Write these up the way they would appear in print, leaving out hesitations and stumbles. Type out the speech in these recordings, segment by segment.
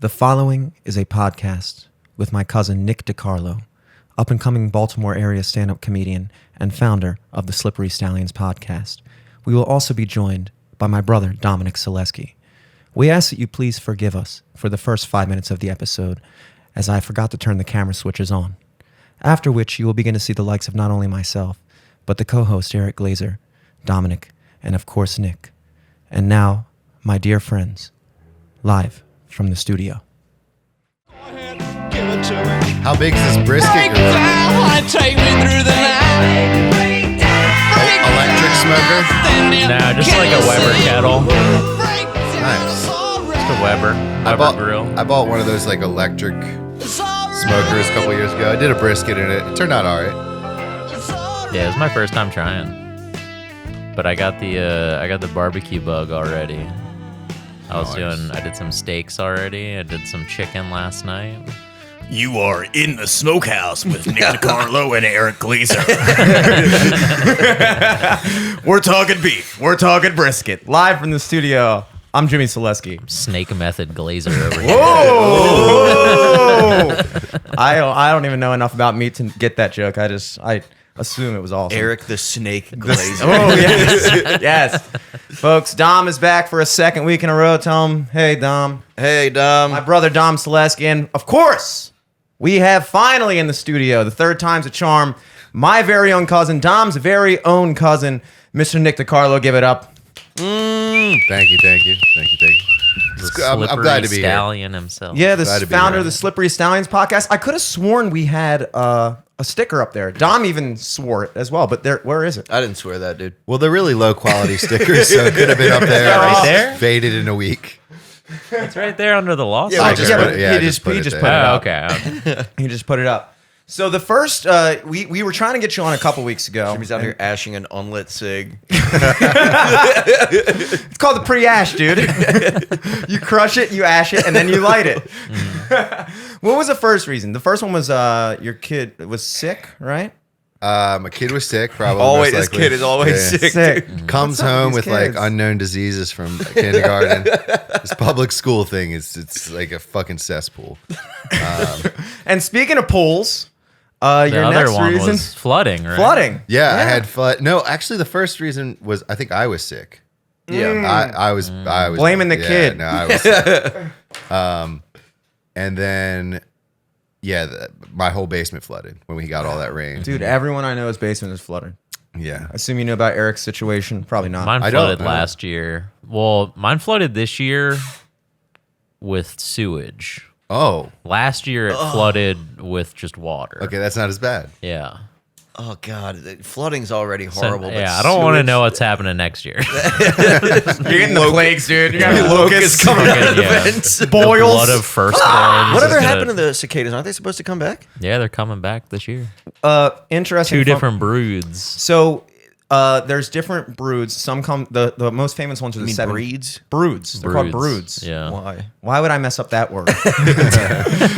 The following is a podcast with my cousin Nick DiCarlo, up-and-coming Baltimore area stand-up comedian and founder of the Slippery Stallions podcast. We will also be joined by my brother Dominic Selesky. We ask that you please forgive us for the first 5 minutes of the episode, as I forgot to turn the camera switches on. After which you will begin to see the likes of not only myself, but the co-host Eric Glazer, Dominic, and of course Nick. And now, my dear friends, live from the studio. How big is this brisket? Take me through the night. Electric smoker? Nah, just like a Weber kettle. Nice. Just a Weber grill. I bought one of those like electric smokers a couple years ago. I did a brisket in it. It turned out all right. Yeah, it was my first time trying. But I got the barbecue bug already. I did some steaks already. I did some chicken last night. You are in the smokehouse with Nick DiCarlo and Eric Glazer. We're talking beef. We're talking brisket. Live from the studio. I'm Jimmy Selesky. Snake method glazer over here. Whoa! I don't even know enough about meat to get that joke. I assume it was awesome. Eric the Snake Glazer. Oh, yes. Yes. Folks, Dom is back for a second week in a row. Tell him, hey, Dom. Hey, Dom. My brother, Dom Selesky. And, of course, we have finally in the studio, the third time's a charm, my very own cousin, Dom's very own cousin, Mr. Nick DiCarlo. Give it up. Thank you. I'm glad to be Stallion himself. Yeah, the Glad to be founder here. of the Slippery Stallions podcast. I could have sworn we had a sticker up there. Dom even swore it as well, but where is it? I didn't swear that, dude. Well, they're really low quality stickers, so it could have been up there. Right there? Faded in a week. It's right there under the law. I just put it- he just put it up. Okay. He just put it up. So the first, we were trying to get you on a couple weeks ago. Jimmy's out here ashing an unlit cig. It's called the pre-ash, dude. You crush it, you ash it, and then you light it. What was the first reason? The first one was your kid was sick, right? My kid was sick, probably. Always, most this likely. kid is always sick. Sick. Comes What's up with home these with like kids? unknown diseases from kindergarten. This public school thing it's like a fucking cesspool. And speaking of pools, The your other next one reason, was flooding, right? flooding. Yeah, I had flood. No, actually, the first reason was I think I was sick. Yeah. I was Blaming the kid. No, I was sick. And then my whole basement flooded when we got all that rain. Dude, everyone I know's basement is flooded. Yeah. I assume you know about Eric's situation. Probably not. Mine I don't flooded know. last year. Well, mine flooded this year with sewage. Oh, Last year it flooded with just water. okay, that's not as bad. Yeah. Oh, God. Flooding's already So, horrible. but yeah, I don't want to sewage- know what's happening next year. You're getting the plagues, dude. You're getting Locusts coming out of the Yeah. vents. The blood of firstborns. Whatever is happened to gonna- the cicadas? Aren't they supposed to come back? Yeah, they're coming back this year. Interesting. Two fun- different broods. So there's different broods. Some come. The most famous ones are the You mean seven breeds? Broods. They're called broods. Yeah. Why? Why would I mess up that word?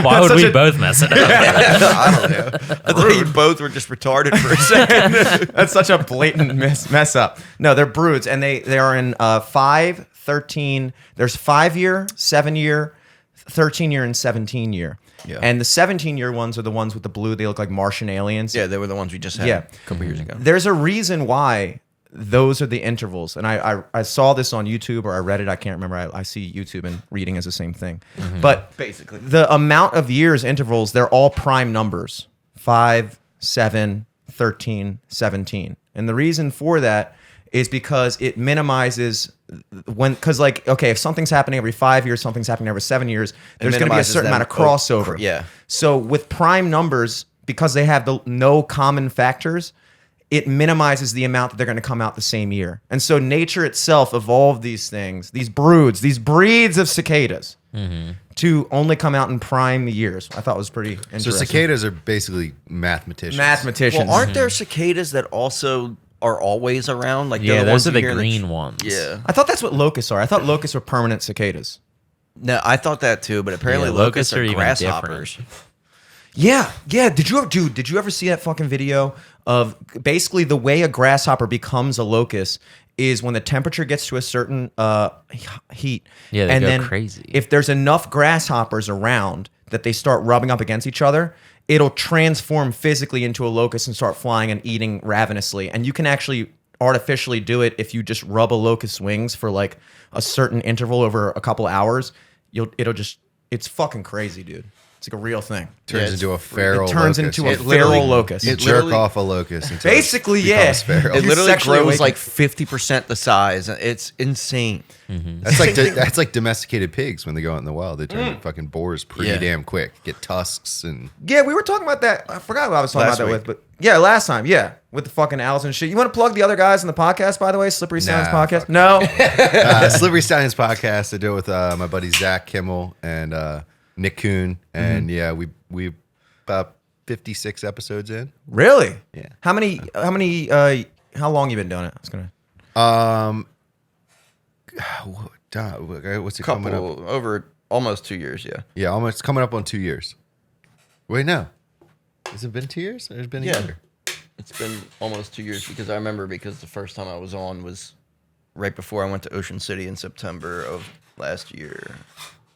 Why would we both mess it up? I don't know. I thought you both were just retarded for a second. That's such a blatant mess up. No, they're broods, and they are in 5, 13. There's 5-year, 7-year, 13-year, and 17-year. Yeah. And the 17-year ones are the ones with the blue. They look like Martian aliens. Yeah, they were the ones we just had Yeah. a couple years ago. There's a reason why those are the intervals. And I saw this on YouTube or I read it. I can't remember. I see YouTube and reading is the same thing. But Basically. the amount of years intervals, they're all prime numbers. 5, 7, 13, 17. And the reason for that is because it minimizes because if something's happening every 5 years, something's happening every 7 years, there's going to be a minimizes certain them. amount of crossover. Yeah. So with prime numbers, because they have no common factors, it minimizes the amount that they're going to come out the same year. And so nature itself evolved these things, these broods, these breeds of cicadas to only come out in prime years. I thought it was pretty interesting. So cicadas are basically mathematicians. Mathematicians. Well, aren't there cicadas that also are always around? Like Yeah, they're those ones are you the hear in green ones. Yeah. I thought that's what locusts are. I thought locusts were permanent cicadas. No, I thought that too, but apparently Yeah, locusts are even grasshoppers. different. Yeah. Did you ever see that fucking video of basically the way a grasshopper becomes a locust is when the temperature gets to a certain heat. Yeah, they and go then crazy. If there's enough grasshoppers around that they start rubbing up against each other, it'll transform physically into a locust and start flying and eating ravenously. And you can actually artificially do it if you just rub a locust's wings for like a certain interval over a couple hours. It's fucking crazy, dude. It's like a real thing. Turns into a feral. It turns locust. into a It feral literally- locust. You It jerk off a locust. Until Basically, it yeah. becomes feral. It You literally sexually grows awaken. like 50% the size. It's insane. That's like domesticated pigs when they go out in the wild. They turn into fucking boars pretty Yeah. damn quick. Get tusks and Yeah, we were talking about that. I forgot what I was talking Last about that week. with, but yeah, last time, yeah, with the fucking owls and shit. You want to plug the other guys in the podcast, by the way? Slippery Sounds Nah, podcast? fuck. No. Slippery Stallions podcast. I do it with my buddy Zach Kimmel and Nick Kuhn. And yeah, we about 56 episodes in. Really? Yeah. How long you been doing it? I was gonna. What's it coming up? Couple over almost 2 years. Yeah. Yeah, almost coming up on 2 years. Wait, no. Has it been 2 years? Or has it been a year? It's been almost 2 years because I remember because the first time I was on was right before I went to Ocean City in September of last year.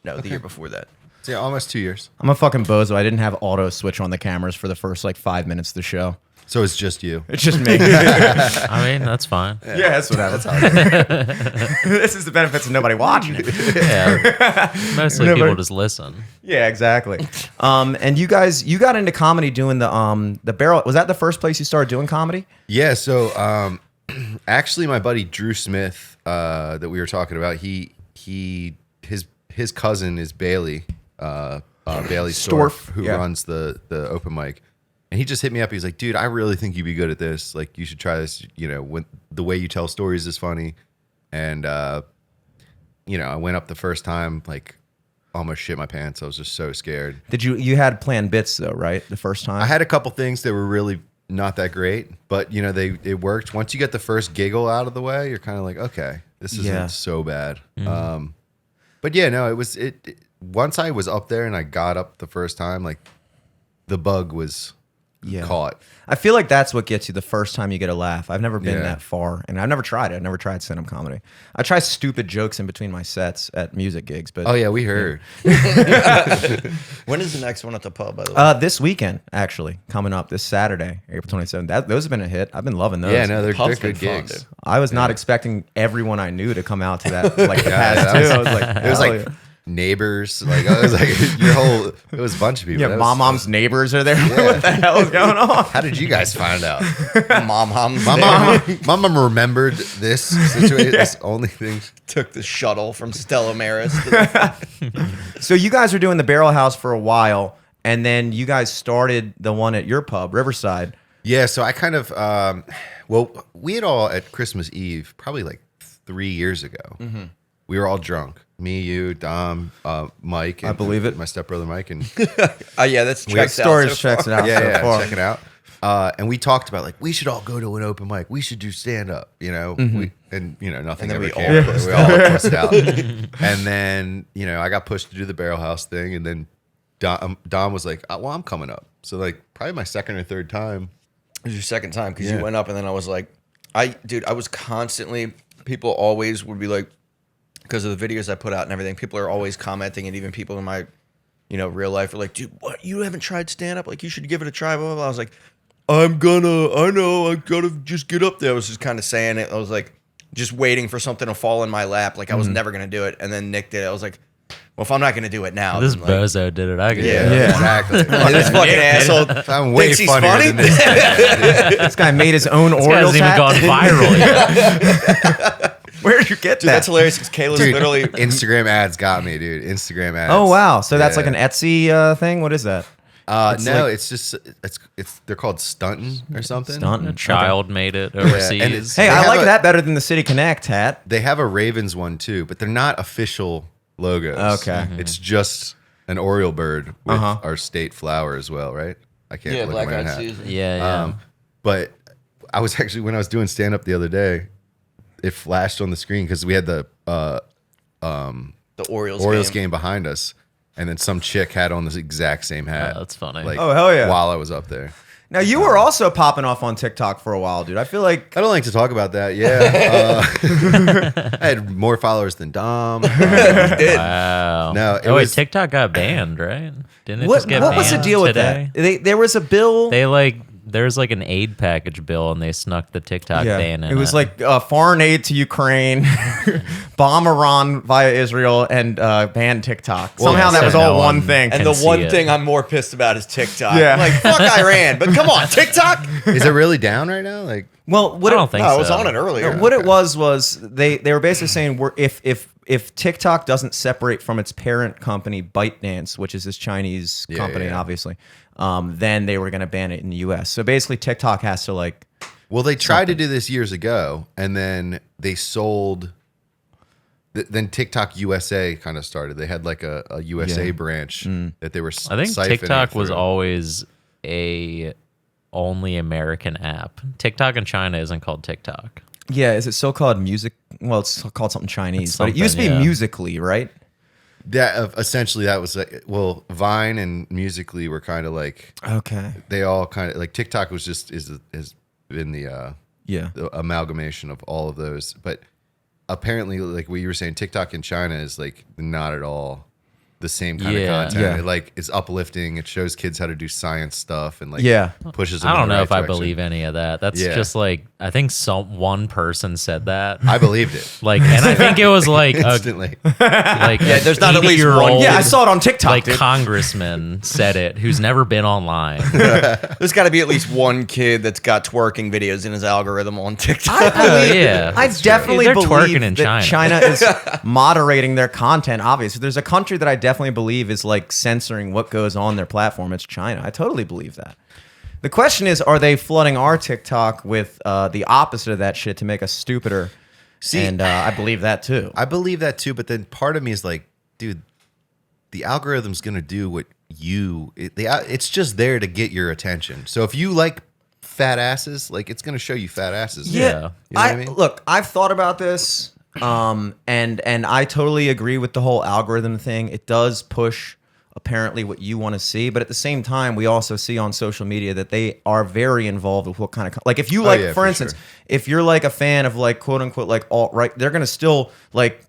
No, the year before that. So yeah, almost 2 years. I'm a fucking bozo. I didn't have auto switch on the cameras for the first like 5 minutes of the show. So it's just you. It's just me. I mean, that's fine. Yeah, that's what happens. This is the benefits of nobody watching it. Yeah. Mostly Never- people just listen. Yeah, exactly. And you guys, you got into comedy doing the barrel. Was that the first place you started doing comedy? Yeah, so actually my buddy Drew Smith that we were talking about, his cousin is Bailey, Bailey Storff, who yeah. runs the open mic. And he just hit me up. He's like, dude, I really think you'd be good at this. Like, you should try this. You know, when the way you tell stories is funny. And, you know, I went up the first time, like, almost shit my pants. I was just so scared. Did you had planned bits though, right? The first time? I had a couple things that were really not that great, but, you know, it worked. Once you get the first giggle out of the way, you're kind of like, okay, this isn't Yeah. so bad. But yeah, no, once I was up there and I got up the first time, like, the bug was caught. I feel like that's what gets you the first time you get a laugh. I've never been Yeah. that far, and I've never tried it. I've never tried stand-up comedy. I try stupid jokes in between my sets at music gigs, but Oh yeah, we heard. When is the next one at the pub, by the way? this weekend actually coming up this Saturday, April 27th. Those have been a hit. I've been loving those. Yeah, no, they're Pub's good been fun, gigs. dude. I was not expecting everyone I knew to come out to that like the past that two. was- I was like, It was hell like yeah. neighbors, like I was like it was a bunch of people. Yeah, That was- mom's neighbors are there. What the hell is going on? How did you guys find out? Mom, My mom remembered this situation. This only thing. took the shuttle from Stella Maris. So you guys were doing the Barrel House for a while, and then you guys started the one at your pub, Riverside. Yeah, so I kind of well, we had all at Christmas Eve, probably like 3 years ago. We were all drunk. Me, you, Dom, Mike. And I believe it. My stepbrother Mike and Yeah, that's checks out Storage so checks far. it out. yeah, so yeah, far. check it out. And we talked about like we should all go to an open mic. We should do stand up. You know, nothing And then ever we all came. pussed We all pussed out. And then I got pushed to do the Barrel House thing, and then Dom was like, "Well, I'm coming up." So like probably my second or third time. It was your second time because Yeah. you went up, and then I was like, I was constantly, people always would be like, because of the videos I put out and everything, people are always commenting, and even people in my, real life are like, dude, what? You haven't tried stand up? Like, you should give it a try. Blah, blah, blah. I was like, I gotta just get up there. I was just kind of saying it. I was like, just waiting for something to fall in my lap. Like, I was never gonna do it. And then Nick did it. I was like, well, if I'm not gonna do it now, This then, like, bozo did it. I can do Yeah. it. Exactly. this fucking asshole I'm way thinks he's funnier funny. than this. This guy made his own This Orioles guy's even hat. gone viral. Yeah. Where did you get Dude, that? that's hilarious because Kayla's Dude, literally. Instagram ads got me, dude. Instagram ads. Oh wow! So that's Yeah. like an Etsy thing. What is that? No, like- it's just it's they're called stunting or something. A Stunt. child made it and overseas. it's- Hey, They I have like a- that better than the City Connect hat. They have a Ravens one too, but they're not official logos. Okay. It's just an Oriole bird with Uh-huh. our state flower as well, right? I can't Yeah, look Black at my own Eyed hat. Susan. yeah. But I was actually when I was doing stand up the other day, it flashed on the screen because we had the The Orioles game behind us, and then some chick had on this exact same hat. Oh, that's funny. Like, Oh, hell yeah. While I was up there. Now you were also popping off on TikTok for a while, dude. I feel like I don't like to talk about that. Yeah, I had more followers than Dom. Wow. No, it oh wait, was- TikTok got banned, right? Didn't it what just get banned was the deal today? with that? There was a bill. There's like an aid package bill, and they snuck the TikTok ban in. It was like foreign aid to Ukraine, bomb Iran via Israel, and ban TikTok. Somehow that was so all no one one thing. And can the see one it. thing I'm more pissed about is TikTok. Yeah. I'm like, fuck Iran, but come on, TikTok? Is it really down right now? Like, Well, what I don't think No, so. I was on it earlier. What it was they were basically saying if TikTok doesn't separate from its parent company ByteDance, which is this Chinese company, yeah. obviously, then they were going to ban it in the U.S. So basically, TikTok has to like. well, they tried to do this years ago, and then they sold. Then TikTok USA kind of started. They had like a USA branch that they were. I think siphoning TikTok was through. always a only American app. TikTok in China isn't called TikTok. Yeah, is it still called music? Well, it's called something Chinese, It's but it used to be something, yeah. Musically, right? that. Essentially, that was like, well, Vine and Musically were kind of like Okay. they all kind of like TikTok was just has been the Yeah. amalgamation of all of those, but apparently, like what you were saying, TikTok in China is like not at all the same kind Yeah. of content. Yeah. It like is uplifting. It shows kids how to do science stuff and like Yeah. pushes them I in don't the know right if I direction. believe any of that. That's Yeah. just like I think one person said that. I believed it Like, and I think it was like a instantly. like Yeah, there's not at least one- year-old Yeah, I saw it on TikTok. like dude. congressman said it who's never been online. There's got to be at least one kid that's got twerking videos in his algorithm on TikTok. I believe, yeah. I definitely They're believe twerking in that China. is moderating their content. Obviously, there's a country that I definitely believe is like censoring what goes on their platform. It's China. I totally believe that. The question is, are they flooding our TikTok with the opposite of that shit to make us stupider? See, and I believe that too. I believe that too, but then part of me is like, dude, the algorithm's gonna do what it's just there to get your attention. So if you like fat asses, like it's gonna show you fat asses. Yeah. You know what I mean? Look, I've thought about this, and I totally agree with the whole algorithm thing. It does push apparently what you want to see, but at the same time, we also see on social media that they are very involved with what kind of like if you like, yeah, for for instance, sure. if you're like a fan of like quote unquote like alt right, they're gonna still like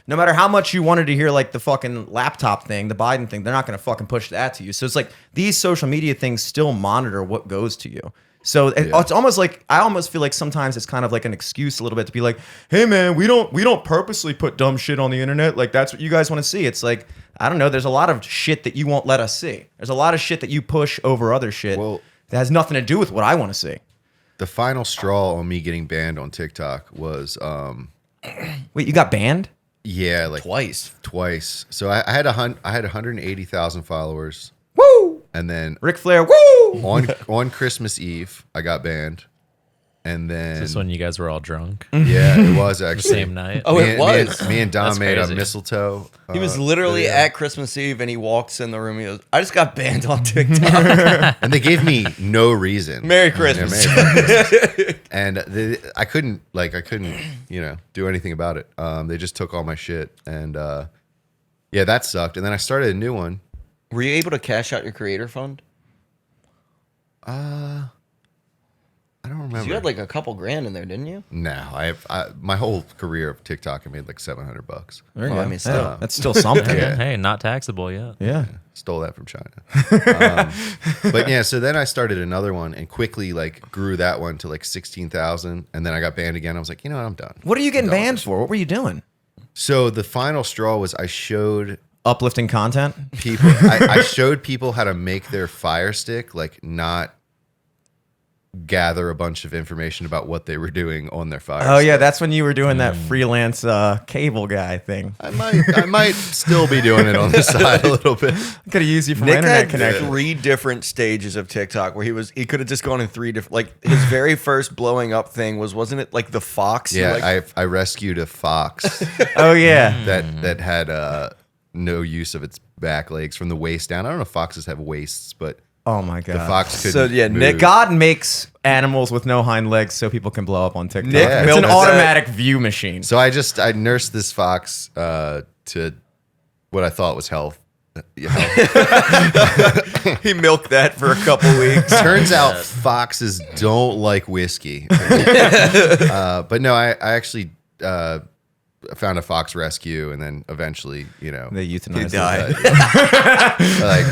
no matter how much you wanted to hear like the fucking laptop thing, the Biden thing, they're not gonna fucking push that to you. So it's like these social media things still monitor what goes to you. So it's almost like I almost feel like sometimes it's kind of like an excuse a little bit to be like, hey man, we don't purposely put dumb shit on the internet. Like that's what you guys want to see. It's like I don't know. There's a lot of shit that you won't let us see. There's a lot of shit that you push over other shit Well- that has nothing to do with what I want to see. The final straw on me getting banned on TikTok was Wait, you got banned? yeah, like twice. So I had 180,000 followers, Woo! and then Ric Flair, woo! on Christmas Eve I got banned, and then This is when you guys were all drunk. yeah, it was actually Same night. Oh, Me it and- was. Me and Dom That's made crazy. a mistletoe. He was literally video. at Christmas Eve and he walks in the room. He goes, I just got banned on TikTok. and they gave me no reason. Merry Christmas. Merry Christmas. And I couldn't, do anything about it. They just took all my shit, and yeah, that sucked. And then I started a new one. Were you able to cash out your creator fund? I don't 'Cause remember. you had like a couple grand in there, didn't you? No, my whole career of TikTok, I made like $700. There you Well, I go. mean, still. Yeah, that's still something. Yeah. Hey, not taxable yet. Yeah. Stole that from China. But yeah, so then I started another one and quickly like grew that one to like 16,000, and then I got banned again. I was like, you know what, I'm done. What are you getting I'm done with banned this. for? What were you doing? So the final straw was I showed Uplifting content? people I showed people how to make their Fire Stick, like not gather a bunch of information about what they were doing on their Fire Oh Stick. yeah, that's when you were doing that freelance cable guy thing. I might still be doing it on the side a little bit. Could have used you for Nick internet had connection. 3 different stages of TikTok where he could have just gone in 3 different. Like his very first blowing up thing wasn't it like the fox? Yeah, Like, I rescued a fox Oh yeah. that had no use of its back legs from the waist down. I don't know if foxes have waists, but Oh my god. the fox could. So, yeah, Nick God makes animals with no hind legs so people can blow up on TikTok. Nick It's milked an that- automatic view machine. So I nursed this fox to what I thought was health, He milked that for a couple weeks. Turns out foxes don't like whiskey. But no, I actually found a fox rescue, and then eventually, They euthanized He died. like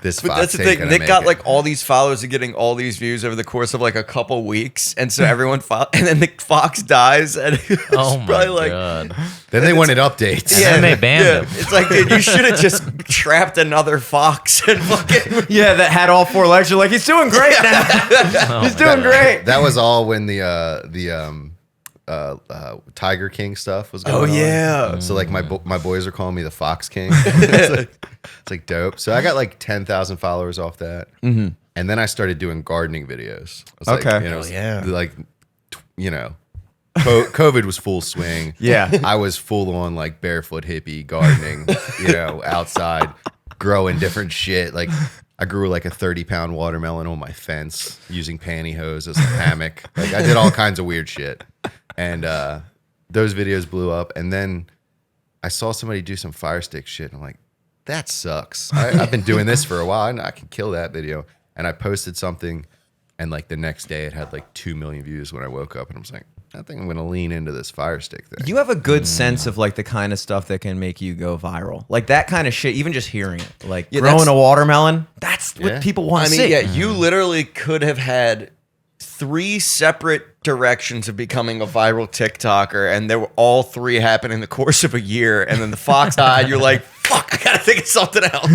this But fox. that's the ain't thing. gonna Nick make got it. like all these followers and getting all these views over the course of like a couple weeks, and so everyone and then the fox dies, and it was Oh my probably like, god. Then they wanted updates. And then they banned him. It's like, dude, you should have just trapped another fox and fucking. Yeah, that had all 4 legs. You're like, he's doing great now. He's doing great. That was all when the Tiger King stuff was going on. yeah. So like my boys are calling me the Fox King. It's like dope. So I got like 10,000 followers off that, and then I started doing gardening videos. I was Okay. like, yeah. like COVID was full swing. Yeah. I was full on like barefoot hippie gardening, outside growing different shit. Like I grew like a 30-pound watermelon on my fence using pantyhose as a hammock. Like I did all kinds of weird shit. And those videos blew up. And then I saw somebody do some Fire Stick shit. And I'm like, that sucks. I've been doing this for a while, and I can kill that video. And I posted something, and like the next day it had like 2 million views when I woke up. And I was like, I think I'm going to lean into this Fire Stick thing. You have a good sense of like the kind of stuff that can make you go viral. Like that kind of shit, even just hearing it. Like growing that's- a watermelon, that's Yeah. what people want I to mean, see. yeah, you literally could have had 3 separate directions of becoming a viral TikToker, and they were all 3 happen in the course of a year. And then the fox died. You're like, fuck, I gotta think of something else.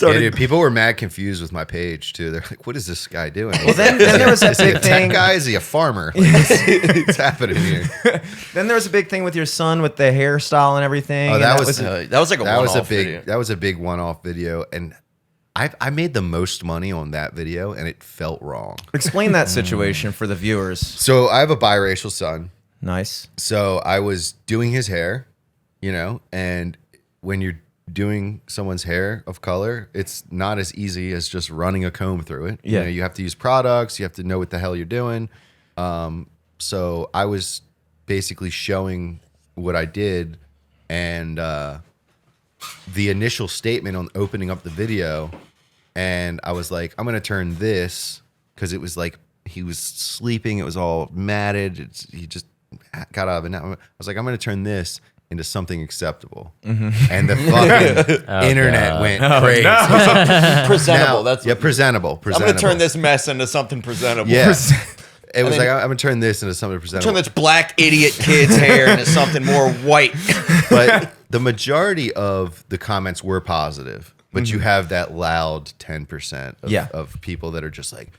Yeah, dude, people were mad confused with my page too. They're like, "What is this guy doing?" Well, then there was that is he a big tech thing. guy? Is he a farmer? Like, what's happening here? Then there was a big thing with your son with the hairstyle and everything. Oh, and that was that was like a that was a one-off big video. that was a big one-off video, and I made the most money on that video, and it felt wrong. Explain that situation for the viewers. So I have a biracial son. Nice. So I was doing his hair, and when you're doing someone's hair of color, it's not as easy as just running a comb through it. Yeah. You have to use products. You have to know what the hell you're doing. So I was basically showing what I did, and the initial statement on opening up the video, and I was like, I'm going to turn this, because it was like he was sleeping. It was all matted. He just got out of it. I was like, I'm going to turn this into something acceptable. And the fucking internet God. went crazy. Presentable. Now- presentable. I'm gonna turn this mess into something presentable. Yeah. It was then- like, I'm going to turn this into something presentable. Turn this black idiot kid's hair into something more white. But the majority of the comments were positive, but you have that loud 10% of people that are just like,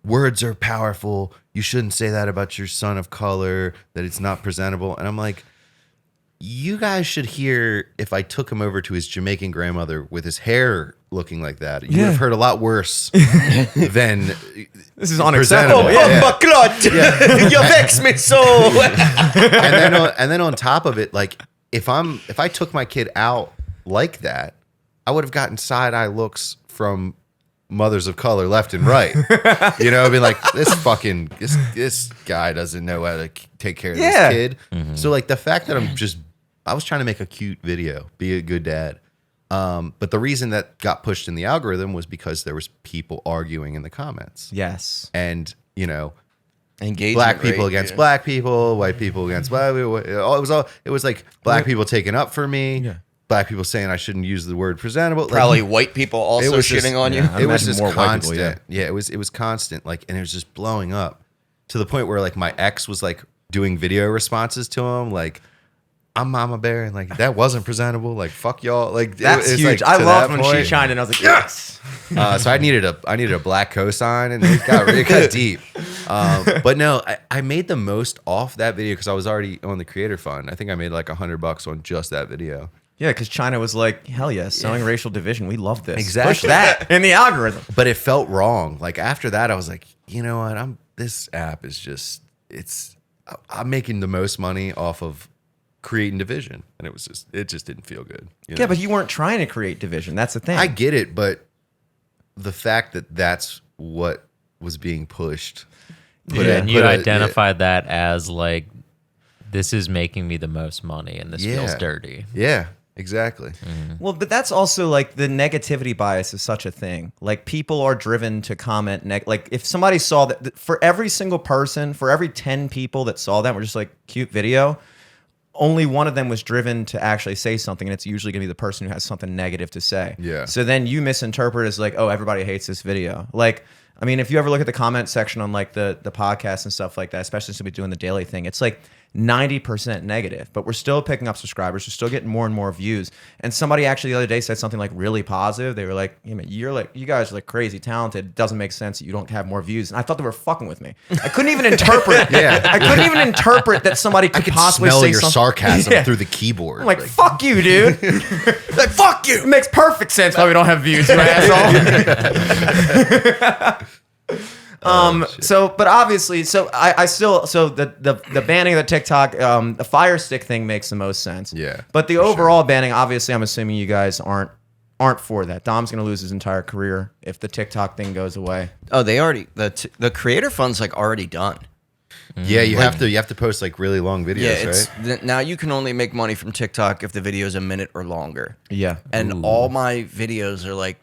words are powerful. You shouldn't say that about your son of color, that it's not presentable. And I'm like, you guys should hear if I took him over to his Jamaican grandmother with his hair looking like that. You would have heard a lot worse than This is unacceptable. presentable. Yeah. Oh, Clout, you vex me so. And then on top of it, like if I took my kid out like that, I would have gotten side eye looks from mothers of color left and right. I'd be like, this guy doesn't know how to take care of Yeah. this kid. So like the fact that I was trying to make a cute video, be a good dad. But the reason that got pushed in the algorithm was because there was people arguing in the comments. Yes. And, Engagement black people rate, against yeah. black people, white people against black people. It was like black people taking up for me, black people saying I shouldn't use the word presentable. Probably Like, white people also was shitting just- on you. yeah. I it was imagine just more white people, constant. Yeah, it was constant. Like, and it was just blowing up to the point where like my ex was like doing video responses to him, like, I'm Mama Bear, and like that wasn't presentable. Like, fuck y'all. Like That's it's, huge. like, I to loved that when she point. shined and I was like, yes. So I needed a black cosign, and it got deep. But no, I made the most off that video because I was already on the creator fund. I think I made like $100 on just that video. Yeah, because China was like, hell yeah, sowing racial division. We love this. Exactly. Push that in the algorithm. But it felt wrong. Like after that, I was like, you know what? This app is just I'm making the most money off of creating division, and it just didn't feel good. Yeah, but you weren't trying to create division. That's the thing. I get it, but the fact that that's what was being pushed. And you identified that as like, this is making me the most money and this feels dirty. Yeah. Exactly. Well, but that's also like the negativity bias is such a thing. Like people are driven to comment. Like if somebody saw that, for every single person, for every 10 people that saw that, were just like cute video, only one of them was driven to actually say something, and it's usually going to be the person who has something negative to say. Yeah. So then you misinterpret as like, oh, everybody hates this video. Like, I mean, if you ever look at the comment section on like the podcast and stuff like that, especially since we're doing the daily thing, it's like 90% negative, but we're still picking up subscribers. We're still getting more and more views. And somebody actually the other day said something like really positive. They were like, hey, man, you guys are like crazy talented. It doesn't make sense that you don't have more views. And I thought they were fucking with me. I couldn't even interpret. I couldn't even interpret that somebody could possibly smell say your something. sarcasm through the keyboard. I'm like, fuck you, dude. Like, fuck you. It makes perfect sense why we don't have views, you asshole. But obviously, I still, the banning of the TikTok, the Fire Stick thing makes the most sense. Yeah, But the overall banning, obviously, I'm assuming you guys aren't for that. Dom's going to lose his entire career if the TikTok thing goes away. Oh, they already, the creator fund's like already done. Yeah, you have to post like really long videos, Yeah, right? now you can only make money from TikTok if the video is a minute or longer. Yeah. And all my videos are like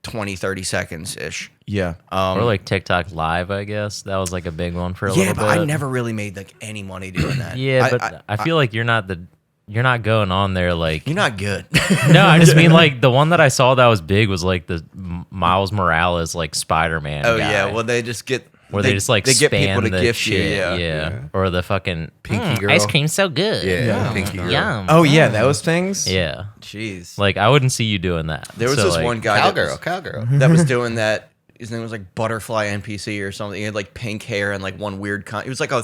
20, 30 seconds ish. Yeah. Or like TikTok Live, I guess. That was like a big one for a Yeah, little but bit. I never really made like any money doing that. Yeah, but I feel like you're not going on there like... You're not good. No, I just mean like the one that I saw that was big was like the Miles Morales like Spider-Man Oh guy. yeah, well they just get Where they just like they get spam people to the gift shit, you. Yeah. Or the fucking Pinky girl. ice cream's so good. Yeah, Pinky girl. Yum. Oh, yeah, those things? Yeah. Jeez. Like I wouldn't see you doing that. There was So, this like, one guy Cowgirl. that was doing that. His name was like Butterfly NPC or something. He had like pink hair and like one weird he was like a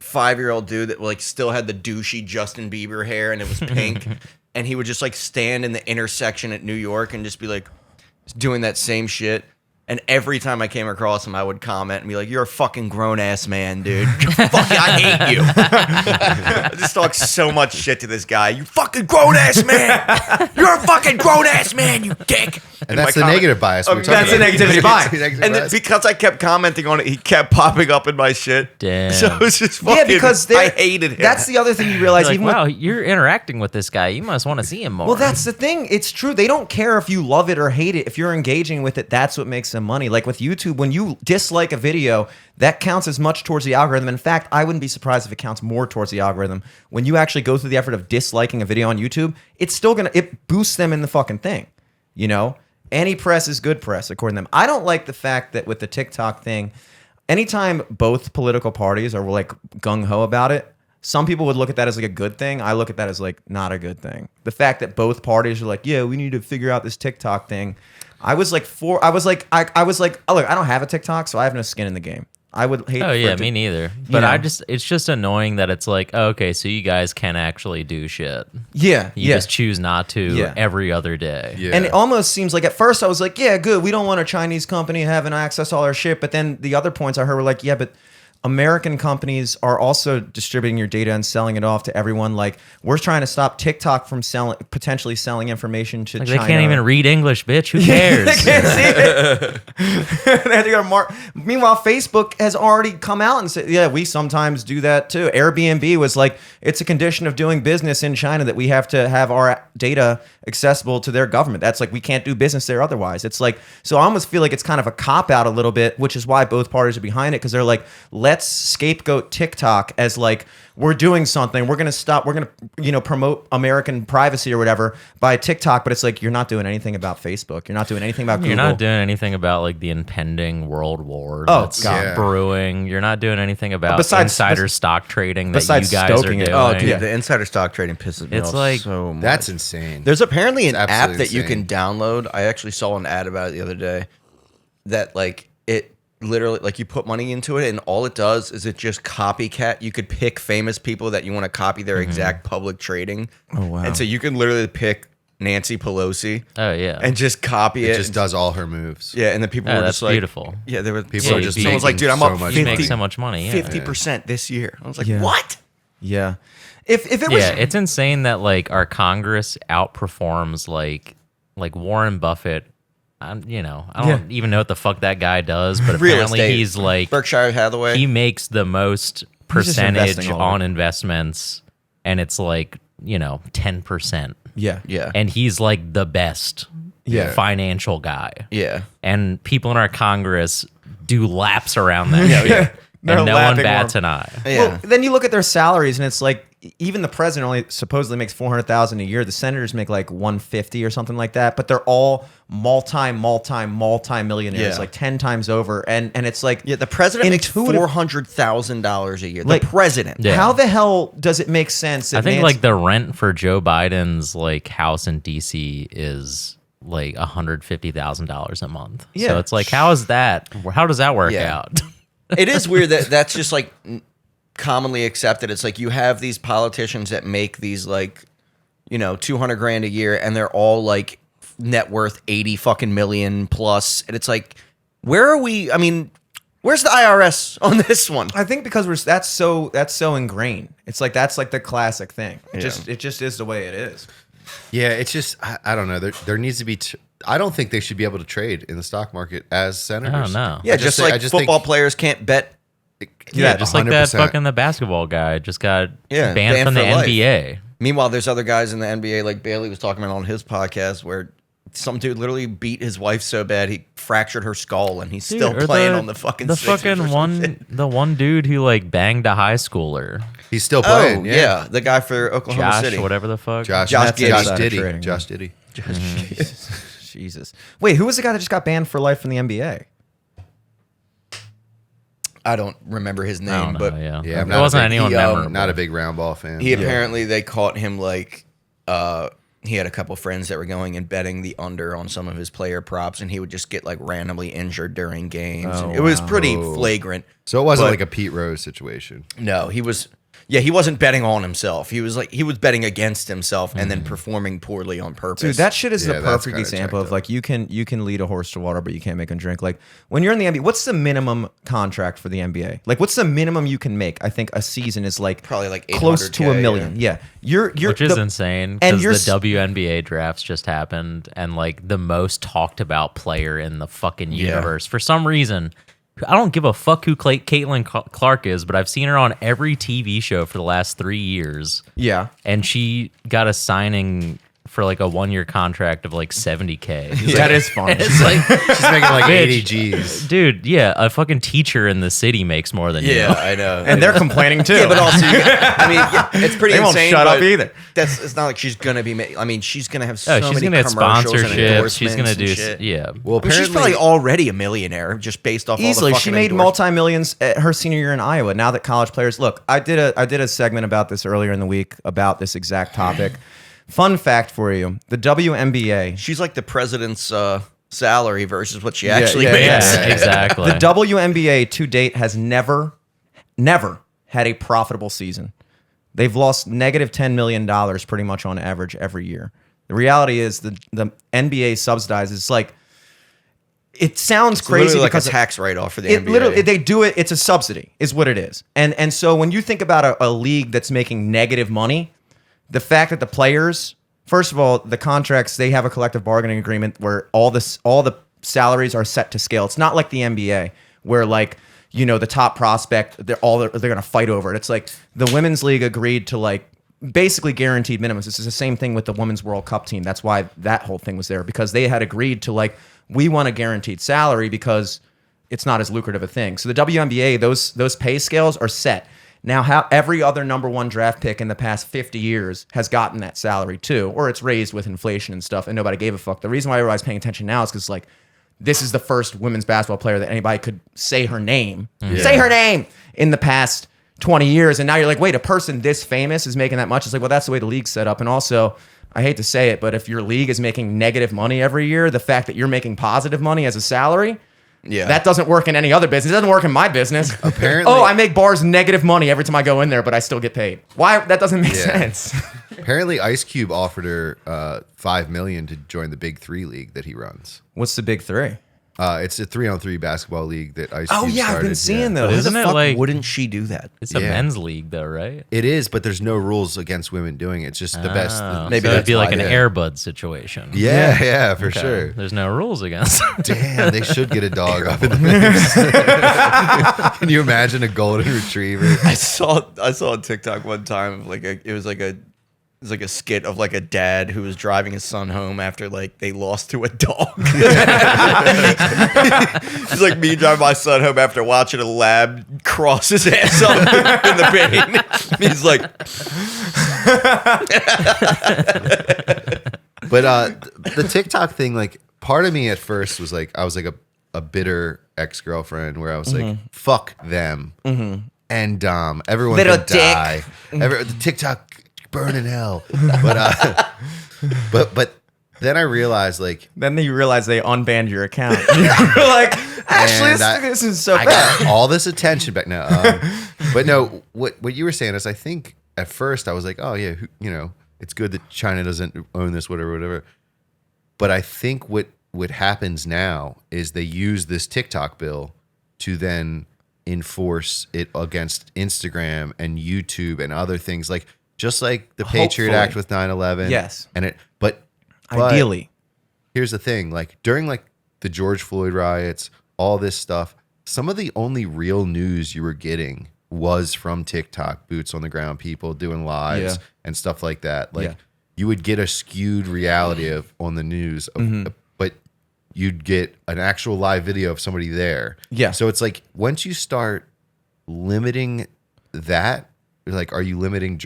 35-year-old dude that like still had the douchey Justin Bieber hair and it was pink. And he would just like stand in the intersection at New York and just be like doing that same shit. And every time I came across him, I would comment and be like, "You're a fucking grown ass man, dude. Fuck, I hate you." I just talk so much shit to this guy. You fucking grown ass man. You're a fucking grown ass man, you dick. And that's the negative bias we were talking That's the about. negativity bias. And then because I kept commenting on it, he kept popping up in my shit. Damn. So it was just fucking, Yeah, because I hated him. That's the other thing you realize. like, even with- wow, you're interacting with this guy. You must want to see him more. Well, that's the thing. It's true. They don't care if you love it or hate it. If you're engaging with it, that's what makes them money. Like with YouTube, when you dislike a video, that counts as much towards the algorithm. In fact, I wouldn't be surprised if it counts more towards the algorithm. When you actually go through the effort of disliking a video on YouTube, it's still it boosts them in the fucking thing. You know? Any press is good press, according to them. I don't like the fact that with the TikTok thing, anytime both political parties are like gung-ho about it, some people would look at that as like a good thing. I look at that as like not a good thing. The fact that both parties are like, yeah, we need to figure out this TikTok thing. I was like, oh, look, I don't have a TikTok, so I have no skin in the game. I would hate. Oh for yeah, it to- me neither. But know. it's just annoying that it's like, oh, okay, so you guys can actually do shit. Yeah, You just choose not to Yeah. every other day. Yeah. And it almost seems like at first I was like, yeah, good. We don't want a Chinese company having access to all our shit. But then the other points I heard were like, yeah, but American companies are also distributing your data and selling it off to everyone. Like we're trying to stop TikTok from potentially selling information to Like, China. they can't even read English, bitch. Who cares? They can't see it. They had to go to Meanwhile, Facebook has already come out and said, yeah, we sometimes do that too. Airbnb was like, it's a condition of doing business in China that we have to have our data accessible to their government. That's like, we can't do business there otherwise. It's like, so I almost feel like it's kind of a cop out a little bit, which is why both parties are behind it. Cause they're like, let's scapegoat TikTok as like, we're doing something. We're going to stop. We're going to, promote American privacy or whatever by TikTok. But it's like, you're not doing anything about Facebook. You're not doing anything about Google. You're not doing anything about like the impending world war Oh, that's God. brewing. You're not doing anything about Besides- insider stock trading that you besides guys are stoking doing. it. Oh, dude, the insider stock trading pisses me It's off like- so much. That's insane. There's apparently an It's app absolutely that you can insane. download. I actually saw an ad about it the other day that like it literally like you put money into it and all it does is it just copycat. You could pick famous people that you want to copy their exact public trading. Oh, wow. And so you can literally pick Nancy Pelosi Oh yeah. and just copy it. It just does all her moves. Yeah, and then people Oh, were that's just like beautiful. Yeah, there were People so are just someone was like, making dude, I'm so up much you 50, make so much money. Yeah. 50% this year. I was like, Yeah. what? Yeah. If it was. Yeah, it's insane that like our Congress outperforms like Warren Buffett. I don't even know what the fuck that guy does, but Real apparently estate. he's like Berkshire Hathaway. he makes the most He's just percentage investing all on over. investments, and it's like 10%. Yeah. Yeah. And he's like the best Yeah. financial guy. Yeah. And people in our Congress do laps around that shit. They're And no one lapping bats more. an eye. Yeah. Well, then you look at their salaries, and it's like even the president only supposedly makes $400,000 a year. The senators make like $150 or something like that. But they're all multi-millionaires, Yeah. like 10 times over. And it's like, Yeah, the president makes Intuitive- $400,000 a year. Like- The president. Yeah. how the hell does it make sense? That I think Nancy- like the rent for Joe Biden's like house in DC is like $150,000 a month. Yeah. So it's like, how does that work Yeah. out? It is weird that that's just like commonly accepted. It's like you have these politicians that make these like, $200,000 a year, and they're all like net worth 80 fucking million plus. And it's like, where are we? I mean, where's the IRS on this one? I think because that's so ingrained. It's like that's like the classic thing. It just is the way it is. Yeah, it's just I don't know. There needs to be. I don't think they should be able to trade in the stock market as senators. No. Yeah, I just think- like football players can't bet. Yeah, just like that 100%. fucking the basketball guy just got Yeah, banned banned from the for life. NBA. Meanwhile, there's other guys in the NBA, like Bailey was talking about on his podcast, where some dude literally beat his wife so bad he fractured her skull, and he's still Or playing on the fucking Sixers or some shit. the one dude who like banged a high schooler, He's still Oh playing. yeah, the guy for Oklahoma Josh, City. whatever the fuck. Josh That's Diddy. inside of trading. Josh Diddy. Jesus. Wait, who was the guy that just got banned for life in the NBA? I don't remember his I name, don't know, but Yeah, it I'm not wasn't a big- anyone he, memorable. Not a big round ball fan. he apparently they caught him like he had a couple friends that were going and betting the under on some of his player props, and he would just get like randomly injured during games. Oh, And it was wow. pretty flagrant. So it wasn't But- like a Pete Rose situation. No, he was. Yeah, he wasn't betting on himself. He was betting against himself and then performing poorly on purpose. Dude, that shit is Yeah, the that's perfect kinda example jacked of like you can lead a horse to water, but you can't make him drink. Like when you're in the NBA, what's the minimum contract for the NBA? Like what's the minimum you can make? I think a season is like Probably like close to $1 $800K, million. Yeah, you're Which is the- insane and because you're the WNBA drafts just happened, and like the most talked about player in the fucking universe for some reason. I don't give a fuck who Caitlin Clark is, but I've seen her on every TV show for the last 3 years. Yeah. And she got a signing for like a 1-year contract of like $70K. That is fun. It's like, She's making like Bitch. 80 G's. dude, yeah, a fucking teacher in the city makes more than Yeah, you. I know. And they're complaining too. yeah, but also, I mean, yeah, it's pretty They won't insane. shut up but either. It's not like she's gonna be. I mean, she's gonna have so Oh, she's many gonna get commercials and sponsorships. She's gonna endorsements do, and shit. yeah. Well, I mean, she's apparently, probably already a millionaire just based off Easily, all the she fucking made multi-millions at her senior year in Iowa. Now that college players look, I did a segment about this earlier in the week about this exact topic. Fun fact for you: the WNBA, She's like the president's salary versus what she actually yeah, makes. Yeah, exactly. the WNBA to date has never had a profitable season. They've lost negative $10 million pretty much on average every year. The reality is the NBA subsidizes. It's like it sounds It's crazy literally like because a tax write-off for the it NBA. literally they do it. It's a subsidy, is what it is. And so when you think about a league that's making negative money, the fact that the players, first of all, the contracts, they have a collective bargaining agreement where all the salaries are set to scale. It's not like the NBA where like the top prospect they're going to fight over it. It's like the women's league agreed to like basically guaranteed minimums. This is the same thing with the Women's World Cup team. That's why that whole thing was there, because they had agreed to like, we want a guaranteed salary because it's not as lucrative a thing. So the WNBA, those pay scales are set. Now, how every other number one draft pick in the past 50 years has gotten that salary too, or it's raised with inflation and stuff, and nobody gave a fuck. The reason why everybody's paying attention now is because like this is the first women's basketball player that anybody could say her name, in the past 20 years, and now you're like, wait, a person this famous is making that much? It's like, well, that's the way the league's set up, and also, I hate to say it, but if your league is making negative money every year, the fact that you're making positive money as a salary. Yeah. That doesn't work in any other business. It doesn't work in my business. Apparently- Oh, I make bars negative money every time I go in there, but I still get paid. Why? That doesn't make sense. apparently Ice Cube offered her $5 million to join the Big 3 league that he runs. What's the big three? It's a 3-on-3 basketball league that Ice Oh, Cube yeah, I've started. been seeing those. Why Isn't the it fuck like- wouldn't she do that? It's a Yeah. men's league though, right? It is, but there's no rules against women doing it. It's just the best. Oh, Maybe so it'd that's be like why an they- Airbud situation. Yeah, for Okay. sure. There's no rules against it. Damn, they should get a dog up in the mix. Can you imagine a golden retriever? I saw on TikTok one time of it was like a It's like a skit of like a dad who was driving his son home after like they lost to a dog. It's like me driving my son home after watching a lab cross his ass up in the pain. He's like, But the TikTok thing, like, part of me at first was like, I was like a bitter ex-girlfriend where I was like, fuck them and everyone Little can die. The TikTok burn in hell. But then I realized, like, Then you realize they unbanned your account. You're like, actually, And this is so I bad. got all this attention back now. But no, what you were saying is, I think at first I was like, oh yeah, it's good that China doesn't own this, whatever. But I think what happens now is they use this TikTok bill to then enforce it against Instagram and YouTube and other things, like just like the Patriot Hopefully. Act with 9/11. Yes. And but Ideally. here's the thing, like during like the George Floyd riots, all this stuff, some of the only real news you were getting was from TikTok, boots on the ground, people doing lives and stuff like that. Like you would get a skewed reality of on the news, but you'd get an actual live video of somebody there. Yeah. So it's like once you start limiting that, like, are you limiting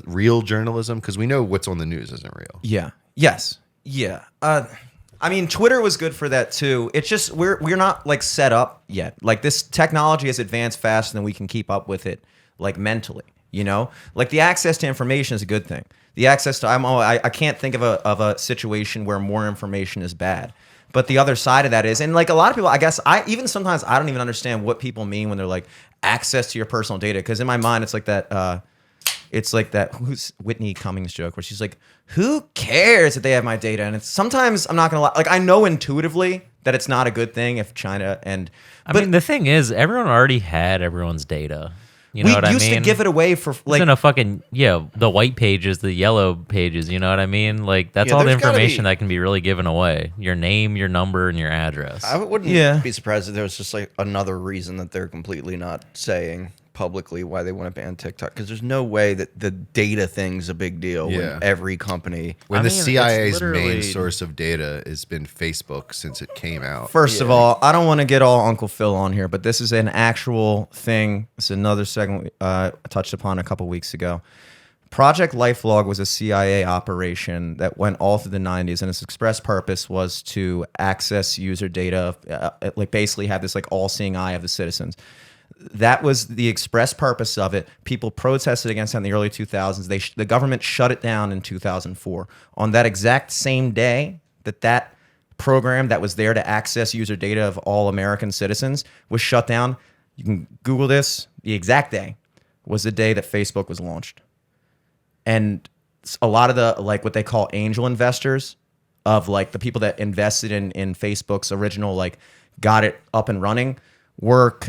real journalism? Because we know what's on the news isn't real. Yeah. Yes. Yeah. I mean, Twitter was good for that too. It's just we're not like set up yet. Like this technology has advanced faster than we can keep up with it, like mentally. You know, like the access to information is a good thing. The access to I can't think of a situation where more information is bad. But the other side of that is, and like a lot of people, I guess sometimes I don't even understand what people mean when they're like access to your personal data. Because in my mind, it's like that. It's like that who's Whitney Cummings joke where she's like, who cares that they have my data? And it's sometimes I'm not gonna lie, like I know intuitively that it's not a good thing if China and I mean, the thing is, everyone already had everyone's data. You know we what I mean? used to give it away for Like like in a fucking the white pages, the yellow pages. You know what I mean? Like that's Yeah, all the there's gotta information be- that can be really given away. Your name, your number, and your address. I wouldn't Yeah. be surprised if there was just like another reason that they're completely not saying publicly why they want to ban TikTok, because there's no way that the data thing's a big deal Yeah. when every company. When I the mean, it's CIA's main literally- source of data has been Facebook since it came out. First of all, I don't want to get all Uncle Phil on here, but this is an actual thing. It's another segment I touched upon a couple weeks ago. Project LifeLog was a CIA operation that went all through the 90s, and its express purpose was to access user data, like basically have this like all-seeing eye of the citizens. That was the express purpose of it. People protested against it in the early 2000s. The government shut it down in 2004. On that exact same day that program that was there to access user data of all American citizens was shut down, you can Google this, the exact day was the day that Facebook was launched. And a lot of the, like what they call angel investors, of like the people that invested in Facebook's original, like got it up and running, were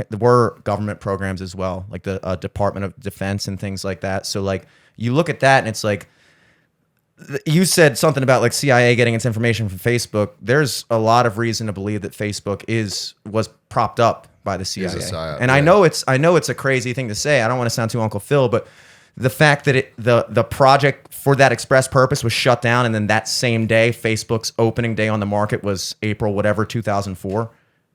government programs as well, like the Department of Defense and things like that. So like you look at that and it's like, you said something about like CIA getting its information from Facebook. There's a lot of reason to believe that Facebook was propped up by the CIA. psyop, And I know it's a crazy thing to say. I don't want to sound too Uncle Phil, but the fact that the project for that express purpose was shut down, and then that same day Facebook's opening day on the market was April whatever 2004.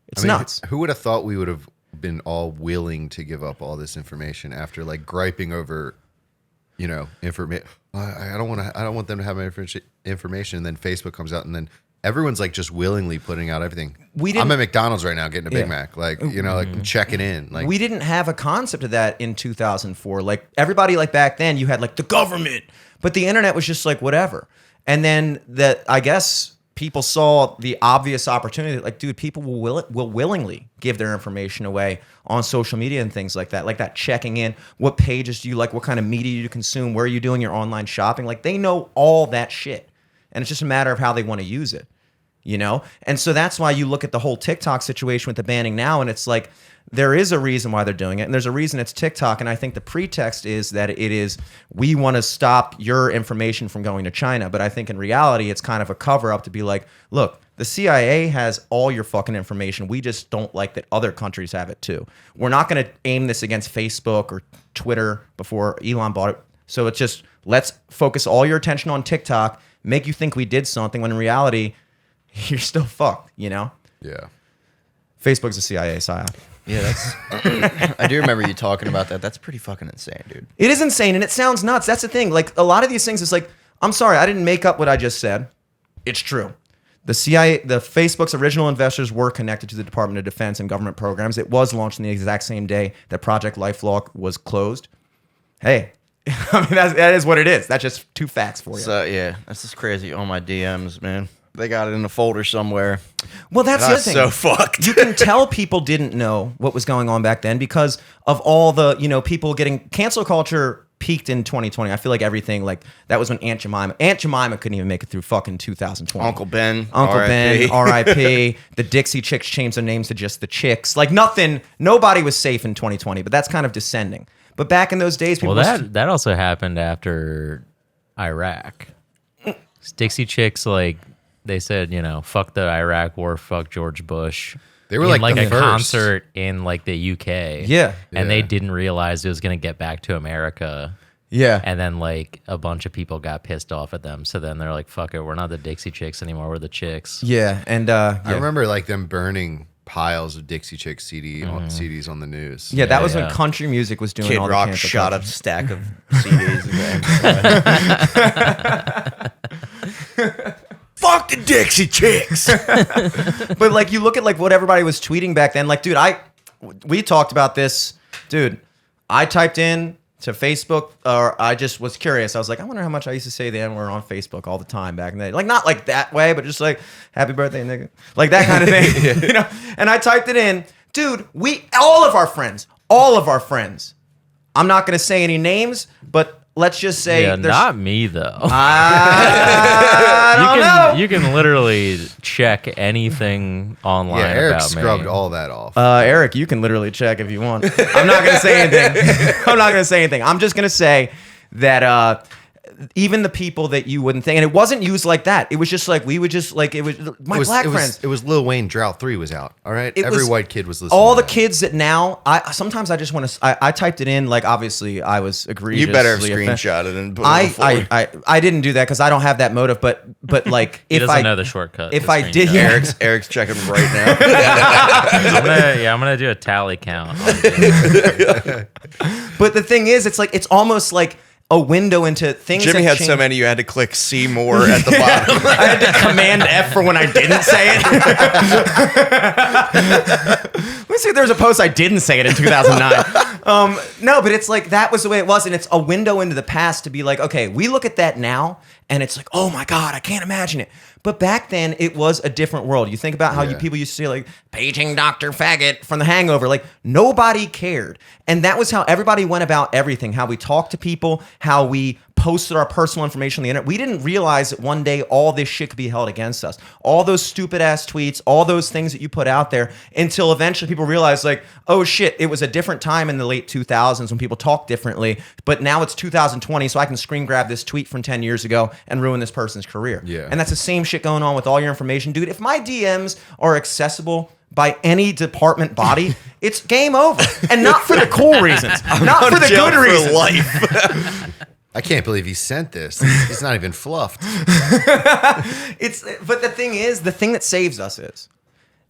It's nuts. Who would have thought we would have been all willing to give up all this information after like griping over, information? I don't want them to have my information. And then Facebook comes out, and then everyone's like just willingly putting out everything. I'm at McDonald's right now getting a Big Mac, like like checking in. Like We didn't have a concept of that in 2004. Like everybody, like back then, you had like the government, but the internet was just like whatever. And then I guess people saw the obvious opportunity. Like, dude, people will willingly give their information away on social media and things like that checking in. What pages do you like? What kind of media do you consume? Where are you doing your online shopping? Like they know all that shit, and it's just a matter of how they want to use it. And so that's why you look at the whole TikTok situation with the banning now, and it's like there is a reason why they're doing it, and there's a reason it's TikTok, and I think the pretext is that it is we want to stop your information from going to China, but I think in reality it's kind of a cover-up to be like, look, the CIA has all your fucking information. We just don't like that other countries have it too. We're not going to aim this against Facebook or Twitter before Elon bought it. So it's just, let's focus all your attention on TikTok, make you think we did something when in reality, you're still fucked, you know? Yeah. Facebook's a CIA psyop. Yeah, that's. I do remember you talking about that. That's pretty fucking insane, dude. It is insane and it sounds nuts. That's the thing. Like a lot of these things, it's like, I'm sorry, I didn't make up what I just said. It's true. The CIA, the Facebook's original investors were connected to the Department of Defense and government programs. It was launched on the exact same day that Project LifeLock was closed. Hey, I mean, that is what it is. That's just two facts for you. So yeah, that's just crazy. All my DMs, man. They got it in a folder somewhere. Well, that's And the I other thing. was so fucked. You can tell people didn't know what was going on back then because of all the, people getting cancel culture peaked in 2020. I feel like everything, like that was when Aunt Jemima couldn't even make it through fucking 2020. Uncle Ben, Ben, R.I.P. The Dixie Chicks changed their names to just the Chicks. Like nobody was safe in 2020, but that's kind of descending. But back in those days, people that also happened after Iraq. Dixie Chicks, like, they said, fuck the Iraq war, fuck George Bush. They were in, like the a first. concert in like the UK. Yeah. And they didn't realize it was going to get back to America. Yeah. And then like a bunch of people got pissed off at them. So then they're like, fuck it, we're not the Dixie Chicks anymore, we're the Chicks. Yeah. And I remember like them burning piles of Dixie Chicks CDs on the news. yeah, that was yeah. when country music was doing Kid all Rock the cancel shot culture. up stack of CDs. Fuck the Dixie Chicks. But like you look at like what everybody was tweeting back then. Like, dude, we talked about this, dude. I typed in to Facebook, or I just was curious. I was like, I wonder how much I used to say the N-word on Facebook all the time back in the day. Like not like that way, but just like happy birthday, nigga. Like that kind of thing. And I typed it in, dude. All of our friends. I'm not gonna say any names, but let's just say Yeah, there's not me though. I don't know. You can literally check anything online Yeah, Eric about scrubbed me. all that off. Eric, you can literally check if you want. I'm not going to say anything. I'm just going to say that even the people that you wouldn't think, and it wasn't used like that. It was just like, we would just like, it was my black friends. It was Lil Wayne. Drought 3 was out. All right, It every was- white kid was listening. All to the that. kids that now, I sometimes I typed it in, like obviously I was egregiously You better have offended. screenshotted and put it on the floor. I didn't do that because I don't have that motive, but like He if doesn't I know the shortcut. if to I did, screenshot. Eric's checking right now. I'm gonna do a tally count. But the thing is, it's like it's almost like a window into things. Jimmy that had so changed. many you had to click see more at the bottom. I had to Command F for when I didn't say it. Let me see if there's a post I didn't say it in 2009. No, but it's like that was the way it was, and it's a window into the past to be like, okay, we look at that now, and it's like, oh my god, I can't imagine it. But back then, it was a different world. You think about how people used to say like paging Dr. Faggot from The Hangover. Like nobody cared, and that was how everybody went about everything. How we talked to people, how we posted our personal information on the internet. We didn't realize that one day all this shit could be held against us. All those stupid ass tweets, all those things that you put out there, until eventually people realized like, oh shit, it was a different time in the late 2000s when people talked differently, but now it's 2020, so I can screen grab this tweet from 10 years ago and ruin this person's career. Yeah. And that's the same shit going on with all your information. Dude, if my DMs are accessible by any department body, it's game over. And not for the cool reasons. Not for the Jail good for reasons. life. I can't believe he sent this. It's not even fluffed. But the thing is, the thing that saves us is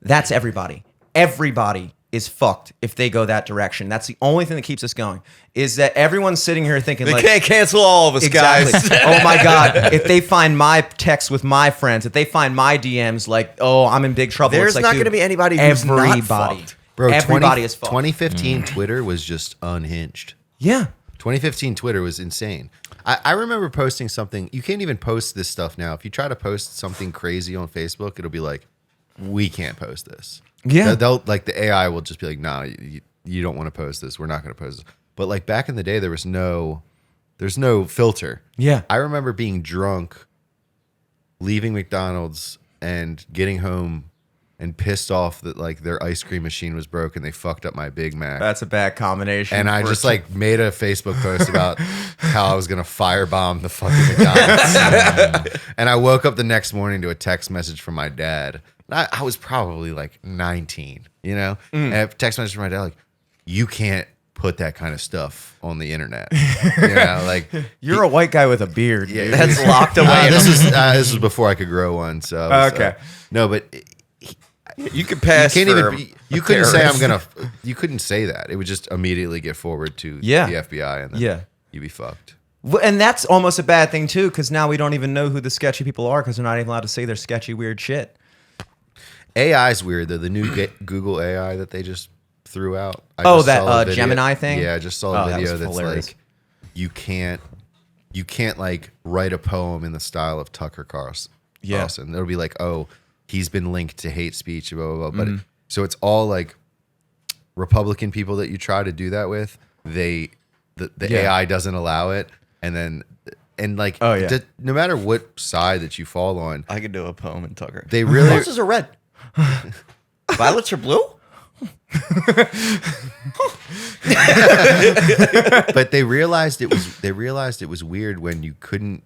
that's everybody. Everybody is fucked if they go that direction. That's the only thing that keeps us going. Is that everyone's sitting here thinking They like, can't cancel all of us, exactly. guys. Oh my god! If they find my text with my friends, if they find my DMs, like, oh, I'm in big trouble. There's it's like, not dude, going to be anybody who's not everybody, fucked. Bro, everybody is fucked. 2015 Twitter was just unhinged. Yeah. 2015 Twitter was insane. I remember posting something. You can't even post this stuff now. If you try to post something crazy on Facebook, it'll be like, we can't post this. Yeah. They'll like the AI will just be like, no, you don't want to post this. We're not going to post this. But like back in the day, there's no filter. Yeah. I remember being drunk, leaving McDonald's and getting home and pissed off that like their ice cream machine was broken. They fucked up my Big Mac. That's a bad combination. And I for- just like made a Facebook post about how I was gonna firebomb the fucking McDonald's. And I woke up the next morning to a text message from my dad. I was probably like 19, you know? And a text message from my dad like, you can't put that kind of stuff on the internet. You know, like You're a white guy with a beard. yeah, Dude. That's locked away. this was before I could grow one. So Okay. no, but You could pass. you can't for even. You couldn't say I'm terrorist. gonna. You couldn't say that. It would just immediately get forward to Yeah. the FBI, and then Yeah. you'd be fucked. And that's almost a bad thing too, because now we don't even know who the sketchy people are because they're not even allowed to say their sketchy, weird shit. AI is weird though. The new Google AI that they just threw out. I Oh, just that, saw a video- Gemini thing? Yeah, I just saw Oh, a that video was that's hilarious. like you can't like write a poem in the style of Tucker Carlson. Yeah. It'll be like, oh, he's been linked to hate speech, blah blah blah. Mm-hmm. But so it's all like Republican people that you try to do that with. The Yeah. AI doesn't allow it, and like Oh, yeah. no matter what side that you fall on, I could do a poem in Tucker. they really Roses are red. Violets are blue. but they realized it was weird when you couldn't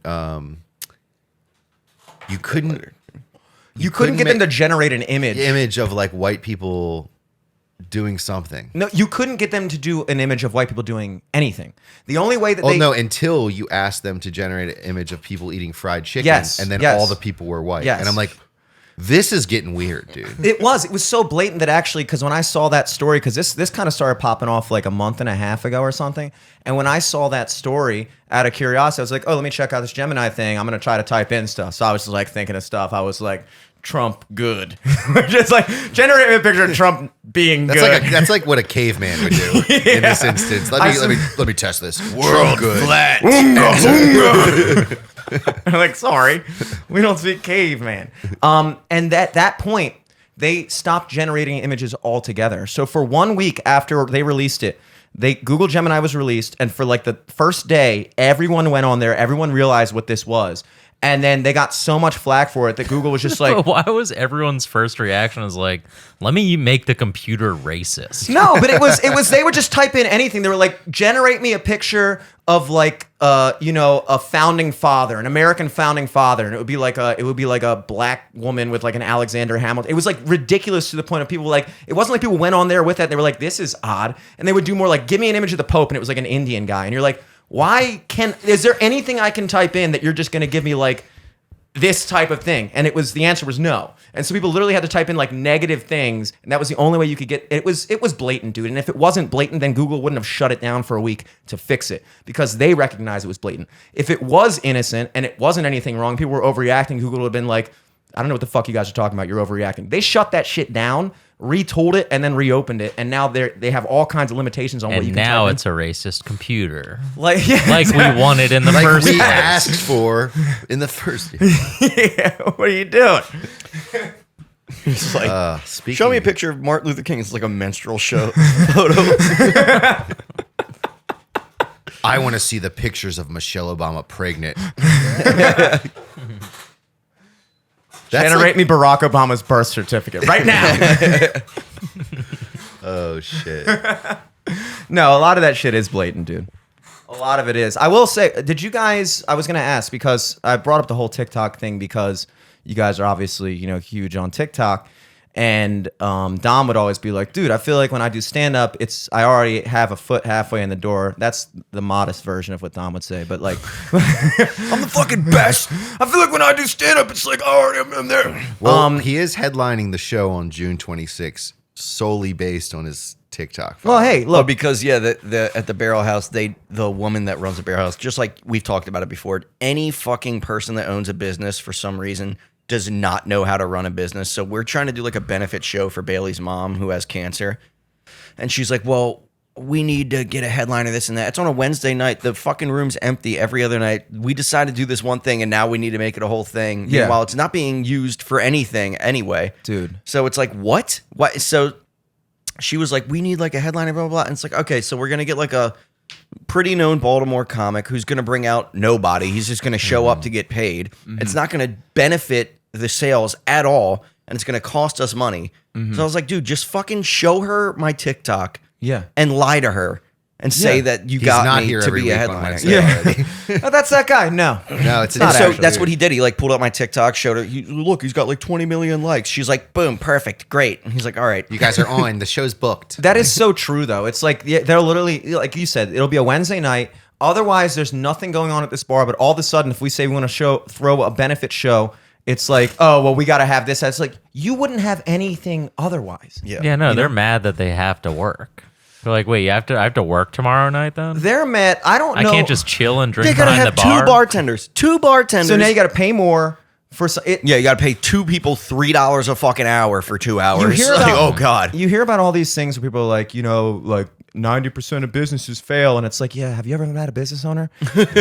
You couldn't get them to generate an image of like white people doing something. No, you couldn't get them to do an image of white people doing anything. The only way that Oh they no! Until you asked them to generate an image of people eating fried chicken, Yes, and then yes. all the people were white, Yes. and I'm like, this is getting weird, dude. It was so blatant that actually, because when I saw that story, because this kind of started popping off like a month and a half ago or something, and when I saw that story out of curiosity, I was like, oh, let me check out this Gemini thing. I'm gonna try to type in stuff. So I was just like thinking of stuff. I was like, Trump good, just like generate me a picture of Trump being That's good. that's like what a caveman would do in this instance. Let me test this. World good. flat. I'm like, sorry, we don't speak caveman. And at that point, they stopped generating images altogether. So for 1 week after they released it, Google Gemini was released, and for like the first day, everyone went on there. Everyone realized what this was. And then they got so much flack for it that Google was just like, But why was everyone's first reaction was like, let me make the computer racist? no, but it was they would just type in anything. They were like, generate me a picture of like a founding father, an American founding father, and it would be like a black woman with like an Alexander Hamilton. It was like ridiculous to the point of people like, it wasn't like people went on there with it and they were like, this is odd. And they would do more like, give me an image of the Pope, and it was like an Indian guy. And you're like, is there anything I can type in that you're just going to give me like this type of thing? And the answer was no. And so people literally had to type in like negative things, and that was the only way you could get it. Was blatant, dude. And if it wasn't blatant, then Google wouldn't have shut it down for a week to fix it because they recognized it was blatant. If it was innocent and it wasn't anything wrong, people were overreacting, Google would have been like, I don't know what the fuck you guys are talking about. You're overreacting. They shut that shit down, retooled it, and then reopened it. And now they have all kinds of limitations on what you And can now type in. it's a racist computer. Like, yeah, Like we wanted in the Like first we place. asked for in the first. yeah, what are you doing? It's like, Speaking show me a picture of Martin Luther King. It's like a menstrual show photo. I want to see the pictures of Michelle Obama pregnant. Generate me Barack Obama's birth certificate right now. Oh shit! No, a lot of that shit is blatant, dude. A lot of it is. I will say, did you guys? I was gonna ask because I brought up the whole TikTok thing because you guys are obviously huge on TikTok, and Dom would always be like, "Dude, I feel like when I do stand up, I already have a foot halfway in the door." That's the modest version of what Dom would say, but like, I'm the fucking best. I feel like when I do stand up, it's like, oh, I'm there. Well, he is headlining the show on June 26th, solely based on his TikTok. well, hey, Well, look, because the at the Barrel House, the woman that runs the Barrel House, just like we've talked about it before, any fucking person that owns a business for some reason does not know how to run a business. So we're trying to do like a benefit show for Bailey's mom who has cancer, and she's like, "Well, we need to get a headline of this and that." It's on a Wednesday night. The fucking room's empty every other night. We decided to do this one thing, and now we need to make it a whole thing. Yeah. Meanwhile, it's not being used for anything anyway, dude. So it's like, what? So she was like, we need like a headline and blah, blah, blah. And it's like, okay, so we're going to get like a pretty known Baltimore comic who's going to bring out nobody. He's just going to show up to get paid. It's not going to benefit the sales at all. And it's going to cost us money. So I was like, dude, just fucking show her my TikTok Yeah. and lie to her and say that you He's got not me here to every be a week on headliner. Wednesday Yeah. already. Oh, that's that guy. No. No, it's And not. so actually. that's what he did. He like pulled up my TikTok, showed her. Look, he's got like 20 million likes. She's like, boom, perfect, great. And he's like, all right. You guys are on. The show's booked. That is so true, though. It's like they're literally, like you said, it'll be a Wednesday night. Otherwise, there's nothing going on at this bar. But all of a sudden, if we say we want to throw a benefit show, it's like, oh, well, we got to have this. It's like, you wouldn't have anything otherwise. Yeah, no, they're mad that they have to work. They're like, wait, I have to work tomorrow night then? They're mad. I don't know. I can't just chill and They drink gotta behind have the bar. two bartenders. So now you got to pay more for yeah, you got to pay two people $3 a fucking hour for 2 hours. You hear Like, about, oh god. You hear about all these things where people are like, like 90% of businesses fail, and it's like, yeah, have you ever met a business owner?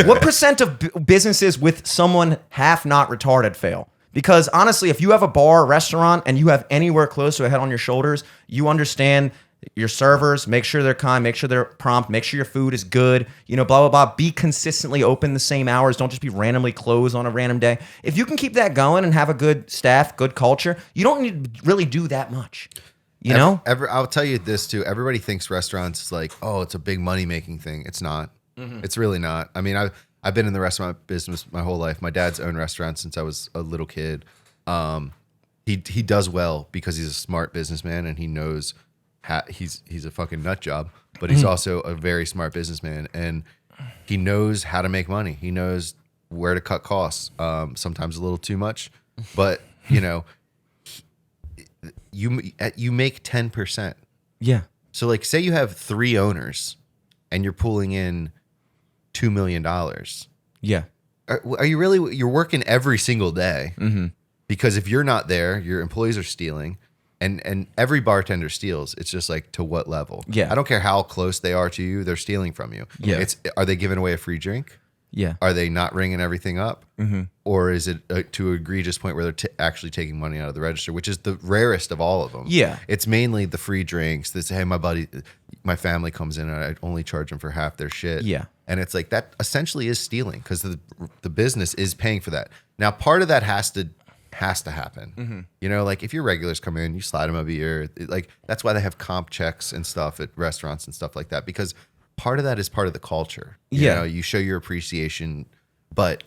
What percent of businesses with someone half not retarded fail? Because honestly, if you have a bar, restaurant, and you have anywhere close to a head on your shoulders, you understand your servers, make sure they're kind, make sure they're prompt, make sure your food is good, blah, blah, blah. Be consistently open the same hours. Don't just be randomly closed on a random day. If you can keep that going and have a good staff, good culture, you don't need to really do that much. You know? I'll tell you this too. Everybody thinks restaurants is like, oh, it's a big money making thing. It's not. It's really not. I mean, I've been in the restaurant business my whole life. My dad's owned restaurants since I was a little kid. He does well because he's a smart businessman and he knows he's a fucking nut job, but he's also a very smart businessman and he knows how to make money. He knows where to cut costs. Sometimes a little too much, but you make 10%. Yeah. So like say you have 3 owners and you're pulling in $2 million. Yeah. Are you really, you're working every single day because if you're not there, your employees are stealing and every bartender steals. It's just like, to what level? Yeah. I don't care how close they are to you. They're stealing from you. Yeah. Are they giving away a free drink? Yeah. Are they not ringing everything up? Or is it to an egregious point where they're actually taking money out of the register, which is the rarest of all of them? Yeah. It's mainly the free drinks. This, hey, my family comes in and I only charge them for half their shit. Yeah. And it's like that essentially is stealing because the business is paying for that. Now, part of that has to happen. Like if your regulars come in, you slide them a beer. Like that's why they have comp checks and stuff at restaurants and stuff like that, because part of that is part of the culture. You show your appreciation, but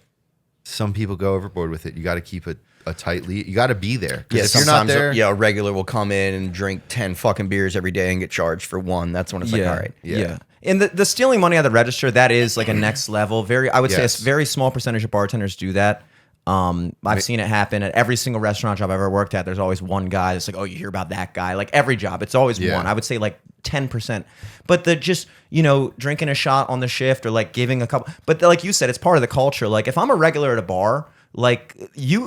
some people go overboard with it. You got to keep a tight lead. You got to be there. Yeah, If you're not there, a regular will come in and drink 10 fucking beers every day and get charged for one. That's when it's like, all right. Yeah. And the stealing money out of the register, that is like a next level. I would say Yes. a very small percentage of bartenders do that. I've seen it happen at every single restaurant job I've ever worked at. There's always one guy that's like, oh, you hear about that guy? Like every job, it's always one. I would say like 10%. But the just, drinking a shot on the shift or like giving a couple. But like you said, it's part of the culture. Like if I'm a regular at a bar, like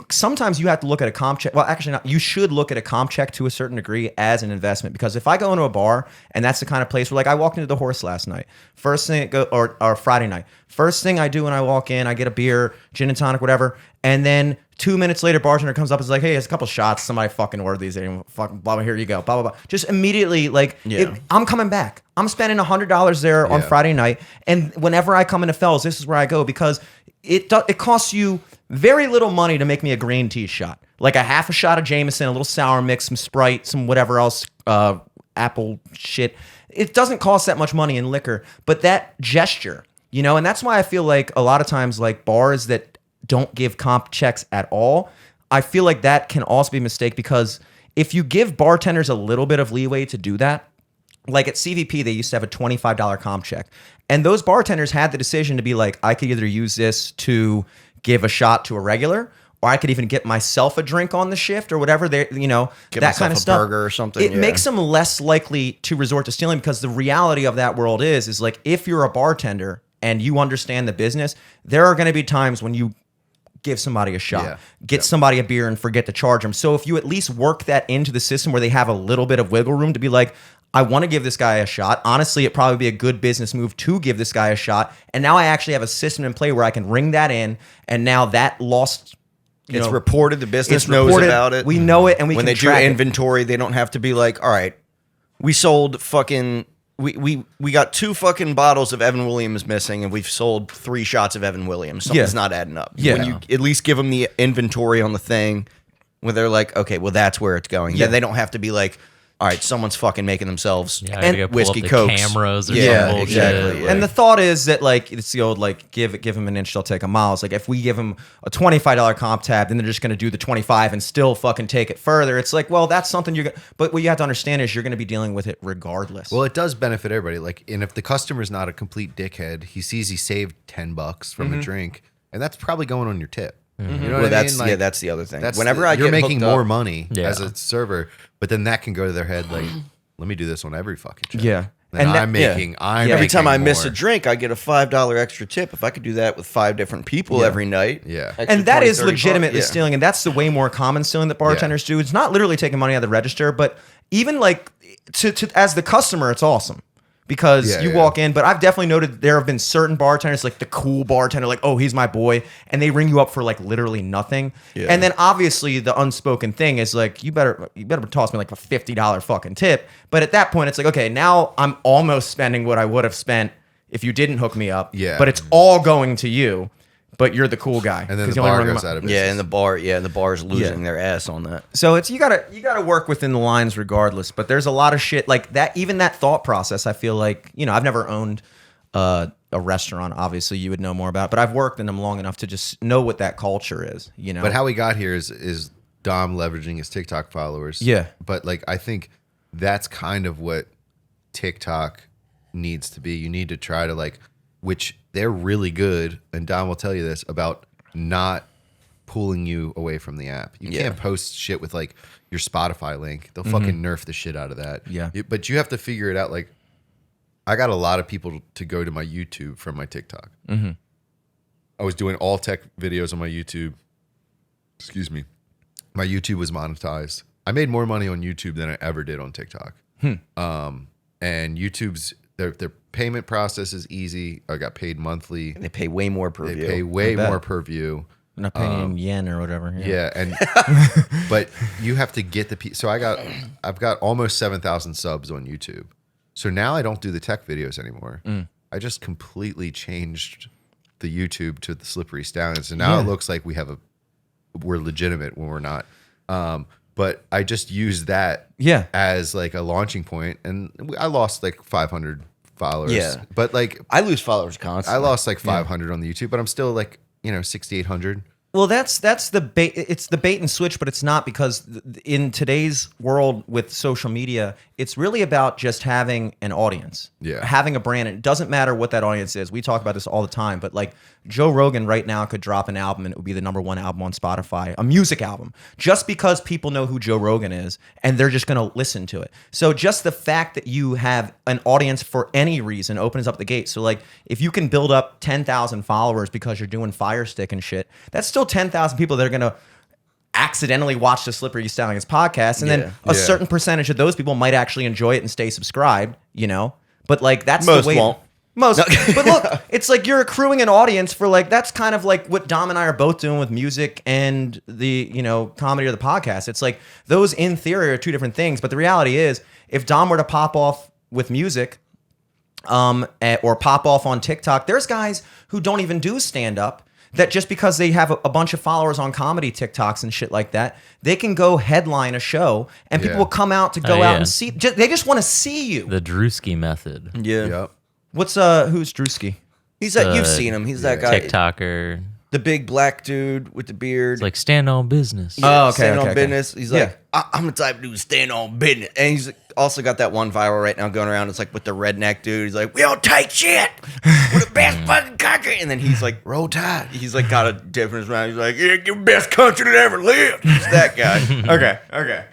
sometimes you have to look at a comp check. Well, actually not. You should look at a comp check to a certain degree as an investment, because if I go into a bar and that's the kind of place where, like, I walked into the Horse last night, first thing or Friday night, first thing I do when I walk in, I get a beer, gin and tonic, whatever, and then 2 minutes later, bartender comes up and is like, hey, there's a couple shots. Somebody fucking order these. Fucking blah, blah, here you go. Blah, blah, blah. Just immediately, like, I'm coming back. I'm spending $100 there on Friday night. And whenever I come into Fells, this is where I go, because it costs you very little money to make me a green tea shot. Like a half a shot of Jameson, a little sour mix, some Sprite, some whatever else, apple shit. It doesn't cost that much money in liquor, but that gesture, and that's why I feel like a lot of times, like bars that don't give comp checks at all, I feel like that can also be a mistake, because if you give bartenders a little bit of leeway to do that, like at CVP, they used to have a $25 comp check. And those bartenders had the decision to be like, I could either use this to give a shot to a regular, or I could even get myself a drink on the shift or whatever. Get that kind of stuff. Burger or something. It makes them less likely to resort to stealing, because the reality of that world is like, if you're a bartender and you understand the business, there are going to be times when you give somebody a shot, get somebody a beer and forget to charge them. So if you at least work that into the system where they have a little bit of wiggle room to be like, I want to give this guy a shot. Honestly, it'd probably be a good business move to give this guy a shot. And now I actually have a system in play where I can ring that in, and now that lost... It's reported. The business it's knows reported, about it. We know it, and when can they do track inventory, they don't have to be like, all right, we sold fucking... We got 2 fucking bottles of Evan Williams missing, and we've sold 3 shots of Evan Williams. Something's not adding up. Yeah. When you at least give them the inventory on the thing, where they're like, okay, well, that's where it's going. Yeah. Then they don't have to be like, all right, someone's fucking making themselves Yeah, I gotta go pull whiskey up the cokes. cameras or Yeah, some bullshit. exactly. Like, And the thought is that like it's the old like give him an inch, they'll take a mile. It's like if we give them a $25 comp tab, then they're just going to do the 25 and still fucking take it further. It's like, well, that's something you're going. But what you have to understand is you're going to be dealing with it regardless. Well, it does benefit everybody. Like, and if the customer's not a complete dickhead, he sees he saved $10 from a drink, and that's probably going on your tip. You know Well, what that's I mean? Like, that's the other thing. that's Whenever the- I you're get making hooked more up- money Yeah. as a server, but then that can go to their head like, let me do this on every fucking check. Yeah. And And I'm that- making. yeah. I'm Every time I making miss more. a drink, I get a $5 extra tip. If I could do that with 5 different people every night, Yeah. extra And that 20, is 30 legitimately bucks. Yeah. stealing, and that's the way more common stealing that bartenders do. It's not literally taking money out of the register, but even like to as the customer, it's awesome because Yeah, you yeah. walk in. But I've definitely noted there have been certain bartenders, like the cool bartender, like, oh, he's my boy, and they ring you up for like literally nothing. Yeah. And then obviously the unspoken thing is like, you better toss me like a $50 fucking tip. But at that point, it's like, okay, now I'm almost spending what I would have spent if you didn't hook me up. Yeah. But it's all going to you. But you're the cool guy. And then 'cause the you only bar rung them goes up. out of business. Yeah, and the bar's losing their ass on that. So it's you gotta work within the lines regardless. But there's a lot of shit like that. Even that thought process, I feel like I've never owned a restaurant. Obviously, you would know more about, but I've worked in them long enough to just know what that culture is. But how we got here is Dom leveraging his TikTok followers. Yeah. But like I think that's kind of what TikTok needs to be. You need to try to like, which they're really good, and Dom will tell you this about not pulling you away from the app. You can't post shit with like your Spotify link. They'll fucking nerf the shit out of that. Yeah. But you have to figure it out. Like I got a lot of people to go to my YouTube from my TikTok. I was doing all tech videos on my YouTube. Excuse me. My YouTube was monetized. I made more money on YouTube than I ever did on TikTok. And YouTube's their payment process is easy. I got paid monthly. They pay way more per They view. pay way bet. more per view. They're not paying in yen or whatever. Yeah, and but you have to get the so I've got almost 7,000 subs on YouTube. So now I don't do the tech videos anymore. I just completely changed the YouTube to the Slippery Stallion. So now it looks like we're legitimate when we're not. But I just used that as like a launching point, and I lost like 500 followers. Yeah. But like I lose followers I constantly. lost like 500 on the YouTube, but I'm still like 6,800. Well, that's the bait. It's the bait and switch, but it's not because in today's world with social media, it's really about just having an audience, having a brand. It doesn't matter what that audience is. We talk about this all the time, but like Joe Rogan right now could drop an album and it would be the #1 album on Spotify, a music album, just because people know who Joe Rogan is and they're just going to listen to it. So just the fact that you have an audience for any reason opens up the gate. So like if you can build up 10,000 followers because you're doing Fire Stick and shit, that's still 10,000 people that are going to accidentally watch the Slippery Stallions podcast. And then a certain percentage of those people might actually enjoy it and stay subscribed, But like that's Most the way. won't. Most. But look, it's like you're accruing an audience for like, that's kind of like what Dom and I are both doing with music and the, comedy or the podcast. It's like those in theory are two different things. But the reality is if Dom were to pop off with music, or pop off on TikTok, there's guys who don't even do stand up that just because they have a bunch of followers on comedy TikToks and shit like that, they can go headline a show and people will come out to go out and see. They just want to see you. The Drewski method. Yeah. Yep. Who's Drewski? He's that you've seen him. He's that guy, TikToker. the big black dude with the beard. It's like stand on business. Oh, okay, stand okay, on okay. business. He's like, I'm the type of dude to stand on business. And he's also got that one viral right now going around. It's like with the redneck dude. He's like, we don't take shit. We're the best fucking country. And then he's like, roll tide. He's like got a difference around. He's like, yeah, you're the best country that ever lived. It's that guy. Okay.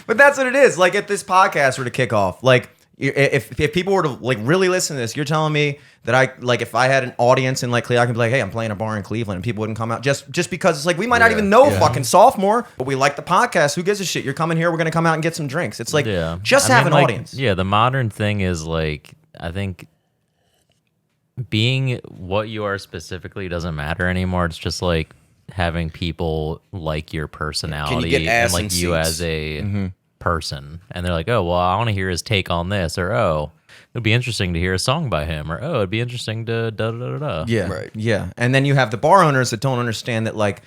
But that's what it is. Like if this podcast were to kick off, like if people were to like really listen to this, you're telling me that if I had an audience in like Cleveland, I could be like, hey, I'm playing a bar in Cleveland, and people wouldn't come out just because it's like we might not even know fucking sophomore, but we like the podcast. Who gives a shit? You're coming here, we're gonna come out and get some drinks. It's like just have an audience. Yeah, the modern thing is like I think being what you are specifically doesn't matter anymore. It's just like having people like your personality get ass and in like you seats? as a person, and they're like, oh well, I want to hear his take on this, or oh, it'd be interesting to hear a song by him, or oh, it'd be interesting to da da da da. Yeah, Right. Yeah, and then you have the bar owners that don't understand that like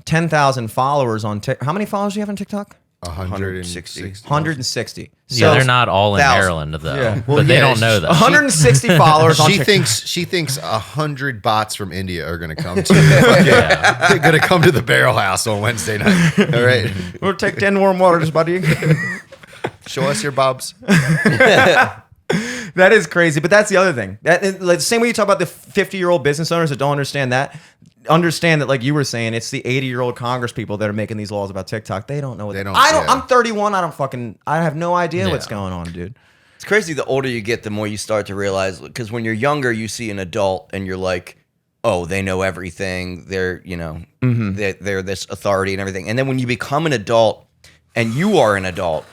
10,000 followers on TikTok. How many followers do you have on TikTok? 160. 160. Yeah, they're not all in 1,000. Maryland though, Yeah. but they don't know that. 160 followers on She TikTok. thinks 100 bots from India are going to come to they're going to come to the Barrel House on Wednesday night. All right, We'll take 10 warm waters, buddy. show us your bobs. That is crazy, but that's the other thing. That like, the same way you talk about the 50-year-old business owners that don't understand that. Understand that, like you were saying, it's the 80-year-old Congress people that are making these laws about TikTok. They don't know what They don't- I don't. yeah. I'm 31. I have no idea what's Yeah. going on, dude. It's crazy. The older you get, the more you start to realize. Because when you're younger, you see an adult and you're like, "Oh, they know everything. They're they're this authority and everything." And then when you become an adult, and you are an adult,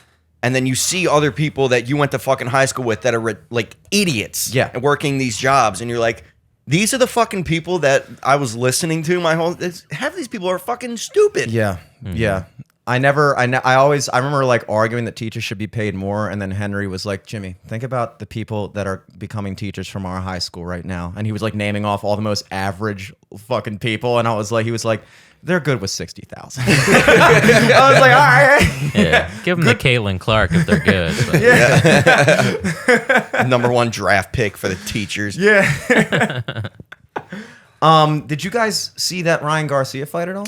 and then you see other people that you went to fucking high school with that are like idiots, Yeah. and working these jobs, and you're like, "These are the fucking people that I was listening to my whole." Half of these people are fucking stupid. Yeah, yeah. I remember like arguing that teachers should be paid more, and then Henry was like, "Jimmy, think about the people that are becoming teachers from our high school right now," and he was like naming off all the most average fucking people, and he was like, "They're good with 60,000." I was like, "All right." Yeah, give them the Caitlin Clark if they're good. But Number one draft pick for the teachers. Yeah. Did you guys see that Ryan Garcia fight at all?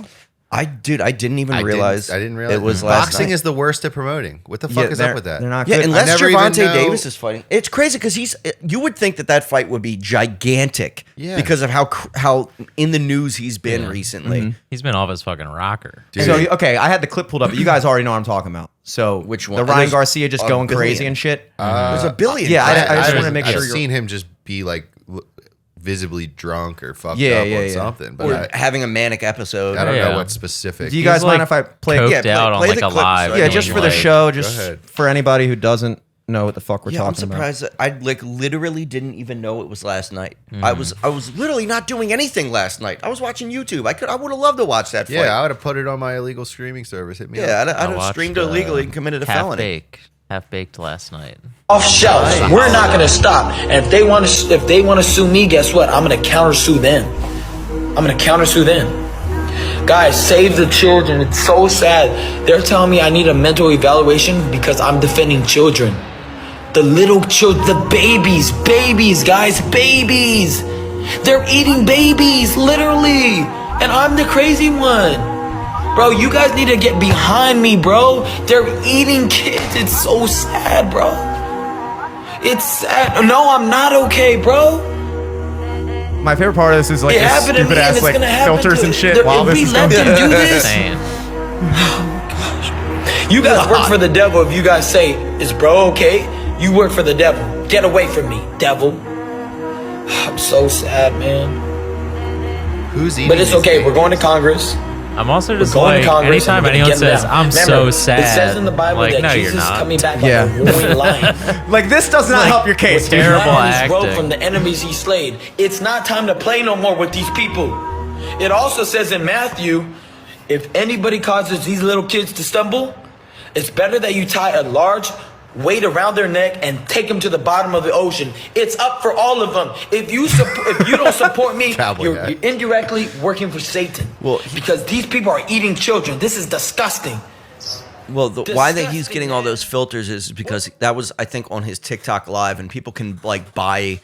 I didn't even realize. I didn't realize it was last boxing night. is the worst at promoting. What the fuck is up with that? They're not Yeah, good. unless never even Gervonta know- Davis is fighting. It's crazy because you would think that fight would be gigantic Yeah. because of how in the news he's been recently. he's been off his fucking rocker. Dude. So okay, I had the clip pulled up. But you guys already know what I'm talking about. So Which The one? Ryan There's Garcia just a going billion. crazy and shit. There's a billion. yeah, I just wanted to make I've sure you're. seen him just be like visibly drunk or fucked Yeah, up yeah, on yeah. something. or But having a manic episode. I don't Yeah. know what specific. Do you guys He's, mind like, if I play? coked Yeah, out on play like the a clip live. so I Yeah, can just for the like- show, just ahead. for anybody who doesn't know what the fuck we're Yeah, I'm talking about. surprised that I like literally didn't even know it was last night. I was literally not doing anything last night. I was watching YouTube. I would have loved to watch that fight. Yeah, I would have put it on my illegal streaming service. Hit me Yeah, up. I'd have watched, streamed illegally and committed a felony. Half baked last night. Off shelf. We're not gonna stop. And if they want to sue me, guess what? I'm gonna countersue them. Guys, save the children. It's so sad. They're telling me I need a mental evaluation because I'm defending children. The little children, the babies, guys, babies. They're eating babies, literally. And I'm the crazy one. Bro, you guys need to get behind me, bro. They're eating kids. It's so sad, bro. It's sad. No, I'm not okay, bro. My favorite part of this is like It this happened to me, stupid and ass it's like gonna happen filters to and shit if while this we is let going. them do this. Saying. You guys work for the devil if you guys say, is bro okay? You work for the devil. Get away from me, devil. I'm so sad, man. Who's eating? But it's these okay. We're babies? going to Congress. I'm also just Going like, to Congress. anytime and we're anyone gonna get says, them I'm down. so Remember, sad. It says in the Bible like, that no, Jesus you're is not. coming back Yeah. like a roaring lion. Like this does not help your case. dude. Terrible Lions broke acting. from the enemies he slayed. It's not time to play no more with these people. It also says in Matthew, if anybody causes these little kids to stumble, it's better that you tie a large weight around their neck and take them to the bottom of the ocean. It's up for all of them. If you don't support me, Cowboy you're hat. indirectly working for Satan. Well, because these people are eating children. This is disgusting. Well, why that he's Disgusting, getting all man. those filters is because that was, I think, on his TikTok live, and people can like buy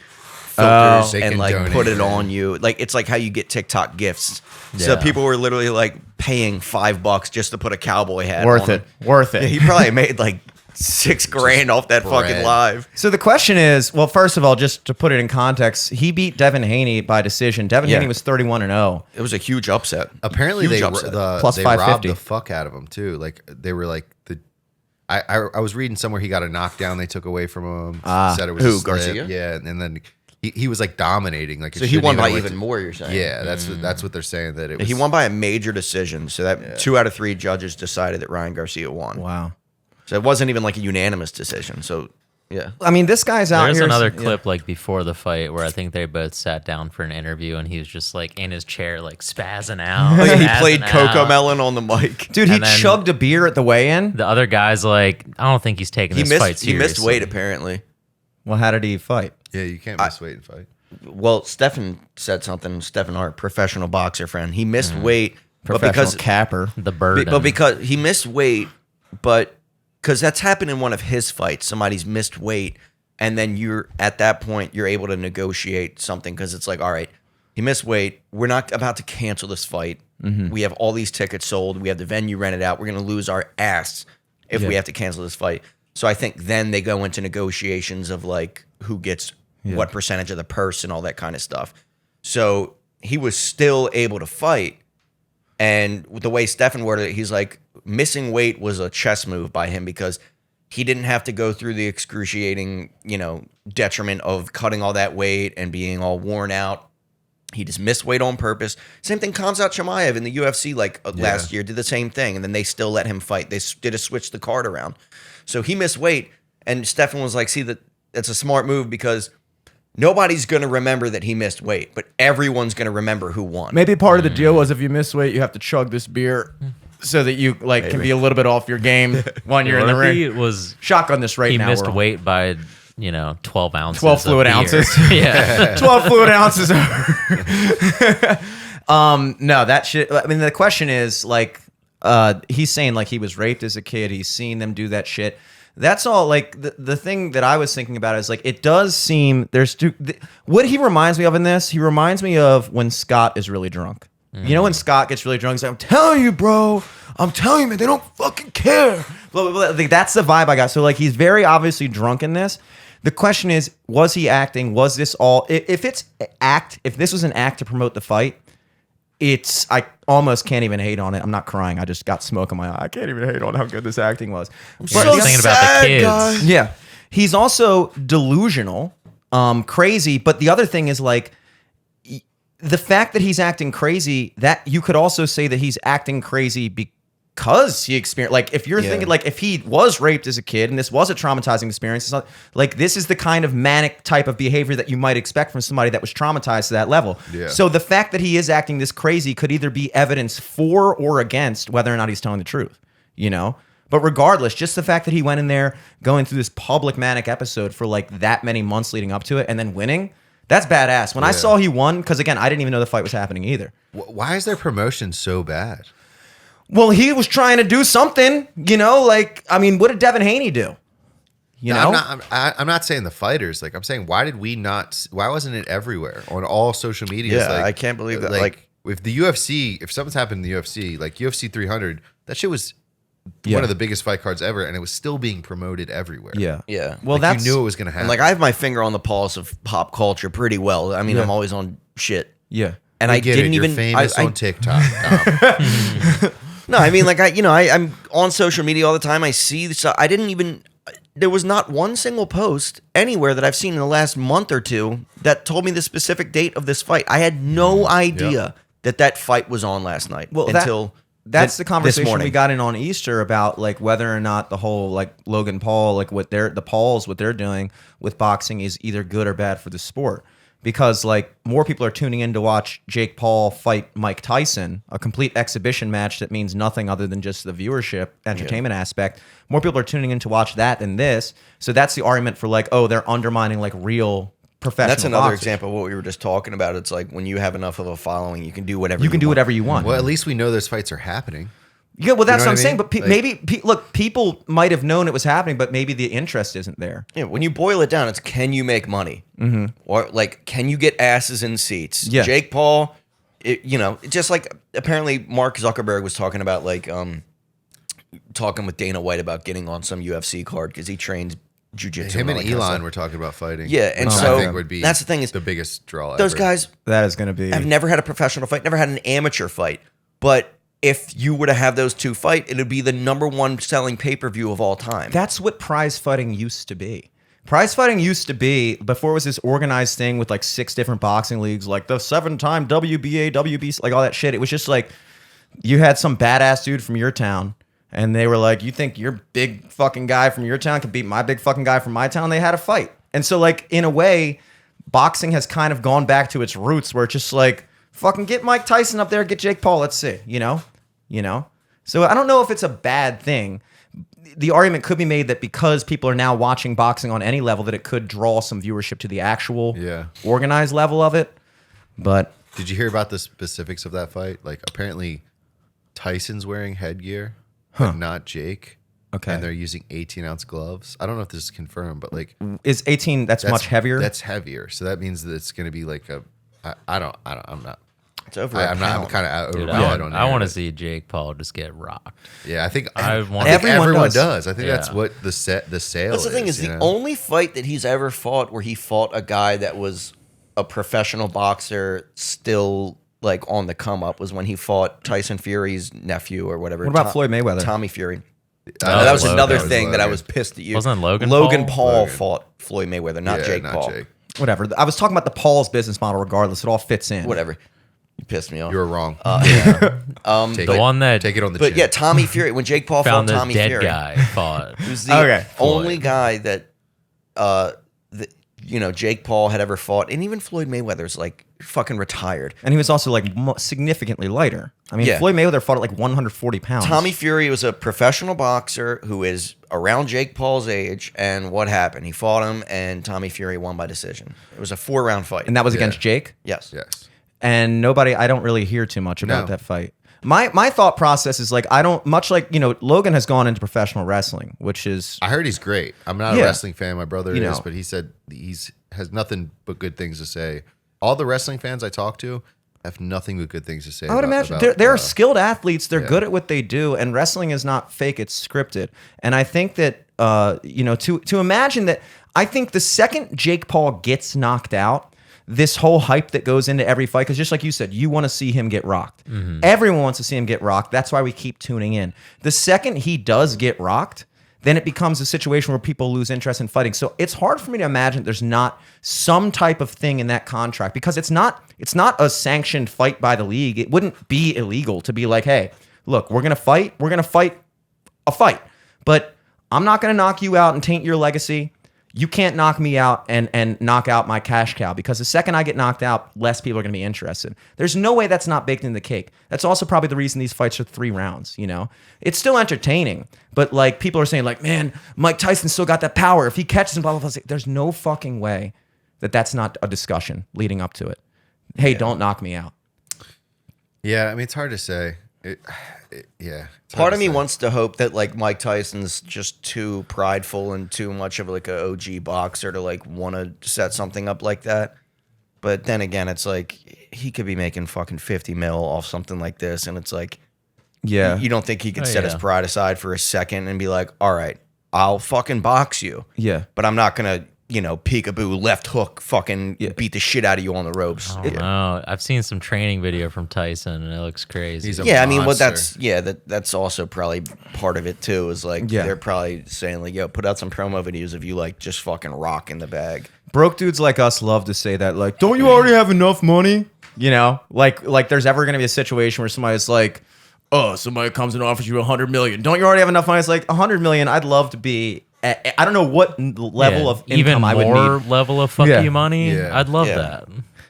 filters They and can like donate, put it yeah. on you. Like it's like how you get TikTok gifts. So Yeah. people were literally like paying $5 just to put a cowboy hat. Worth on it. him. Worth it. Yeah, he probably made like $6,000 off that fucking bread. live. So the question is, well, first of all, just to put it in context, he beat Devin Haney by decision. Devin Yeah. Haney was 31-0. It was a huge upset. Apparently Huge they upset. Plus they 550. robbed the fuck out of him too. Like they were like I was reading somewhere he got a knockdown they took away from him. Said it was Who, a slip. Garcia? Yeah, and then he was like dominating. Like it So he shouldn't won by went even more. You're saying? Yeah, that's what they're saying that it was. He won by a major decision. So that 2 out of 3 judges decided that Ryan Garcia won. Wow. So it wasn't even like a unanimous decision. So yeah. I mean, this guy's out There's here. another clip like before the fight where I think they both sat down for an interview and he was just like in his chair, like spazzing out. Oh, yeah, he spazzing played Coco out. Melon on the mic. Dude, he And then- chugged a beer at the weigh-in. The other guy's like, I don't think he's taking He this fight missed. He seriously. missed weight apparently. Well, how did he fight? Yeah, you can't miss weight and fight. Well, Stefan said something. Stefan, our professional boxer friend, he missed weight, but Professional because capper. The burden. but because he missed weight but because that's happened in one of his fights. Somebody's missed weight, and then you're at that point you're able to negotiate something because it's like, all right, he missed weight. We're not about to cancel this fight. We have all these tickets sold. We have the venue rented out. We're going to lose our ass if we have to cancel this fight. So I think then they go into negotiations of like who gets what percentage of the purse and all that kind of stuff. So he was still able to fight. And the way Stefan worded it, he's like, missing weight was a chess move by him because he didn't have to go through the excruciating, detriment of cutting all that weight and being all worn out. He just missed weight on purpose. Same thing, Khamzat Chimaev in the UFC last year did the same thing, and then they still let him fight. They did a switch the card around. So he missed weight, and Stefan was like, see, that's a smart move because nobody's going to remember that he missed weight, but everyone's going to remember who won. Maybe part of the deal was if you miss weight, you have to chug this beer so that you can be a little bit off your game when you're in the ring. It was Shotgun this right he now. missed weight by 12 ounces. 12 fluid of beer. ounces. Yeah. 12 fluid ounces. No, that shit. I mean, the question is like, he's saying like he was raped as a kid. He's seen them do that shit. That's all. Like the thing that I was thinking about is like it does seem what he reminds me of in this. He reminds me of when Scott is really drunk. You know when Scott gets really drunk, he's like, "I'm telling you, bro. I'm telling you, man. They don't fucking care." Blah, blah, blah. Like, that's the vibe I got. So like he's very obviously drunk in this. The question is, was he acting? Was this all? If this was an act to promote the fight, I almost can't even hate on it. I'm not crying. I just got smoke in my eye. I can't even hate on how good this acting was. We're just thinking about the kids. Yeah. He's also delusional, crazy. But the other thing is like the fact that he's acting crazy, that you could also say that he's acting crazy because he experienced, like if you're thinking like if he was raped as a kid and this was a traumatizing experience, it's not like this is the kind of manic type of behavior that you might expect from somebody that was traumatized to that level. Yeah. So the fact that he is acting this crazy could either be evidence for or against whether or not he's telling the truth, But regardless, just the fact that he went in there going through this public manic episode for like that many months leading up to it and then winning, that's badass. When I saw he won, because again, I didn't even know the fight was happening either. Why is their promotion so bad? Well, he was trying to do something, like, I mean, what did Devin Haney do? I'm not saying the fighters. Like, I'm saying, why wasn't it everywhere on all social media? Yeah, I can't believe that. Like, if the UFC, if something's happened in the UFC, like UFC 300, that shit was one of the biggest fight cards ever, and it was still being promoted everywhere. Yeah. Yeah. Well, you knew it was going to happen. And like, I have my finger on the pulse of pop culture pretty well. I mean, I'm always on shit. Yeah. And I I get didn't it. You're even famous I, on TikTok. No, I mean, like I'm on social media all the time. I see stuff. I didn't even. There was not one single post anywhere that I've seen in the last month or two that told me the specific date of this fight. I had no idea that fight was on last night. Well, until that's the this conversation morning. we got in on Easter about like whether or not the whole like Logan Paul, like what they're doing with boxing is either good or bad for the sport. Because like more people are tuning in to watch Jake Paul fight Mike Tyson, a complete exhibition match that means nothing other than just the viewership, entertainment aspect. More people are tuning in to watch that than this. So that's the argument for like, oh, they're undermining like real professional That's another boxers. example of what we were just talking about. It's like when you have enough of a following, you can do whatever You can do want. whatever you want. Well, at least we know those fights are happening. Yeah, well, that's You know what I'm what I saying. mean? But look, people might have known it was happening, but maybe the interest isn't there. Yeah, when you boil it down, it's can you make money, or like can you get asses in seats? Yeah. Jake Paul, just like apparently Mark Zuckerberg was talking about like talking with Dana White about getting on some UFC card because he trains jujitsu. Him and all that kind of Elon stuff. were talking about fighting. Yeah, and which so I think would be that's the thing is the biggest draw. those ever. guys That is going to be. have never had a professional fight, never had an amateur fight, but if you were to have those two fight, it would be the #1 selling pay-per-view of all time. That's what prize fighting used to be. Prize fighting used to be, before it was this organized thing with like 6 different boxing leagues, like the 7-time WBA, WBC, like all that shit. It was just like you had some badass dude from your town and they were like, you think your big fucking guy from your town could beat my big fucking guy from my town? They had a fight. And so like in a way, boxing has kind of gone back to its roots where it's just like, fucking get Mike Tyson up there, get Jake Paul, let's see, you know? So I don't know if it's a bad thing. The argument could be made that because people are now watching boxing on any level, that it could draw some viewership to the actual organized level of it. But did you hear about the specifics of that fight? Like apparently Tyson's wearing headgear, but not Jake. Okay. And they're using 18-ounce gloves. I don't know if this is confirmed, but like Is 18? That's much heavier. That's heavier. So that means that it's going to be like a. I'm not. It's over. I'm kind of out over Dude, my head on I want to it. see Jake Paul just get rocked. Yeah, I think Everyone everyone does. does. I think that's Yeah. what the sale. That's the thing is you the know? only fight that he's ever fought where he fought a guy that was a professional boxer still like on the come up was when he fought Tyson Fury's nephew or whatever. What about Floyd Mayweather? Tommy Fury. Oh, that was Logan. another That was thing that I Logan. was pissed at you. Wasn't Logan Logan Paul? Paul Logan. fought Floyd Mayweather, not Yeah, Jake not Paul. Jake. Whatever. I was talking about the Paul's business model. Regardless, it all fits in. Whatever. You pissed me off. You were wrong. The The one that Take it on the but chin. yeah, Tommy Fury. When Jake Paul fought found this Tommy dead Fury, guy fought. he was the Okay. only guy that, Jake Paul had ever fought, and even Floyd Mayweather's like fucking retired. And he was also like significantly lighter. I mean, Yeah. Floyd Mayweather fought at like 140 pounds. Tommy Fury was a professional boxer who is around Jake Paul's age, and what happened? He fought him, and Tommy Fury won by decision. It was a 4-round fight. and that was against Jake. yes. Yes. And I don't really hear too much about No. that fight. My thought process is like I don't much like Logan has gone into professional wrestling, which is I heard he's great. I'm not Yeah. a wrestling fan. My brother You is, know. but he said has nothing but good things to say. All the wrestling fans I talk to have nothing but good things to say. I would imagine they're skilled athletes. They're good at what they do, and wrestling is not fake; it's scripted. And I think that to imagine that, I think the second Jake Paul gets knocked out, this whole hype that goes into every fight, because just like you said, you want to see him get rocked. Everyone wants to see him get rocked. That's why we keep tuning in. The second he does get rocked, then it becomes a situation where people lose interest in fighting. So it's hard for me to imagine there's not some type of thing in that contract, because it's not a sanctioned fight by the league. It wouldn't be illegal to be like, hey, look, we're gonna fight a fight, but I'm not gonna knock you out and taint your legacy. You can't knock me out and knock out my cash cow, because the second I get knocked out, less people are going to be interested. There's no way that's not baked in the cake. That's also probably the reason these fights are 3 rounds, It's still entertaining, but like people are saying like, man, Mike Tyson still got that power. If he catches him, blah, blah, blah. There's no fucking way that's not a discussion leading up to it. Hey, don't knock me out. Yeah, I mean it's hard to say. Yeah. it's hard Part to of me say. wants to hope that like Mike Tyson's just too prideful and too much of like a OG boxer to like want to set something up like that. But then again, it's like he could be making fucking 50 mil off something like this, and it's like, Yeah. you don't think he could Oh, set his yeah. pride aside for a second and be like, all right, I'll fucking box you. Yeah. But I'm not gonna, peekaboo left hook fucking beat the shit out of you on the ropes. I don't know. I've seen some training video from Tyson, and it looks crazy. He's a Yeah, I mean, well, monster. that's also probably part of it too. Is like Yeah. they're probably saying like, yo, put out some promo videos of you like just fucking rocking the bag. Broke dudes like us love to say that, like, don't you already have enough money? Like there's ever going to be a situation where somebody's like, oh, somebody comes and offers you $100 million. Don't you already have enough money? It's like $100 million. I'd love to be. I don't know what level Yeah, of even income I would more need. level of fuck Yeah. you money. Yeah. I'd love Yeah. that.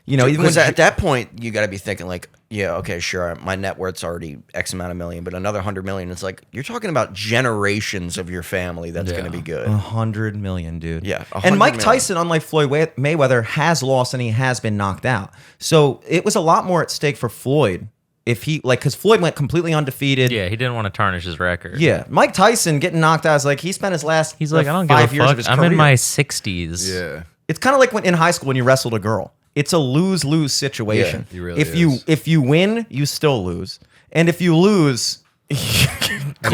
Even Because when at that point, you got to be thinking like, yeah, okay, sure, my net worth's already X amount of million, but another 100 million. It's like you're talking about generations of your family that's going to be good. $100 million, dude. Yeah, And Mike 100 million. Tyson, unlike Floyd Mayweather, has lost and he has been knocked out. So it was a lot more at stake for Floyd if he because Floyd went completely undefeated. Yeah, he didn't want to tarnish his record. Yeah, Mike Tyson getting knocked out is like he spent his last. He's like, I don't give 5 a years of fuck. his I'm career. in my 60s. Yeah. It's kind of like when in high school when you wrestled a girl. It's a lose-lose situation. Yeah, it really if is. you win, you still lose, and if you lose, quit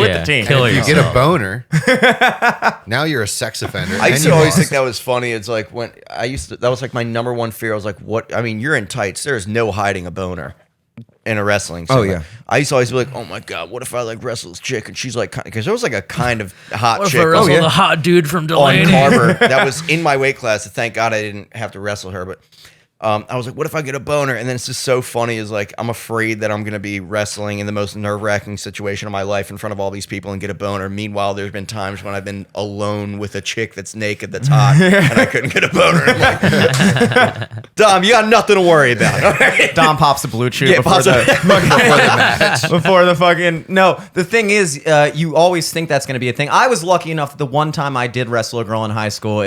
Yeah, the team. kill If you yourself. get a boner, now you're a sex offender. I and used to you always lost. think that was funny. It's like when that was like my number one fear. I was like, what? I mean, you're in tights. There's no hiding a boner in a wrestling. Oh, scene. yeah. I used to always be like, oh my God, what if I like wrestle this chick and she's like, because there was like a kind of hot What if chick I wrestled yeah. a hot dude from on Delaney? Carver that was in my weight class. Thank God I didn't have to wrestle her, but I was like, what if I get a boner? And then it's just so funny is like, I'm afraid that I'm going to be wrestling in the most nerve-wracking situation of my life in front of all these people and get a boner. Meanwhile, there's been times when I've been alone with a chick that's naked, that's hot, and I couldn't get a boner. I'm like, Dom, you got nothing to worry about. All right? Dom pops the blue chew Yeah, before pops the it. before the fucking no. The thing is, you always think that's going to be a thing. I was lucky enough. The one time I did wrestle a girl in high school,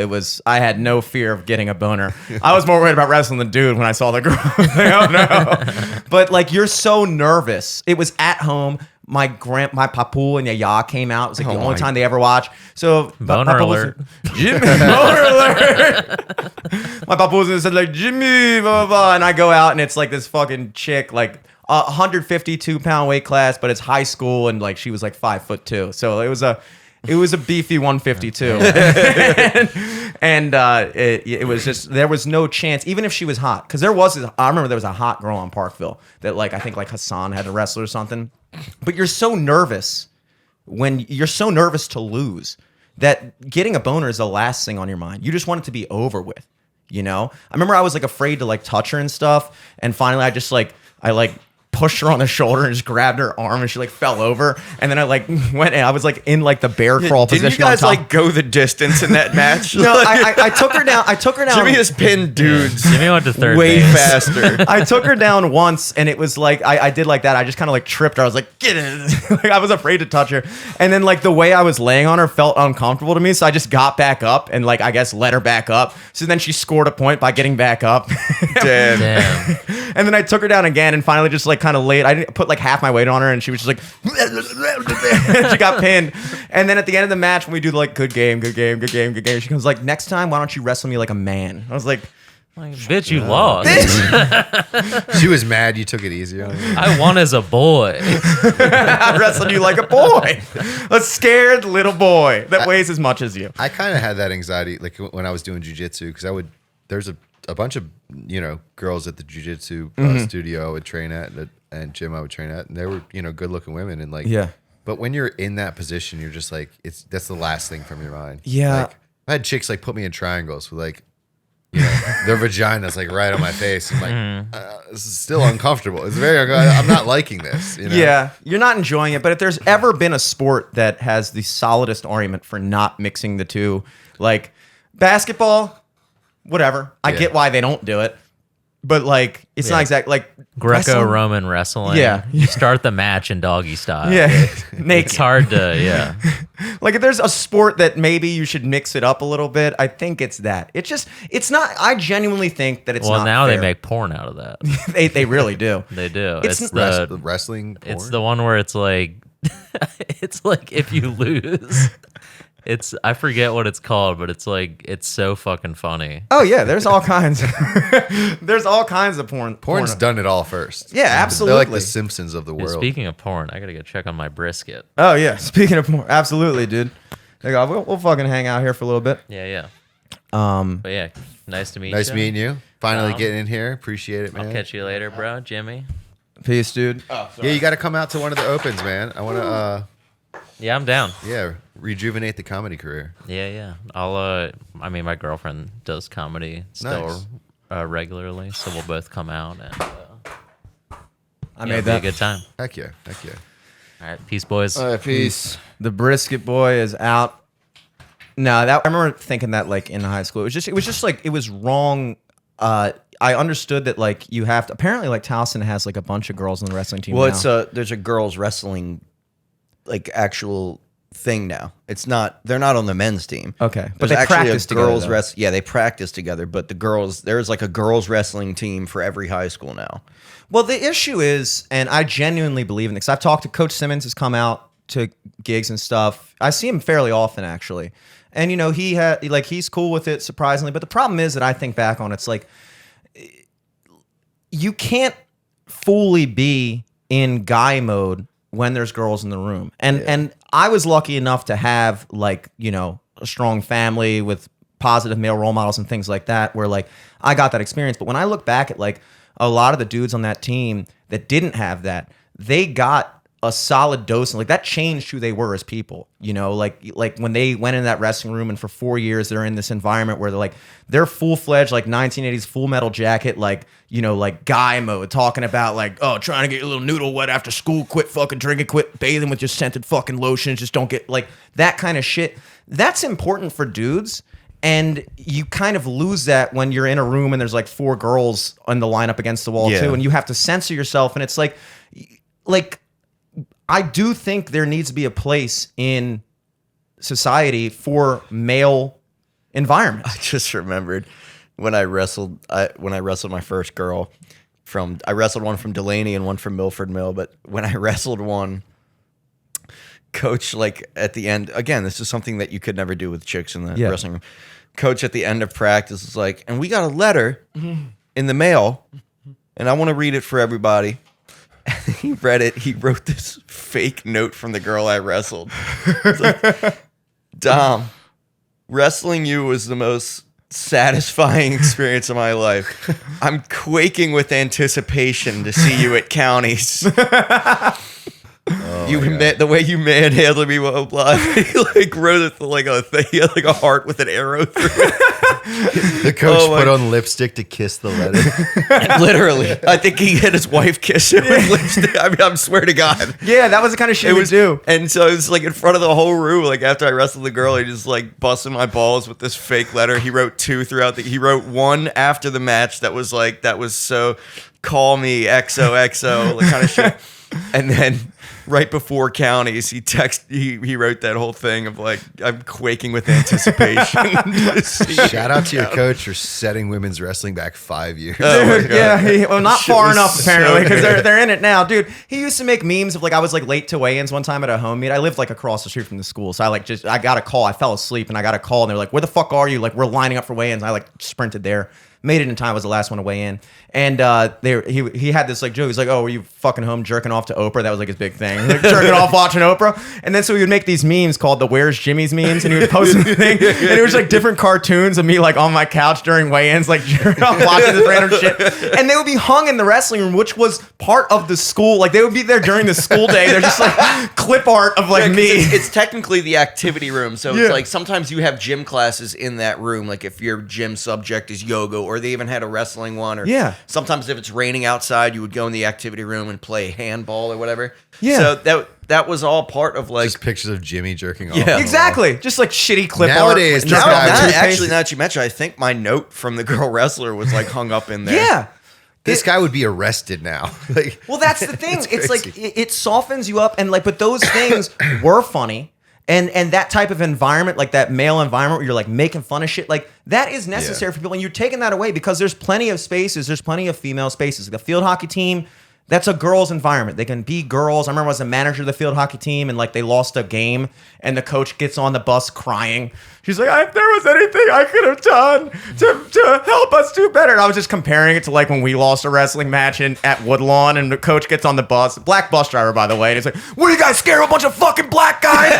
I had no fear of getting a boner. I was more worried about wrestling the dude when I saw the girl. Oh no! But like, you're so nervous. It was at home. my papu and yaya came out. It was like the Oh only my- time they ever watched. So Boner Papu was- alert. Jimmy, boner alert. My papu was and said like Jimmy, blah, blah, blah, and I go out and it's like this fucking chick, like 152-pound weight class, but it's high school and like she was like 5'2". So it was a beefy 152, and it was just there was no chance, even if she was hot, because I remember there was a hot girl on Parkville that like I think like Hassan had to wrestle or something, but you're so nervous to lose that getting a boner is the last thing on your mind. You just want it to be over with, you know. I remember I was like afraid to like touch her and stuff, and finally I pushed her on the shoulder and just grabbed her arm and she like fell over, and then I like went and I was like in like the bear crawl Didn't position. you guys on top. like go the distance in that match? No, I took her down. I took her down. Jimmy has pinned dudes Jimmy went to third way base. faster. I took her down once, and it was like I did like that. I just kind of like tripped her. I was like, get it. Like I was afraid to touch her, and then like the way I was laying on her felt uncomfortable to me, so I just got back up and like I guess let her back up. So then she scored a point by getting back up. Damn. Damn. And then I took her down again and finally just like kind of laid. I didn't put like half my weight on her, and she was just like, she got pinned. And then at the end of the match, when we do like good game, she comes like, next time, why don't you wrestle me like a man? I was like, Like, bitch, you lost. She was mad you took it easy on her. I won as a boy. I wrestled you like a boy, a scared little boy that weighs as much as you. I kind of had that anxiety like when I was doing jujitsu because there's a bunch of girls at the jujitsu studio I would train at and gym I would train at, and they were good looking women and like Yeah. But when you're in that position, you're just like that's the last thing from your mind. Yeah. Like, I had chicks like put me in triangles with like their vagina's like right on my face. I'm like, this is still uncomfortable. It's very. I'm not liking this. Yeah, you're not enjoying it. But if there's ever been a sport that has the solidest argument for not mixing the two, like basketball, whatever. I get why they don't do it, but like it's not exactly like Greco-Roman wrestling. Yeah. You start the match in doggy style. Yeah, It's naked. hard to, Like if there's a sport that maybe you should mix it up a little bit, I think it's that. It's not. I genuinely think that it's Well, not. now they fair. make porn out of that. they really do. They do. It's It's The wrestling. Porn? It's the one where it's like, it's like if you lose, I forget what it's called, but it's like, it's so fucking funny. Oh yeah, there's all kinds. There's all kinds of porn. Porn's done it all first. Yeah, They're absolutely. like the Simpsons of the Yeah, world. speaking of porn, I gotta go check on my brisket. Oh yeah, speaking of porn, absolutely, dude. There you go. We'll fucking hang out here for a little bit. Yeah. Um, But yeah, nice to meet you. Nice meeting you. Finally Tom. getting in here. Appreciate it, man. I'll catch you later, bro. Jimmy. peace, dude. Yeah, you got to come out to one of the opens, man. I want to, Yeah, I'm down. rejuvenate the comedy career. Yeah. I'll, I mean, my girlfriend does comedy still regularly, so we'll both come out and I it'll made be that. a good time. Heck yeah. All right, peace, boys. Peace. The brisket boy is out. No, that I remember thinking that like in high school. It was just like it was wrong. I understood that like you have to apparently like Towson has like a bunch of girls on the wrestling team. Well, now. there's a girls wrestling like actual thing now. It's not. They're not on the men's team. Okay, but There's they actually practice a together, girls though. wrest. Yeah, they practice together. But there's like a girls wrestling team for every high school now. Well, the issue is, and I genuinely believe in this. I've talked to Coach Simmons, has come out to gigs and stuff. I see him fairly often, actually. And, he's cool with it, surprisingly. But the problem is that I think back on it's like, you can't fully be in guy mode when there's girls in the room. And I was lucky enough to have, like, a strong family with positive male role models and things like that, where, like, I got that experience. But when I look back at, like, a lot of the dudes on that team that didn't have that, they got a solid dose, and like that changed who they were as people. Like when they went in that wrestling room, and for 4 years they're in this environment where they're full-fledged like 1980s Full Metal Jacket, like guy mode, talking about like, oh, trying to get your little noodle wet after school, quit fucking drinking, quit bathing with your scented fucking lotions, just don't get like that kind of shit. That's important for dudes. And you kind of lose that when you're in a room and there's like 4 girls on the lineup against the wall too, and you have to censor yourself. And it's like I do think there needs to be a place in society for male environments. I just remembered when I wrestled my first girl I wrestled one from Delaney and one from Milford Mill, but when I wrestled one coach, like at the end, again, this is something that you could never do with chicks in the Yeah. wrestling room. Coach at the end of practice is like, and we got a letter in the mail, and I want to read it for everybody. And he read it. He wrote this fake note from the girl I wrestled. It's like, Dom, wrestling you was the most satisfying experience of my life. I'm quaking with anticipation to see you at counties. The way you manhandled me while live. He like wrote it like a thing. He had like a heart with an arrow through it. The coach put on lipstick to kiss the letter. Literally, I think he had his wife kiss him with lipstick. I mean, I swear to God. Yeah, that was the kind of shit we do. And so it was like in front of the whole room. Like after I wrestled the girl, he just like busted my balls with this fake letter. He wrote 2 throughout he wrote 1 after the match that was so call me XOXO like kind of shit. And then right before counties, he wrote that whole thing of like, I'm quaking with anticipation. Shout out to your coach for setting women's wrestling back 5 years. Dude, yeah, well, not Shit far was enough so apparently because good. they're in it now, dude. He used to make memes of like I was like late to weigh-ins one time at a home meet. I lived like across the street from the school, so I got a call. I fell asleep and I got a call and they're like, "Where the fuck are you?" Like we're lining up for weigh-ins. I like sprinted there, made it in time. I was the last one to weigh in, and he had this like joke. He's like, "Oh, were you fucking home jerking off to Oprah?" That was like his big thing, like jerking off watching Oprah. And then so he would make these memes called the "Where's Jimmy's" memes, and he would post the thing, and it was like different cartoons of me like on my couch during weigh-ins, like jerking off watching this random shit, and they would be hung in the wrestling room, which was part of the school. Like they would be there during the school day. They're just like clip art of like me. It's technically the activity room, so it's like sometimes you have gym classes in that room. Like if your gym subject is yoga, or they even had a wrestling one, or sometimes if it's raining outside, you would go in the activity room and play handball or whatever. Yeah. So that was all part of like Just pictures of Jimmy jerking off. Yeah. Exactly, just like shitty clip Nowadays, art. this now, guy now, would- actually, now that you mention, I think my note from the girl wrestler was like hung up in there. Yeah. This guy would be arrested now. Like, Well, that's the thing. It's like crazy. it softens you up, and like, but those things were funny, and that type of environment, like that male environment where you're like making fun of shit, like that is necessary for people, and you're taking that away because there's plenty of spaces, there's plenty of female spaces. The field hockey team, that's a girls' environment. They can be girls. I remember I was a manager of the field hockey team, and like they lost a game, and the coach gets on the bus crying. She's like, if there was anything I could have done to help us do better. And I was just comparing it to like when we lost a wrestling match at Woodlawn, and the coach gets on the bus, black bus driver, by the way, and he's like, what are you guys scared of a bunch of fucking black guys?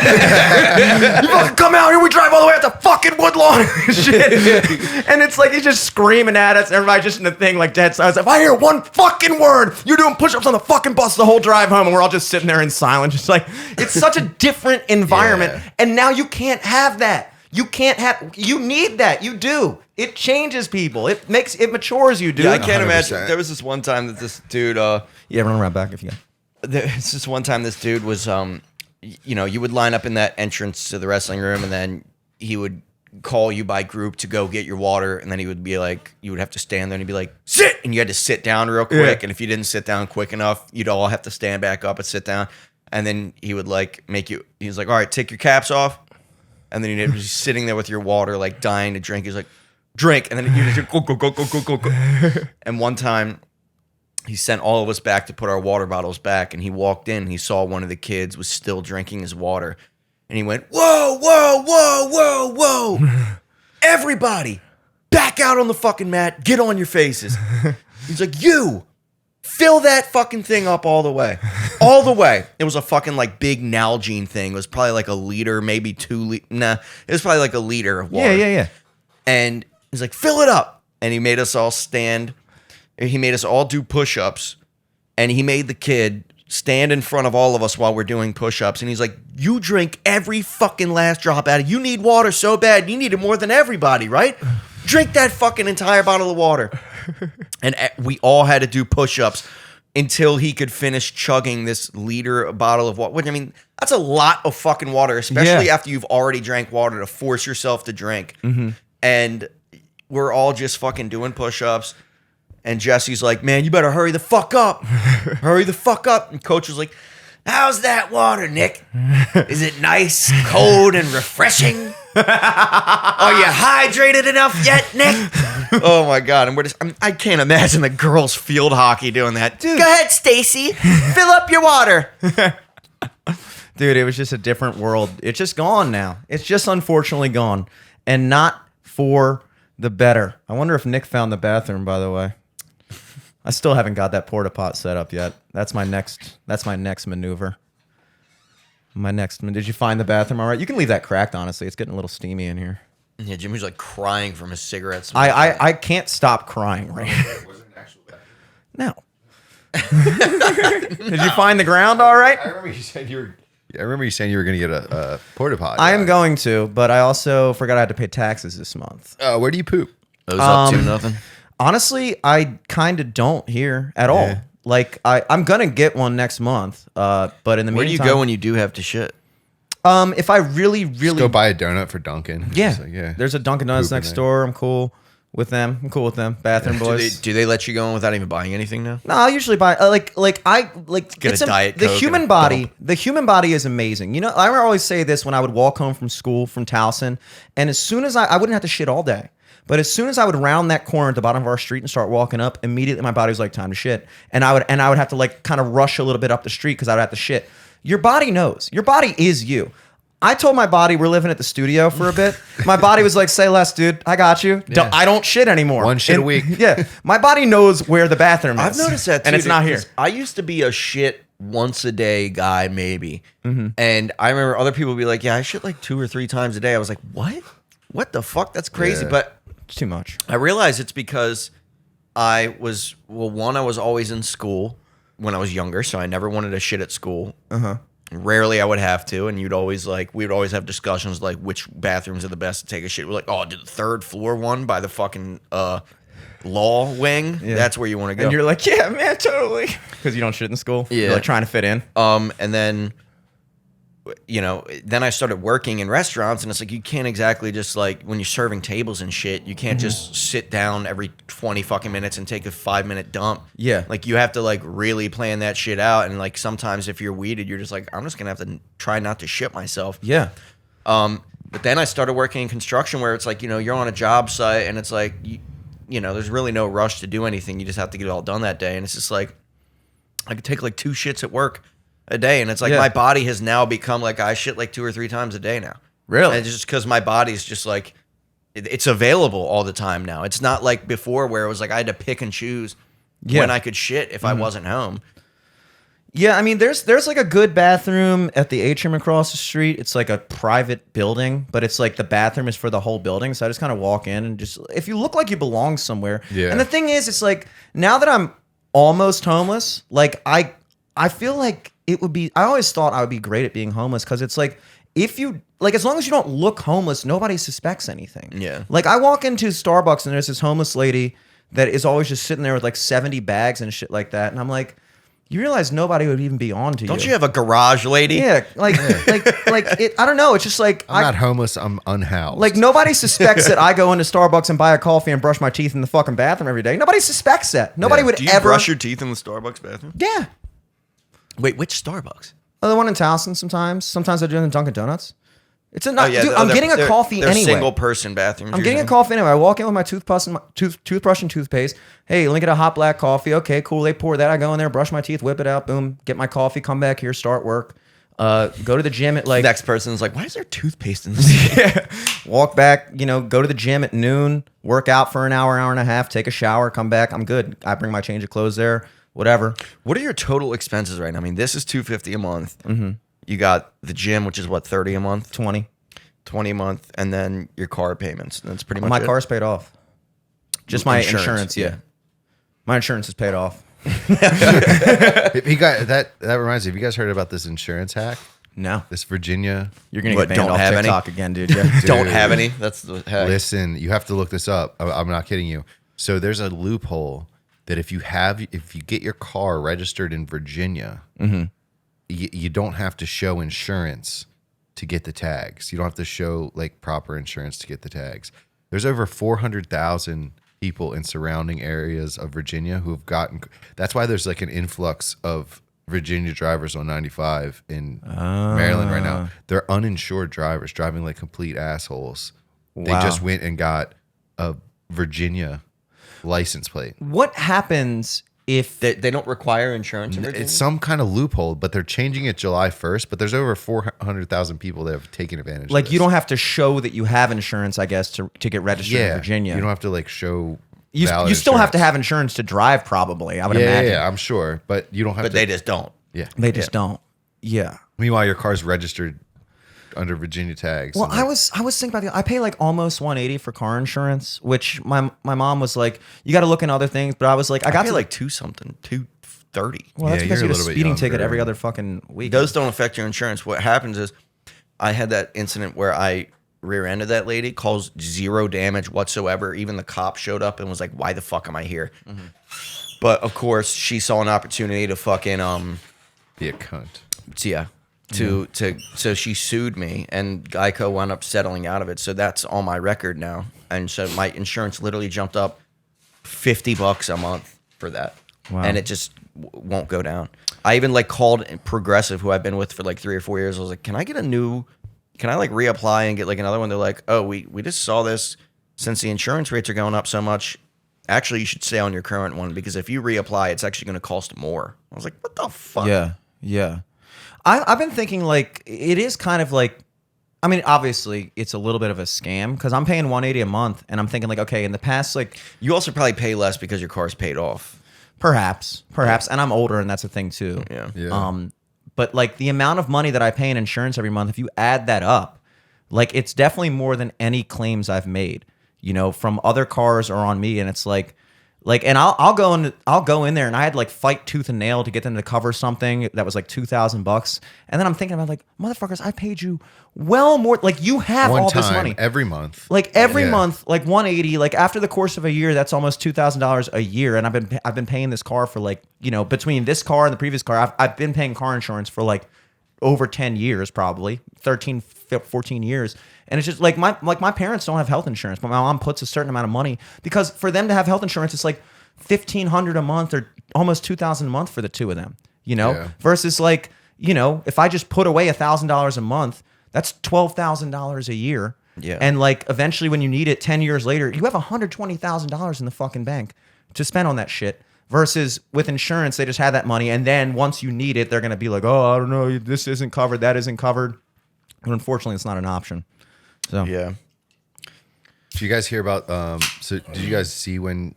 You fucking come out here, we drive all the way out to fucking Woodlawn. Shit. And it's like he's just screaming at us, everybody just in the thing like dead silence. If I hear one fucking word, you're doing push-ups on the fucking bus the whole drive home, and we're all just sitting there in silence, just like, it's such a different environment. Yeah. And now you can't have that. You need that. You do. It changes people. It matures you, dude. Yeah, I can't imagine. 100%. There was this one time that this dude, Yeah, run around back if you got. there's this one time this dude was, you would line up in that entrance to the wrestling room, and then he would call you by group to go get your water, and then he would be like, you would have to stand there, and he'd be like, sit, and you had to sit down real quick, and if you didn't sit down quick enough, you'd all have to stand back up and sit down, and then he would like he was like, all right, take your caps off, and then you'd be sitting there with your water, like dying to drink. He's like, drink, and then you just go, go, go, go, go, go, go. And one time, he sent all of us back to put our water bottles back, and he walked in, and he saw one of the kids was still drinking his water, and he went, whoa, whoa, whoa, whoa, whoa. Everybody, back out on the fucking mat, get on your faces. He's like, you, fill that fucking thing up all the way. All the way. It was a fucking like big Nalgene thing. It was probably like a liter, maybe 2 liters. Nah, it was probably like a liter of water. Yeah. And he's like, fill it up. And he made us all stand. He made us all do push-ups. And he made the kid stand in front of all of us while we're doing push-ups. And he's like, you drink every fucking last drop out of it. You need water so bad. You need it more than everybody, right? Drink that fucking entire bottle of water. And we all had to do push-ups until he could finish chugging this liter bottle of water. Which, I mean, that's a lot of fucking water, especially after you've already drank water, to force yourself to drink. Mm-hmm. And we're all just fucking doing push-ups. And Jesse's like, man, you better hurry the fuck up. Hurry the fuck up. And Coach was like, how's that water, Nick? Is it nice, cold, and refreshing? Are you hydrated enough yet, Nick? Oh my God. And I can't imagine the girls field hockey doing that. Dude. Go ahead, Stacy. Fill up your water. Dude, it was just a different world. It's just gone now. It's just unfortunately gone. And not for the better. I wonder if Nick found the bathroom, by the way. I still haven't got that porta pot set up yet. That's my next maneuver. Did you find the bathroom all right? You can leave that cracked, honestly. It's getting a little steamy in here. Yeah, Jimmy's like crying from his cigarettes. I can't stop crying right now. Did you find the ground all right? I remember you saying you were going to get a porta potty. I am going to, but I also forgot I had to pay taxes this month. Where do you poop? Those up to nothing. Honestly, I kind of don't here at all. Yeah. Like I'm gonna get one next month. But in the Where do you meantime, go when you do have to shit? if I really, Just go buy a donut for Dunkin'. yeah, Just like, yeah. there's a Dunkin' Donuts Poop in next there. door. I'm cool with them. Bathroom boys. Do they let you go in without even buying anything now? No, I usually buy Get it's a Diet the Coke human and a body. dump. The human body is amazing. You know, I always say this when I would walk home from school from Towson, and as soon as I wouldn't have to shit all day, but as soon as I would round that corner at the bottom of our street and start walking up, immediately my body was like, time to shit, and I would have to like kind of rush a little bit up the street because I would have to shit. Your body knows. Your body is you. I told my body we're living at the studio for a bit. My body was like, say less, dude. I got you. Yeah. I don't shit anymore. One shit a week. Yeah. My body knows where the bathroom is. I've noticed that too. And it's not here. 'cause I used to be a shit once a day guy, maybe. And I remember other people would be like, yeah, I shit like 2 or 3 times a day. I was like, what? What the fuck? That's crazy. Yeah. But It's too much. I realized it's because I was always in school when I was younger, so I never wanted to shit at school. Rarely I would have to, and we would always have discussions like which bathrooms are the best to take a shit. We're like, oh, the 3rd floor one by the fucking law wing. Yeah. That's where you want to go. And you're like, yeah, man, totally. Because you don't shit in school. Yeah. You're like trying to fit in. And then, then I started working in restaurants, and it's like you can't exactly just like when you're serving tables and shit, you can't just sit down every 20 fucking minutes and take a 5-minute dump. Yeah. Like you have to like really plan that shit out, and like sometimes if you're weeded, you're just like, I'm just gonna have to try not to shit myself. Yeah. But then I started working in construction where it's like, you're on a job site and it's like, there's really no rush to do anything. You just have to get it all done that day. And it's just like, I could take like 2 shits at work a day. And it's like, Yeah. my body has now become like, I shit like 2 or 3 times a day now. Really? And it's just because my body's just like, it's available all the time now. It's not like before where it was like, I had to pick and choose when I could shit if I wasn't home. Yeah, I mean, there's like a good bathroom at the atrium across the street. It's like a private building, but it's like the bathroom is for the whole building. So I just kind of walk in and just, if you look like you belong somewhere. Yeah. And the thing is, it's like now that I'm almost homeless, like I feel like it would be, I always thought I would be great at being homeless because it's like, if you, like, as long as you don't look homeless, nobody suspects anything. Yeah. Like, I walk into Starbucks and there's this homeless lady that is always just sitting there with like 70 bags and shit like that. And I'm like, you realize nobody would even be on to you. Don't you have a garage lady? Yeah, like it. I don't know. It's just like I'm not homeless. I'm unhoused. like nobody suspects that I go into Starbucks and buy a coffee and brush my teeth in the fucking bathroom every day. Nobody suspects that. Nobody would Do you ever brush your teeth in the Starbucks bathroom? Yeah, Wait, which Starbucks? the one in Towson. Sometimes I do it in Dunkin' Donuts. It's a Oh, yeah, dude, I'm getting a coffee they're anyway. single person bathrooms. I'm getting a coffee anyway. I walk in with my toothbrush and toothpaste. Hey, let me get a hot black coffee. Okay, cool. They pour that. I go in there, brush my teeth, whip it out, boom, get my coffee, come back here, start work. Go to the gym at like Next person's like, why is there toothpaste in this? yeah. Walk back, go to the gym at noon, work out for an hour and a half, take a shower, come back. I'm good. I bring my change of clothes there, whatever. What are your total expenses right now? I mean, this is $250 a month. Mm-hmm. You got the gym, which is what, $30 a month, 20. $20 a month, and then your car payments. That's pretty much My it. car's paid off. Just my insurance, yeah. My insurance is paid off. If you got that reminds me. Have you guys heard about this insurance hack? No. This Virginia. You're going to What, get banned don't off have any? TikTok again, dude. Yeah. Don't have any. That's the heck. Listen, you have to look this up. I'm not kidding you. So there's a loophole that if you get your car registered in Virginia, you don't have to show insurance to get the tags. You don't have to show like proper insurance to get the tags. There's over 400,000 people in surrounding areas of Virginia who have gotten. That's why there's like an influx of Virginia drivers on 95 in Maryland right now. They're uninsured drivers driving like complete assholes. They Wow. just went and got a Virginia license plate. What happens if They don't require insurance in Virginia? It's some kind of loophole, but they're changing it July 1st. But there's over 400,000 people that have taken advantage. like of you this. don't have to show that you have insurance, I guess, to get registered in Virginia. You don't have to like show. You valid still have to insurance. have insurance to drive, probably. I would Yeah, imagine. yeah, I'm sure, but you don't have. But to, they just don't. Yeah. They just don't. Yeah. Meanwhile, your car's registered under Virginia tags. Well, and, I like, was thinking about I pay like almost 180 for car insurance, which my mom was like, you got to look in other things. But I was like, I got pay to like 230. Well, that's Yeah, because you're you a get a little bit speeding ticket younger. every other fucking week. Those don't affect your insurance. What happens is, I had that incident where I rear-ended that lady, caused zero damage whatsoever. Even the cop showed up and was like, "Why the fuck am I here?" But of course, she saw an opportunity to fucking be a cunt. yeah, so she sued me, and Geico wound up settling out of it. So that's on my record now, and so my insurance literally jumped up $50 a month for that, and it just won't go down. I even like called Progressive, who I've been with for like 3 or 4 years. I was like, can I like reapply and get like another one? They're like, oh, we just saw this. Since the insurance rates are going up so much, actually you should stay on your current one, because if you reapply, it's actually going to cost more. I was like, what the fuck? Yeah. I've been thinking like it is kind of like, I mean, obviously it's a little bit of a scam because I'm paying 180 a month, and I'm thinking like, okay, in the past, like You also probably pay less because your car's paid off. perhaps, and I'm older, and that's a thing too. Yeah. But like the amount of money that I pay in insurance every month, if you add that up, like it's definitely more than any claims I've made, from other cars or on me. And it's like, and I'll go in there, and I had like fight tooth and nail to get them to cover something that was like $2,000. And then I'm thinking about like, motherfuckers, I paid you well more. Like you have One all time this money every month. like every Yeah. month, like 180, like after the course of a year, that's almost $2,000 a year. And I've been paying this car for like, between this car and the previous car, I've been paying car insurance for like over 10 years, probably 13, 14 years. And it's just like my parents don't have health insurance, but my mom puts a certain amount of money because for them to have health insurance, it's like $1,500 a month or almost $2,000 a month for the two of them, Yeah. versus like, if I just put away $1,000 a month, that's $12,000 a year. Yeah. And like eventually when you need it 10 years later, you have $120,000 in the fucking bank to spend on that shit. Versus with insurance, they just have that money. And then once you need it, they're going to be like, oh, I don't know, this isn't covered, that isn't covered. And unfortunately, it's not an option. So Yeah. Did you guys hear about? So did you guys see when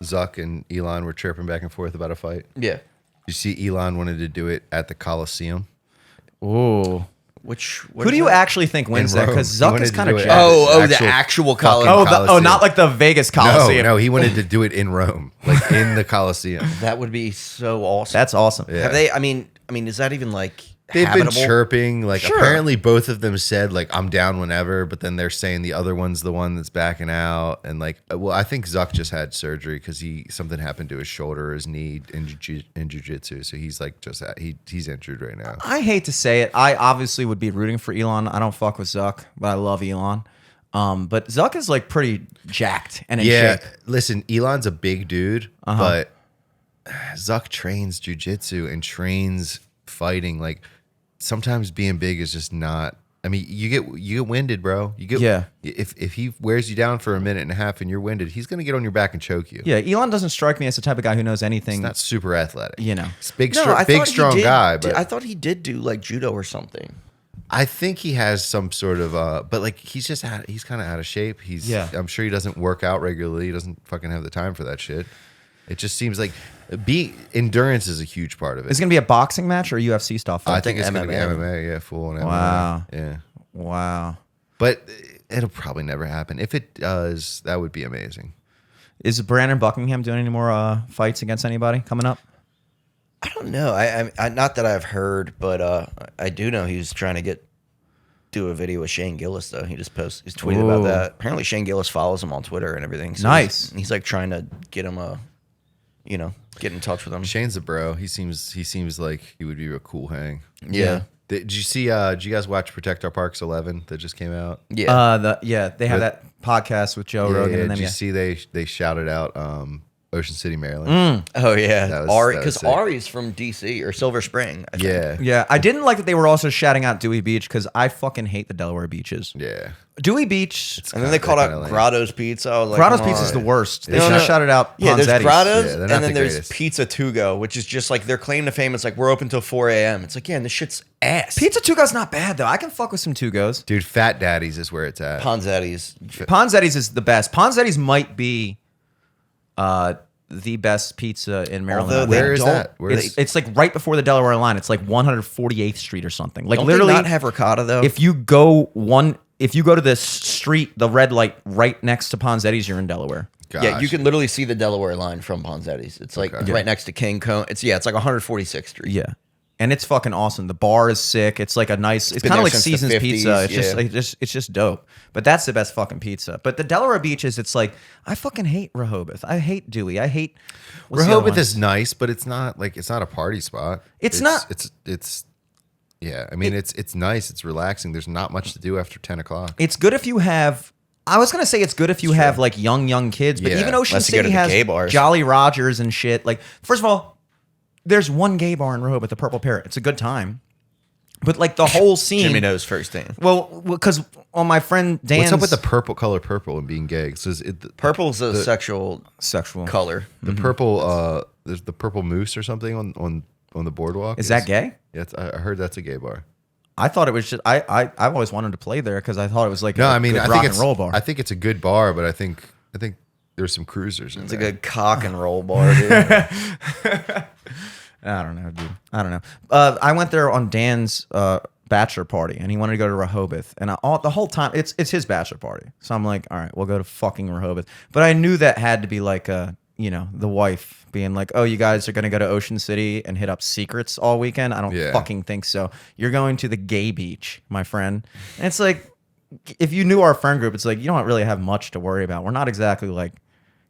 Zuck and Elon were chirping back and forth about a fight? Yeah. You see, Elon wanted to do it at the Coliseum. ooh. Who do you actually think wins that? Rome. Because He Zuck wanted is to kind of do it jacked. at- the actual fucking Coliseum. Coliseum. not like the Vegas Coliseum. No, he wanted to do it in Rome, like in the Coliseum. That would be so awesome. That's awesome. Yeah. Have they? I mean, is that even like They've habitable? been chirping. Like Sure. apparently both of them said like I'm down whenever, but then they're saying the other one's the one that's backing out. And like, well, I think Zuck just had surgery because something happened to his shoulder or his knee in jiu-jitsu. So he's like he's injured right now. I hate to say it. I obviously would be rooting for Elon. I don't fuck with Zuck, but I love Elon. But Zuck is like pretty jacked and in Yeah, shape. listen, Elon's a big dude, but Zuck trains jiu-jitsu and trains fighting. Like sometimes being big is just not. I mean, you get winded, bro. If he wears you down for a minute and a half and you're winded, he's gonna get on your back and choke you. Yeah, Elon doesn't strike me as the type of guy who knows anything. He's not super athletic. You know. He's big, I thought he strong did- guy. But I thought he did do like judo or something. I think he has some sort of but like he's kind of out of shape. I'm sure he doesn't work out regularly. He doesn't fucking have the time for that shit. It just seems like endurance is a huge part of it. Is it going to be a boxing match or a UFC style fight? I think it's going to be MMA, yeah, full on MMA. Wow. Yeah. Wow. But it'll probably never happen. If it does, that would be amazing. Is Brandon Buckingham doing any more fights against anybody coming up? I don't know. I not that I've heard, but I do know he was trying to do a video with Shane Gillis though. He's tweeted about that. Apparently Shane Gillis follows him on Twitter and everything. So Nice. He's like trying to get him get in touch with him. Shane's a bro. He seems like he would be a cool hang. Yeah. Did you see? Did you guys watch Protect Our Parks 11 that just came out? Yeah. They have that podcast with Joe Rogan and them. Did you Yeah. see they shouted out Ocean City, Maryland. Oh yeah, That was- Ari, that was because sick. Ari's from DC or Silver Spring. I think. Yeah. Yeah, I didn't like that they were also shouting out Dewey Beach because I fucking hate the Delaware beaches. Yeah. Dewey Beach, And then they called kinda out lame. Grotto's Pizza. I was like, Grotto's come Pizza is on. the worst. They No, should have no. shouted out Yeah, there's Ponzetti's. Grotto's, Yeah, they're and not then the there's greatest. Pizza To Go, which is just like their claim to fame. It's like we're open till 4 a.m. It's like, yeah, and this shit's ass. Pizza To Go's not bad though. I can fuck with some To Go's. Dude, Fat Daddy's is where it's at. Ponzetti's. Ponzetti's is the best. Ponzetti's might be the best pizza in Maryland. Although I they think. Where is don't- that? Where is It's like right before the Delaware line. It's like 148th Street or something. Like Don't literally, they not have ricotta though? if you go to this street, the red light right next to Ponzetti's, you're in Delaware. yeah, you Gosh. can literally see the Delaware line from Ponzetti's. It's like Okay. right next to King Cone. It's like 146th Street. Yeah. And it's fucking awesome. The bar is sick. It's like a nice. It's been kind of there like since the Seasons 50s, pizza. It's just yeah. like it's just dope. But that's the best fucking pizza. But the Delaware Beaches, it's like I fucking hate Rehoboth. I hate Dewey. I hate what's the other Rehoboth one? is nice, but it's not a party spot. It's not- It's yeah. I mean, it's nice. It's relaxing. There's not much to do after 10 o'clock. It's good if you have. I was gonna say it's good if you have like young kids, but Yeah. even Ocean Unless you go City to the has gay bars. Jolly Rogers and shit. Like, first of all, there's one gay bar in Rehoboth, the Purple Parrot. It's a good time, but like the whole scene. Jimmy knows first thing. Well, because on my friend Dan's What's up with the purple and being gay? So is it Purple's a sexual sexual color. the purple? There's the purple moose or something on the boardwalk. Is that gay? Yeah, I heard that's a gay bar. I thought it was just I've always wanted to play there because I thought it was like No, a I mean good I rock think and it's roll bar. I think it's a good bar, but I think there's some cruisers in It's a there. good cock and roll bar, dude. I don't know, dude. I don't know. I went there on Dan's bachelor party, and he wanted to go to Rehoboth, and the whole time it's his bachelor party, so I'm like, all right, we'll go to fucking Rehoboth. But I knew that had to be like the wife being like, oh, you guys are gonna go to Ocean City and hit up secrets all weekend. I don't Yeah. fucking think so. You're going to the gay beach, my friend, and it's like, if you knew our friend group, it's like you don't really have much to worry about. We're not exactly like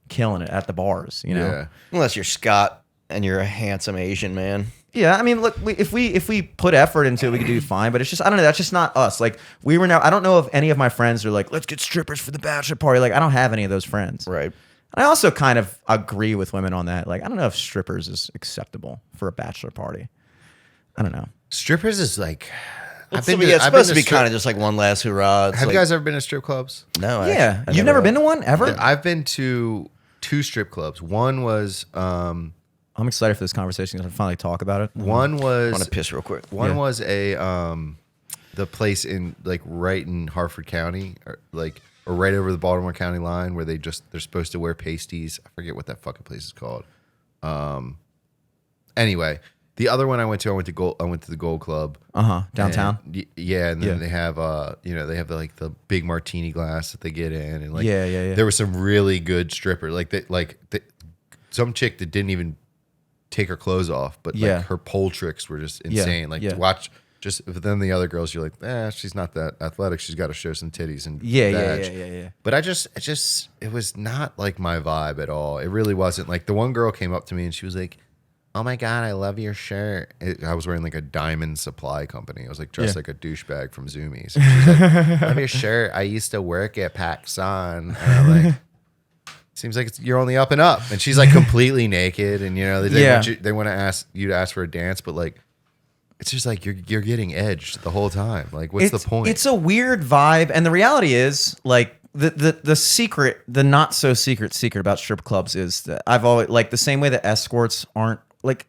killing it at the bars, you know. Yeah. Unless you're Scott and you're a handsome Asian man. Yeah, I mean, look, if we put effort into it, we could do fine. But it's just, I don't know. That's just not us. Like we were now. I don't know if any of my friends are like, let's get strippers for the bachelor party. Like I don't have any of those friends. Right. I also kind of agree with women on that. Like I don't know if strippers is acceptable for a bachelor party. I don't know. Strippers is like. It's supposed to be kind of just like one last hurrah. It's Have like, you guys ever been to strip clubs? No. Yeah, I you've never have. been to one ever. I've been to 2 strip clubs. One was I'm excited for this conversation because I finally talk about it. one I want was to piss real quick. one Yeah. was a the place in like right in Harford County or right over the Baltimore County line where they're supposed to wear pasties. I forget what that fucking place is called. Anyway, the other one I went to the Gold Club. Downtown. And yeah, and then Yeah. they have they have the big martini glass that they get in, and like Yeah. there was some really good stripper some chick that didn't even take her clothes off, but Yeah. like her pole tricks were just Yeah, insane. Like yeah. to watch but then the other girls, you're like, she's not that athletic. She's got to show some titties and Yeah. badge. But it was not like my vibe at all. It really wasn't. Like the one girl came up to me and she was like, "Oh my God, I love your shirt." I was wearing like a Diamond Supply Company. I was like dressed Yeah. like a douchebag from Zoomies. And she was like, "Love your shirt. I used to work at PacSun." And I'm like, seems like you're only up and up. And she's like completely naked. And they want to ask you to ask for a dance, but like, it's just like you're getting edged the whole time. Like, what's the point? It's a weird vibe, and the reality is, like the secret, the not so secret about strip clubs is that I've always like the same way that escorts aren't like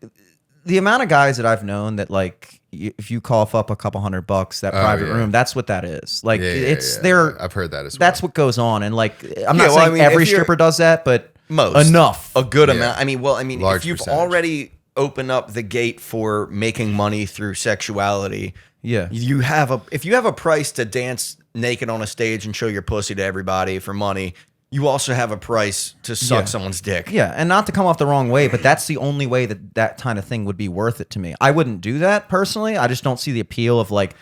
the amount of guys that I've known that like if you cough up a couple $100 that private yeah. room, that's what that is. Like it's yeah. there. I've heard that as well. That's what goes on, and like I'm Yeah, not well, saying I mean, every if you're- stripper does that, but Most. enough. A good Yeah. amount. I mean, Large if you've percentage. already opened up the gate for making money through sexuality, Yeah. if you have a price to dance naked on a stage and show your pussy to everybody for money, you also have a price to suck Yeah. someone's dick. Yeah, and not to come off the wrong way, but that's the only way that kind of thing would be worth it to me. I wouldn't do that personally. I just don't see the appeal of like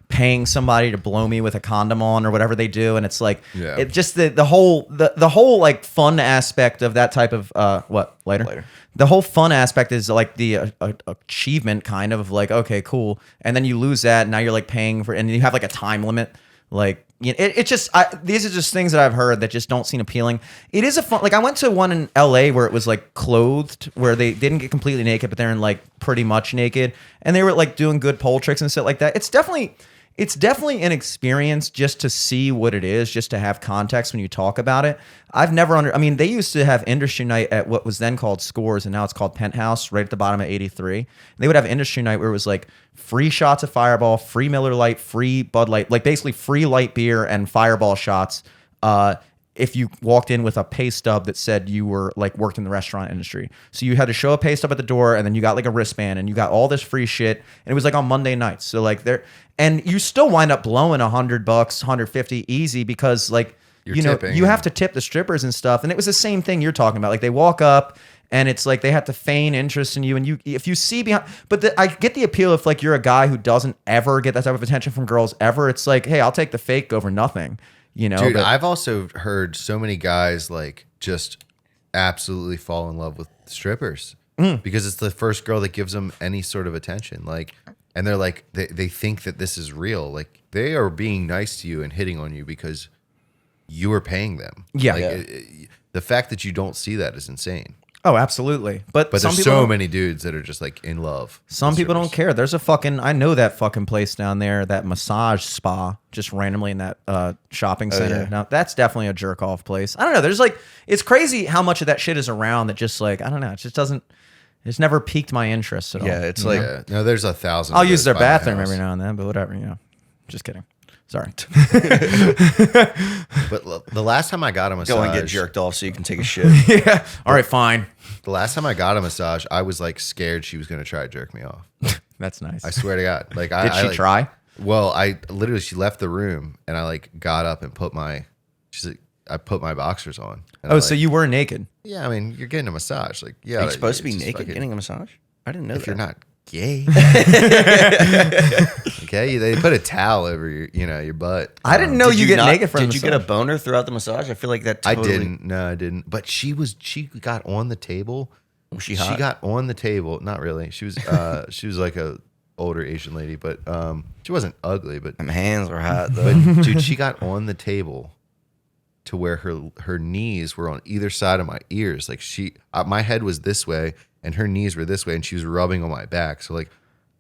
paying somebody to blow me with a condom on or whatever they do, and it's like Yeah. it just the whole like fun aspect of that type of later. The whole fun aspect is like the achievement kind of like, okay, cool, and then you lose that, and now you're like paying for, and you have like a time limit Like, it just these are just things that I've heard that just don't seem appealing. It is a fun, like I went to one in LA where it was like clothed, where they didn't get completely naked, but they're in like pretty much naked, and they were like doing good pole tricks and stuff like that. It's definitely an experience just to see what it is, just to have context when you talk about it. I've never I mean, they used to have industry night at what was then called Scores, and now it's called Penthouse, right at the bottom of 83. They would have industry night where it was like free shots of Fireball, free Miller Lite, free Bud Light, like basically free light beer and Fireball shots. If you walked in with a pay stub that said you were like worked in the restaurant industry. So you had to show a pay stub at the door, and then you got like a wristband, and you got all this free shit. And it was like on Monday nights. So like and you still wind up blowing $100, $150 easy, because like, You're you know, tipping. you have to tip the strippers and stuff. And it was the same thing you're talking about. Like they walk up, and it's like they have to feign interest in you, and if you see behind, but I get the appeal if like you're a guy who doesn't ever get that type of attention from girls ever. It's like, hey, I'll take the fake over nothing. You know, Dude, I've also heard so many guys like just absolutely fall in love with strippers because it's the first girl that gives them any sort of attention. Like, and they're like, they think that this is real. Like, they are being nice to you and hitting on you because you are paying them. Yeah. Like, the fact that you don't see that is insane. Oh, absolutely. But But some there's people so don't- many dudes that are just like in love. Some with people don't strippers. care. There's a fucking, I know that fucking place down there, that massage spa, just randomly in that shopping center. yeah. Now, that's definitely a jerk off place. I don't know. There's like, it's crazy how much of that shit is around that just like, I don't know. It just doesn't, it's never piqued my interest at all. Yeah, it's you like know? Yeah. No, there's 1,000. I'll of use those their by my bathroom house. every now and then, but whatever, you know. Just kidding. Sorry. But the last time I got a massage, go and get jerked off so you can take a shit. Yeah. All right, fine. the last time I got a massage, I was like scared she was gonna try to jerk me off. That's nice. I swear to God. Like, Did she like, try? Well, I literally, she left the room and I like got up and she's like, I put my boxers on. And Oh, I'm so like, you were naked. yeah, I mean, you're getting a massage. Like, yeah. Are you supposed to be it's just naked fucking- getting a massage? I didn't know if that. you're not gay. Okay, they put a towel over your butt. I didn't know you get naked from Did the you get a massage. boner throughout the massage? I feel like that. I Totally, didn't. No, I didn't. But she got on the table. Was she hot? She got on the table. Not really. She was she was like a older Asian lady, but she wasn't ugly. But My hands were hot though. dude, she got on the table to where her knees were on either side of my ears. Like my head was this way and her knees were this way, and she was rubbing on my back. So like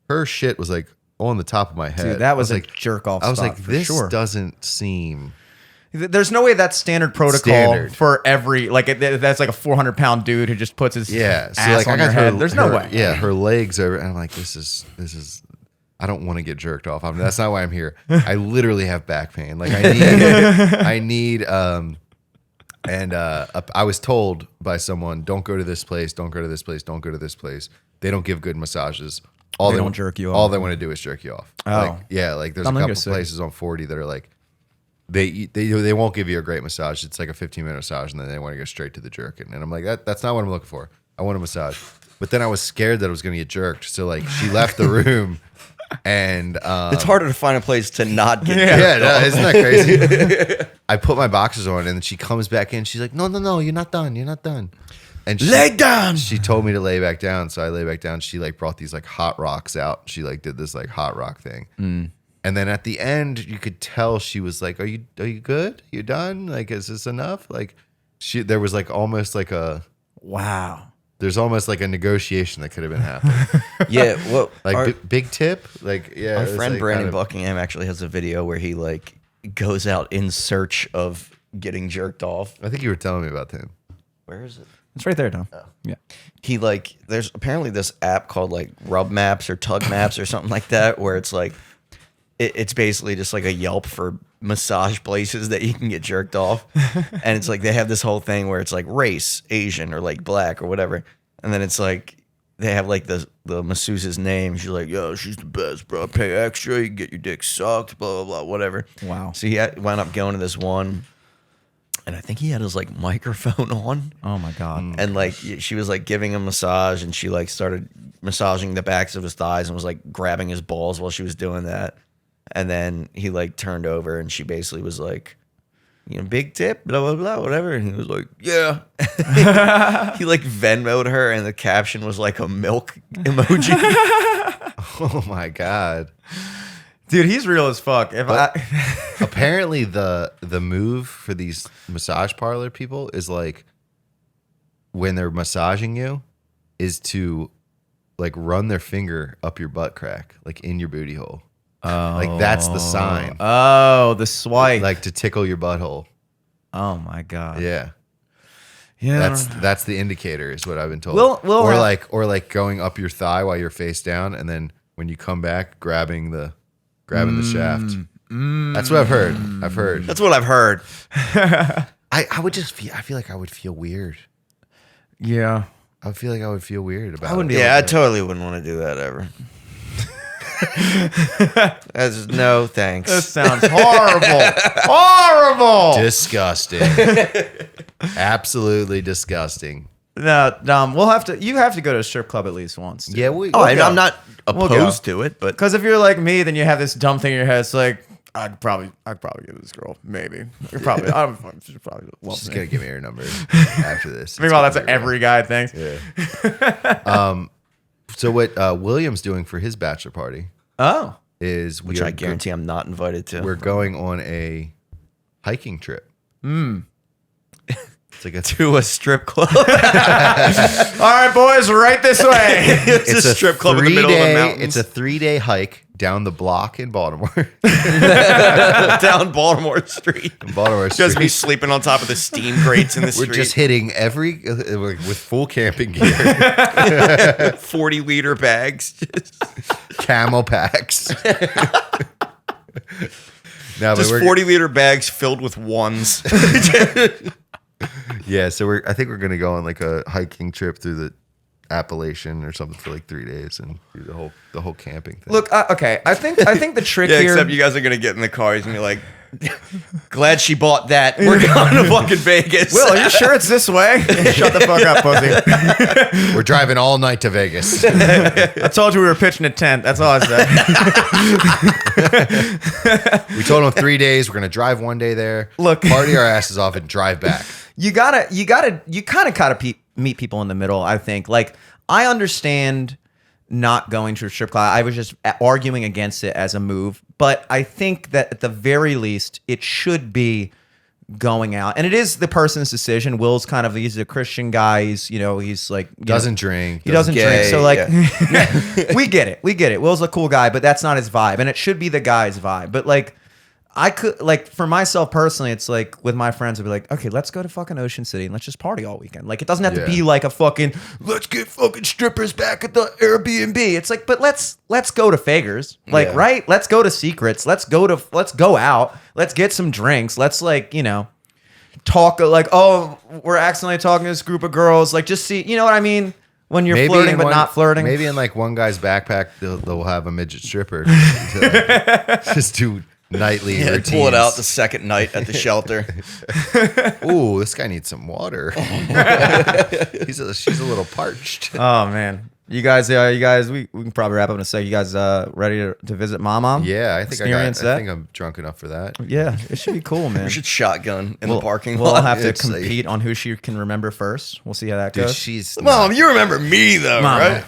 her shit was like on the top of my head. Dude, that was I a jerk off I was spot like, for this sure. doesn't seem. There's no way that's standard protocol Standard. for every that's like a 400-pound dude who just puts his Yeah, so ass like on I your got head. her. There's no her- way. Yeah, her legs over, and I'm like, this is. I don't want to get jerked off. I mean, that's not why I'm here. I literally have back pain. Like I need. I was told by someone, don't go to this place. Don't go to this place. Don't go to this place. They don't give good massages. They don't jerk you off. All they want to do is jerk you off. Oh. Like, yeah. Like there's I'm a gonna couple say. places on 40 that are like. They won't give you a great massage. It's like a 15-minute massage, and then they want to go straight to the jerking. And I'm like, that's not what I'm looking for. I want a massage. But then I was scared that I was going to get jerked. So like she left the room, and It's harder to find a place to not get. yeah, no, isn't that crazy? I put my boxers on, and then she comes back in. She's like, no, you're not done. You're not done. And Lay down. She told me to lay back down, so I lay back down. She like brought these like hot rocks out. She like did this like hot rock thing. And then at the end, you could tell she was like, "Are you good? You done? Like, is this enough?" Like, there was like almost like Wow. there's almost like a negotiation that could have been happening. Yeah. Well, Like our, big tip. Like, yeah. our it was, friend like, Brandon kind of- Buckingham actually has a video where he like goes out in search of getting jerked off. I think you were telling me about him. Where is it? It's right there, Tom. Yeah. He like there's apparently this app called like Rub Maps or Tug Maps or something like that where it's like it's basically just like a Yelp for massage places that you can get jerked off. And it's like they have this whole thing where it's like race, Asian or like black or whatever. And then it's like they have like the masseuse's name. She's like, yo, she's the best, bro. Pay extra, you can get your dick sucked, blah, blah, blah, whatever. Wow. So he wound up going to this one. And I think he had his like microphone on. Oh my god. And like she was like giving him a massage, and she like started massaging the backs of his thighs and was like grabbing his balls while she was doing that. And then he like turned over, and she basically was like, you know, big tip, blah blah blah, whatever. And he was like, yeah. He like Venmo'd her, and the caption was like a milk emoji. Oh my god. Dude, he's real as fuck. If Apparently, the move for these massage parlor people is like when they're massaging you, is to like run their finger up your butt crack, like in your booty hole. Like that's the sign. Oh, the swipe. Like to tickle your butthole. Oh my god. Yeah. Yeah. That's the indicator, is what I've been told. Or like going up your thigh while you're face down, and then when you come back, grabbing the shaft. That's what I've heard. That's what I've heard. I would just feel. I feel like I would feel weird. Yeah. I feel like I would feel weird about. I wouldn't it. be Yeah, I able to- totally wouldn't want to do that ever. That's no thanks. This sounds horrible. Horrible. Disgusting. Absolutely disgusting. No, Dom, we'll have to. You have to go to a strip club at least once. Yeah, we. Oh, we'll go. I'm not We'll opposed go. to it, but Because if you're like me, then you have this dumb thing in your head. It's like I'd probably give this girl maybe. She'd probably love She's me. gonna give me her number after this. Meanwhile, that's It's what every guy thinks. Yeah. So what William's doing for his bachelor party Oh, is which I guarantee I'm not invited to. we're going on a hiking trip. It's like to a strip club. all right, boys, right this way. it's a strip club in the middle of the mountains. It's a 3-day hike down the block in Baltimore. down Baltimore Street. Baltimore Just Street. me sleeping on top of the steam grates in the We're street. just hitting every with full camping gear, 40-liter bags. camel packs. No, but Just we're 40-liter bags filled with ones. yeah. So I think we're gonna go on like a hiking trip through the Appalachian or something for like 3 days and do the whole camping thing. Look, okay. I think the trick Yeah, here. except you guys are gonna get in the car. He's gonna be like, "Glad she bought that. We're going to fucking Vegas." Will, are you sure it's this way? Shut the fuck up, pussy. We're driving all night to Vegas. I told you we were pitching a tent. That's all I said. We told them 3 days. We're gonna drive 1 day there. Look. Party our asses off and drive back. You kind of gotta meet people in the middle. I think. Like, I understand not going to a strip club. I was just arguing against it as a move, but I think that at the very least, it should be going out, and it is the person's decision. Will's he's a Christian guy. He's like Doesn't drink. He doesn't drink. gay, So like, we get it. Will's a cool guy, but that's not his vibe, and it should be the guy's vibe. But like, I could, like, for myself personally, it's like with my friends, I'd be like, okay, let's go to fucking Ocean City and let's just party all weekend. Like, it doesn't have to be like a fucking, let's get fucking strippers back at the Airbnb. It's like, but let's go to Fagers, like, right? Let's go to Secrets. Let's go out. Let's get some drinks. Let's talk like, oh, we're accidentally talking to this group of girls. Like, just see, you know what I mean? When you're flirting but not flirting. Maybe in like one guy's backpack, they'll have a midget stripper. Just do nightly routines. pull it out the second night at the shelter. Ooh, this guy needs some water. She's a little parched. Oh man, you guys, we can probably wrap up in a sec. You guys ready to visit Mama? Yeah, I think Experience that? I think I'm drunk enough for that. Yeah, it should be cool, man. We should shotgun in the parking We'll lot. have to It's like- compete on who she can remember first. We'll see how that Dude, goes. she's Mom, you remember me though, Mom. right?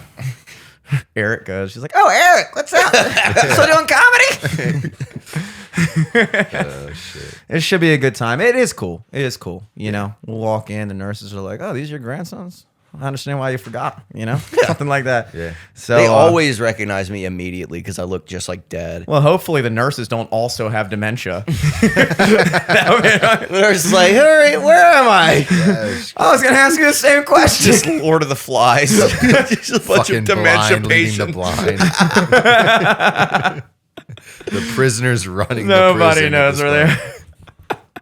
Eric goes. She's like, "Oh, Eric, what's up? Still doing comedy?" oh shit. It should be a good time. It is cool. We'll walk in. The nurses are like, "Oh, these are your grandsons? I understand why you forgot." Something like that. Yeah. So They always recognize me immediately because I look just like Dad. Well, hopefully the nurses don't also have dementia. They're just like, "Hurry, where am I?" I was gonna ask you the same question. Just Lord of the Flies. Just a bunch Fucking of dementia blind leading the patients. blind. The prisoners running. Nobody the prison knows at where this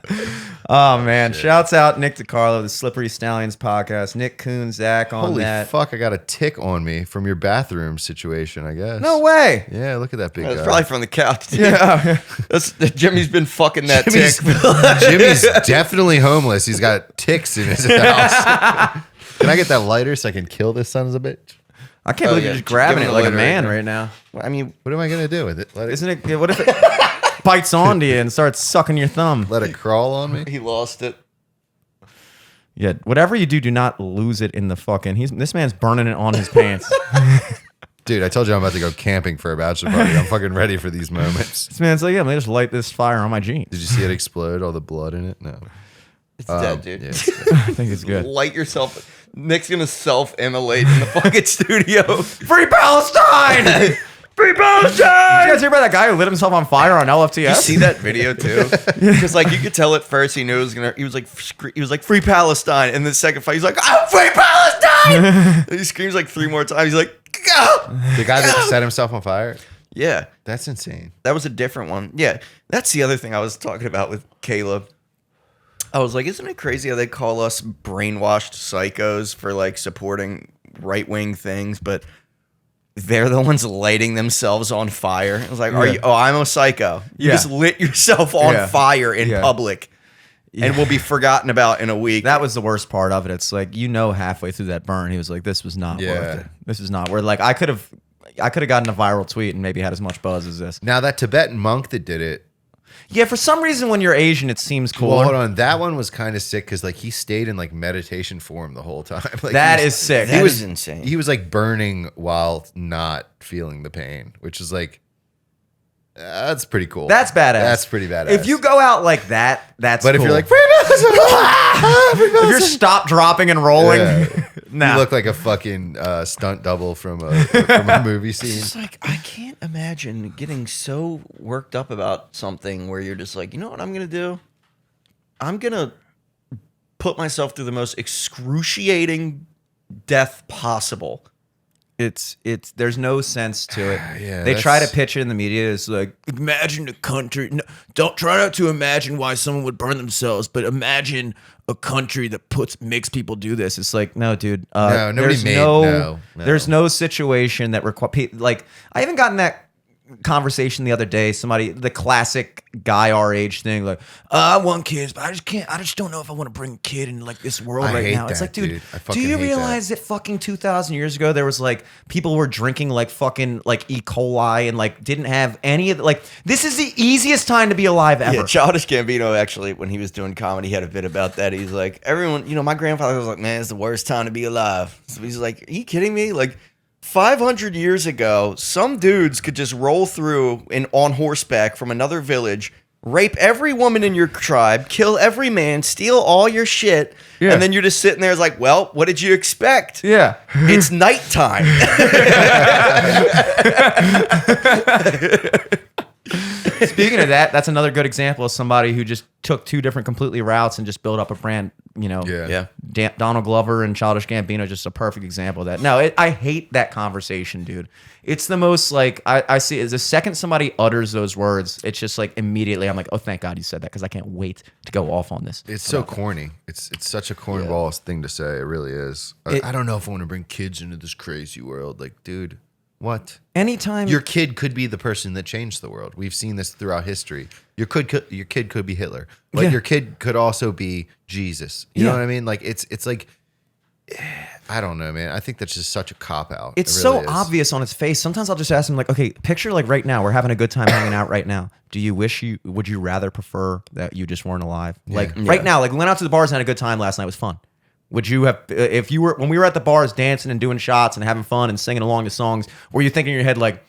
they're. Oh man! Shouts out Nick DiCarlo, the Slippery Stallions podcast. Nick Coon, Zach on Holy that. fuck! I got a tick on me from your bathroom situation. I guess. No way. Yeah, look at that big That's guy. probably from the couch. Yeah. Jimmy's been fucking that Jimmy's, tick. Jimmy's definitely homeless. He's got ticks in his house. Can I get that lighter so I can kill this son of a bitch? I can't believe yeah. you're just grabbing Give it him like a the man lighter right now. I mean, What am I gonna do with it? Let it, Isn't it? What if it bites onto you and starts sucking your thumb? let it crawl on me? he lost it. Yeah. Whatever you do, do not lose it in the fucking. This man's burning it on his pants. Dude, I told you I'm about to go camping for a bachelor party. I'm fucking ready for these moments. This man's like, yeah, let me just light this fire on my jeans. Did you see it explode? All the blood in it? No. It's dead, dude. Yeah, I think it's good. Light yourself. Nick's gonna self-immolate in the fucking studio. Free Palestine! Free Palestine! You guys hear about that guy who lit himself on fire on LFTS? You see that video too? Because like you could tell at first he knew it was gonna. He was like free Palestine, and the second fight he's like, I'm free Palestine. And he screams like 3 more times. He's like, go! The guy that set himself on fire? Yeah, That's insane. that was a different one. Yeah, that's the other thing I was talking about with Caleb. I was like, isn't it crazy how they call us brainwashed psychos for like supporting right-wing things, but they're the ones lighting themselves on fire? I was like, are you? Oh, I'm a psycho. You just lit yourself on fire in public and will be forgotten about in a week. That was the worst part of it. It's like, halfway through that burn, he was like, this was not worth it. This is not worth it. Like, I could have gotten a viral tweet and maybe had as much buzz as this. Now, that Tibetan monk that did it. Yeah, for some reason, when you're Asian, it seems cooler. Well, hold on. That one was kind of sick because like he stayed in like meditation form the whole time. Like, That is sick. That is insane. He was like burning while not feeling the pain, which is like, that's pretty cool. That's badass. That's pretty badass. If you go out like that, that's But cool. if you're like, if you're stop, dropping, and rolling, nah. You look like a fucking stunt double from a movie scene. It's like, I can't imagine getting so worked up about something where you're just like, you know what I'm going to do? I'm going to put myself through the most excruciating death possible. It's there's no sense to it. Yeah, they try to pitch it in the media as like, Imagine a country. No, don't try not to imagine why someone would burn themselves, but imagine a country that makes people do this. it's like, no, dude. No, nobody there's made- no, no. there's no situation that require like. I haven't gotten that conversation the other day. The classic guy our age thing, like, I want kids, but I just can't. I just don't know if I want to bring a kid into like this world I right hate now. it's that, like, dude, I do fucking you hate realize that fucking 2,000 years ago there was like people were drinking like fucking like E. coli and like didn't have any of like this is the easiest time to be alive ever. Yeah, Childish Gambino actually, when he was doing comedy, he had a bit about that. He's like, everyone, my grandfather was like, man, it's the worst time to be alive. So he's like, are you kidding me? Like, 500 years ago, some dudes could just roll through on horseback from another village, rape every woman in your tribe, kill every man, steal all your shit, and then you're just sitting there like, well, what did you expect? Yeah. It's nighttime. Speaking of that, that's another good example of somebody who just took 2 different completely routes and just built up a brand. Yeah. Donald Glover and Childish Gambino, just a perfect example of that. No, I hate that conversation, dude. It's the most like I see is the second somebody utters those words, it's just like immediately I'm like, oh, thank God you said that because I can't wait to go off on this. It's so corny. It's such a cornball thing to say. It really is. I don't know if I want to bring kids into this crazy world. Like, dude, what? Anytime Your kid could be the person that changed the world. We've seen this throughout history. Your kid could be Hitler, but your kid could also be Jesus. You know what I mean? Like it's like, I don't know, man. I think that's just such a cop out. It's It so really is. obvious on its face. Sometimes I'll just ask him like, okay, picture like right now, we're having a good time hanging out right now. Would you rather prefer that you just weren't alive? Like right now, like we went out to the bars and had a good time last night. It was fun. Would you have, when we were at the bars dancing and doing shots and having fun and singing along to songs, were you thinking in your head like,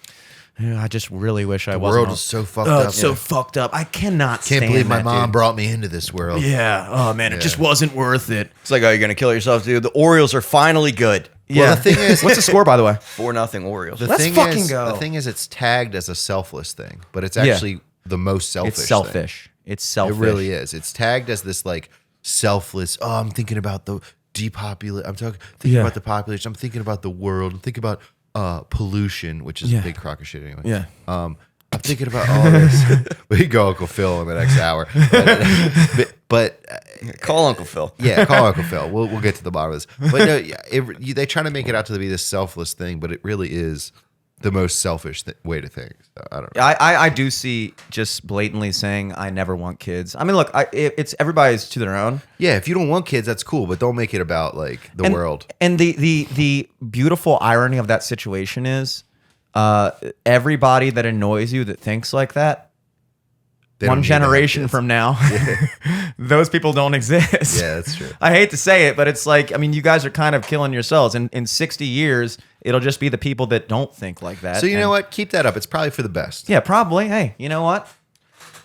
yeah, I just really wish I The wasn't. world is so fucked up. It's so fucked up. I cannot Can't stand believe my that, mom dude. brought me into this world. Yeah. Oh man, it just wasn't worth it. It's like, oh, you're going to kill yourself, dude. The Orioles are finally good. Well, the thing is, What's the score, by the way? 4-0 Orioles. the Let's thing fucking is, go. The thing is, it's tagged as a selfless thing, but it's actually the most selfish. It's selfish. thing. It's selfish. It really is. It's tagged as this like selfless. Oh, I'm thinking about the depopulate. I'm thinking about the population. I'm thinking about the world. I'm thinking about pollution, which is a big crock of shit anyway. Yeah. I'm thinking about all this. We can go Uncle Phil in the next hour, but Call Uncle Phil. yeah, call Uncle Phil. We'll get to the bottom of this. But no, they try to make it out to be this selfless thing, but it really is the most selfish way to think. So, I don't know. I do see just blatantly saying I never want kids. I mean, look, it's everybody's to their own. Yeah, if you don't want kids, that's cool, but don't make it about like the world. And the beautiful irony of that situation is everybody that annoys you that thinks like that They one don't need to have generation kids. from now, those people don't exist. Yeah, that's true. I hate to say it, but it's like, I mean, you guys are kind of killing yourselves. In 60 years, it'll just be the people that don't think like that. So you know And- what? Keep that up. It's probably for the best. Yeah, probably. Hey, you know what?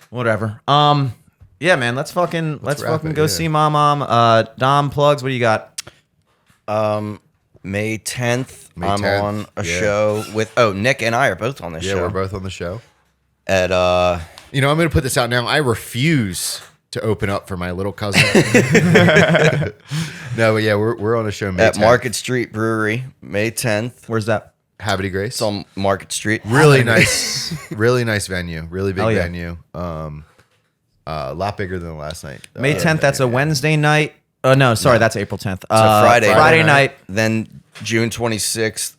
Whatever. Yeah, man. Let's wrap fucking it, go yeah. see Mom. Dom, plugs. What do you got? May 10th, May I'm 10th, on a yeah. show with Nick and I are both on this Yeah, show we're both on the show. at You know, I'm going to put this out now. I refuse to open up for my little cousin. No, but yeah, we're on a show May at 10th. Market Street Brewery, May 10th. Where's that? Habity Grace. It's on Market Street. Really nice, really nice venue. Really big Hell yeah. venue. A lot bigger than last night. May 10th. That's a Wednesday night. Oh no, sorry, that's April 10th. It's a Friday. Friday night. Then June 26th,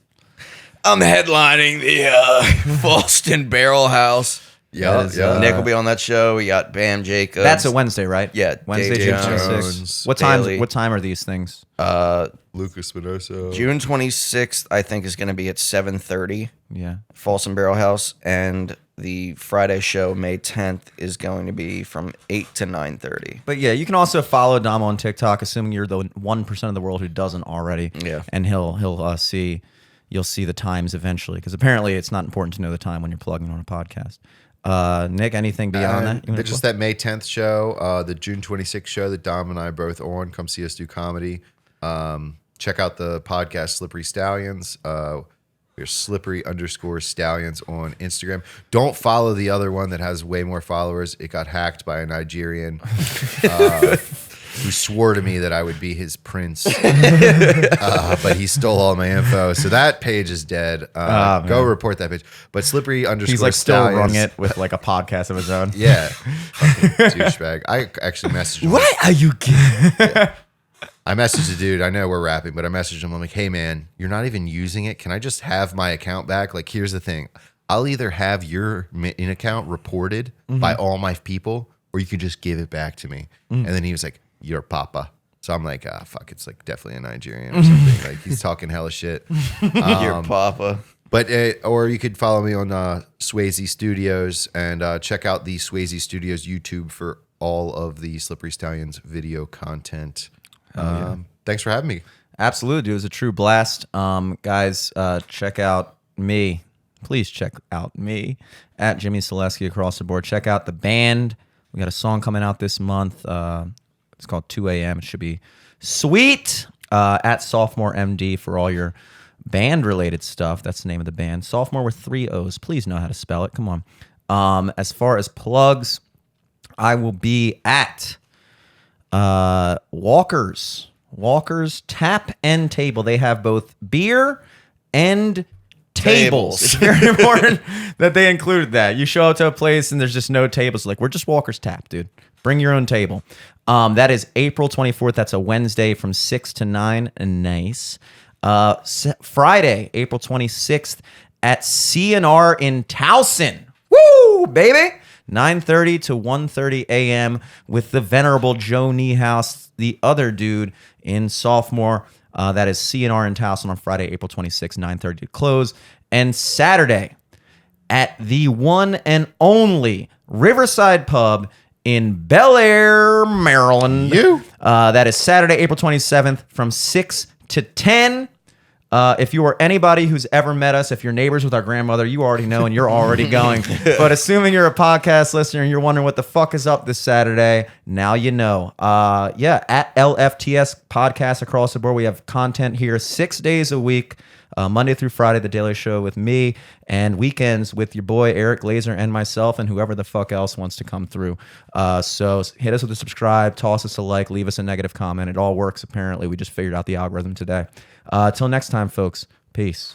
I'm headlining the Falston Barrel House. Yeah, yeah. Nick will be on that show. We got Bam Jacobs. That's a Wednesday, right? Yeah, Wednesday, Dave June Jones, 26th. What time? Bailey. What time are these things? Lucas Spinoza. June 26th, I think, is going to be at 7:30, Yeah. Falston Barrel House, and the Friday show, May 10th, is going to be from 8 to 9:30. But yeah, you can also follow Dom on TikTok, assuming you're the 1% of the world who doesn't already. Yeah. And you'll see the times eventually, because apparently it's not important to know the time when you're plugging on a podcast. Nick, anything beyond that? You wanna Just plug? that May 10th show, the June 26th show that Dom and I are both on. Come see us do comedy. Check out the podcast Slippery Stallions. We're slippery_stallions on Instagram. Don't follow the other one that has way more followers. It got hacked by a Nigerian who swore to me that I would be his prince. But he stole all my info. So that page is dead. Go report that page. But slippery_stallions. He's like still rung it with like a podcast of his own. Yeah. Fucking douchebag. I actually messaged him. Why are you kidding? I messaged the dude. I know we're rapping, but I messaged him. I'm like, hey, man, you're not even using it. Can I just have my account back? Like, here's the thing. I'll either have your in account reported by all my people, or you can just give it back to me. And then he was like, your papa. So I'm like, fuck, it's like definitely a Nigerian or something. Like, he's talking hella shit. Your papa. But or you could follow me on Swayze Studios and check out the Swayze Studios YouTube for all of the Slippery Stallions video content. Thanks for having me. Absolutely, dude. It was a true blast. Guys, check out me. Please check out me at Jimmy Selesky across the board. Check out the band. We got a song coming out this month. It's called 2 a.m. It should be sweet. At Sophomore MD for all your band-related stuff. That's the name of the band. Sophomore with 3 O's. Please know how to spell it. Come on. As far as plugs, I will be at Walker's Tap and Table. They have both beer and tables. It's very important that they included that. You show up to a place and there's just no tables. Like, we're just Walker's Tap, dude. Bring your own table. That is April 24th. That's a Wednesday from 6 to 9. Nice. Friday, April 26th at CNR in Towson. Woo, baby. 9:30 to 1:30 a.m. with the venerable Joe Niehaus, the other dude in Sophomore. That is CNR in Towson on Friday, April 26th, 9:30 to close. And Saturday at the one and only Riverside Pub in Bel Air, Maryland. That is Saturday, April 27th from 6 to 10. If you are anybody who's ever met us, if you're neighbors with our grandmother, you already know and you're already going. But assuming you're a podcast listener and you're wondering what the fuck is up this Saturday, now you know. At LFTS Podcast across the board, we have content here 6 days a week, Monday through Friday, The Daily Show with me, and weekends with your boy Eric Glazer and myself and whoever the fuck else wants to come through. So hit us with a subscribe, toss us a like, leave us a negative comment. It all works, apparently. We just figured out the algorithm today. Till next time, folks. Peace.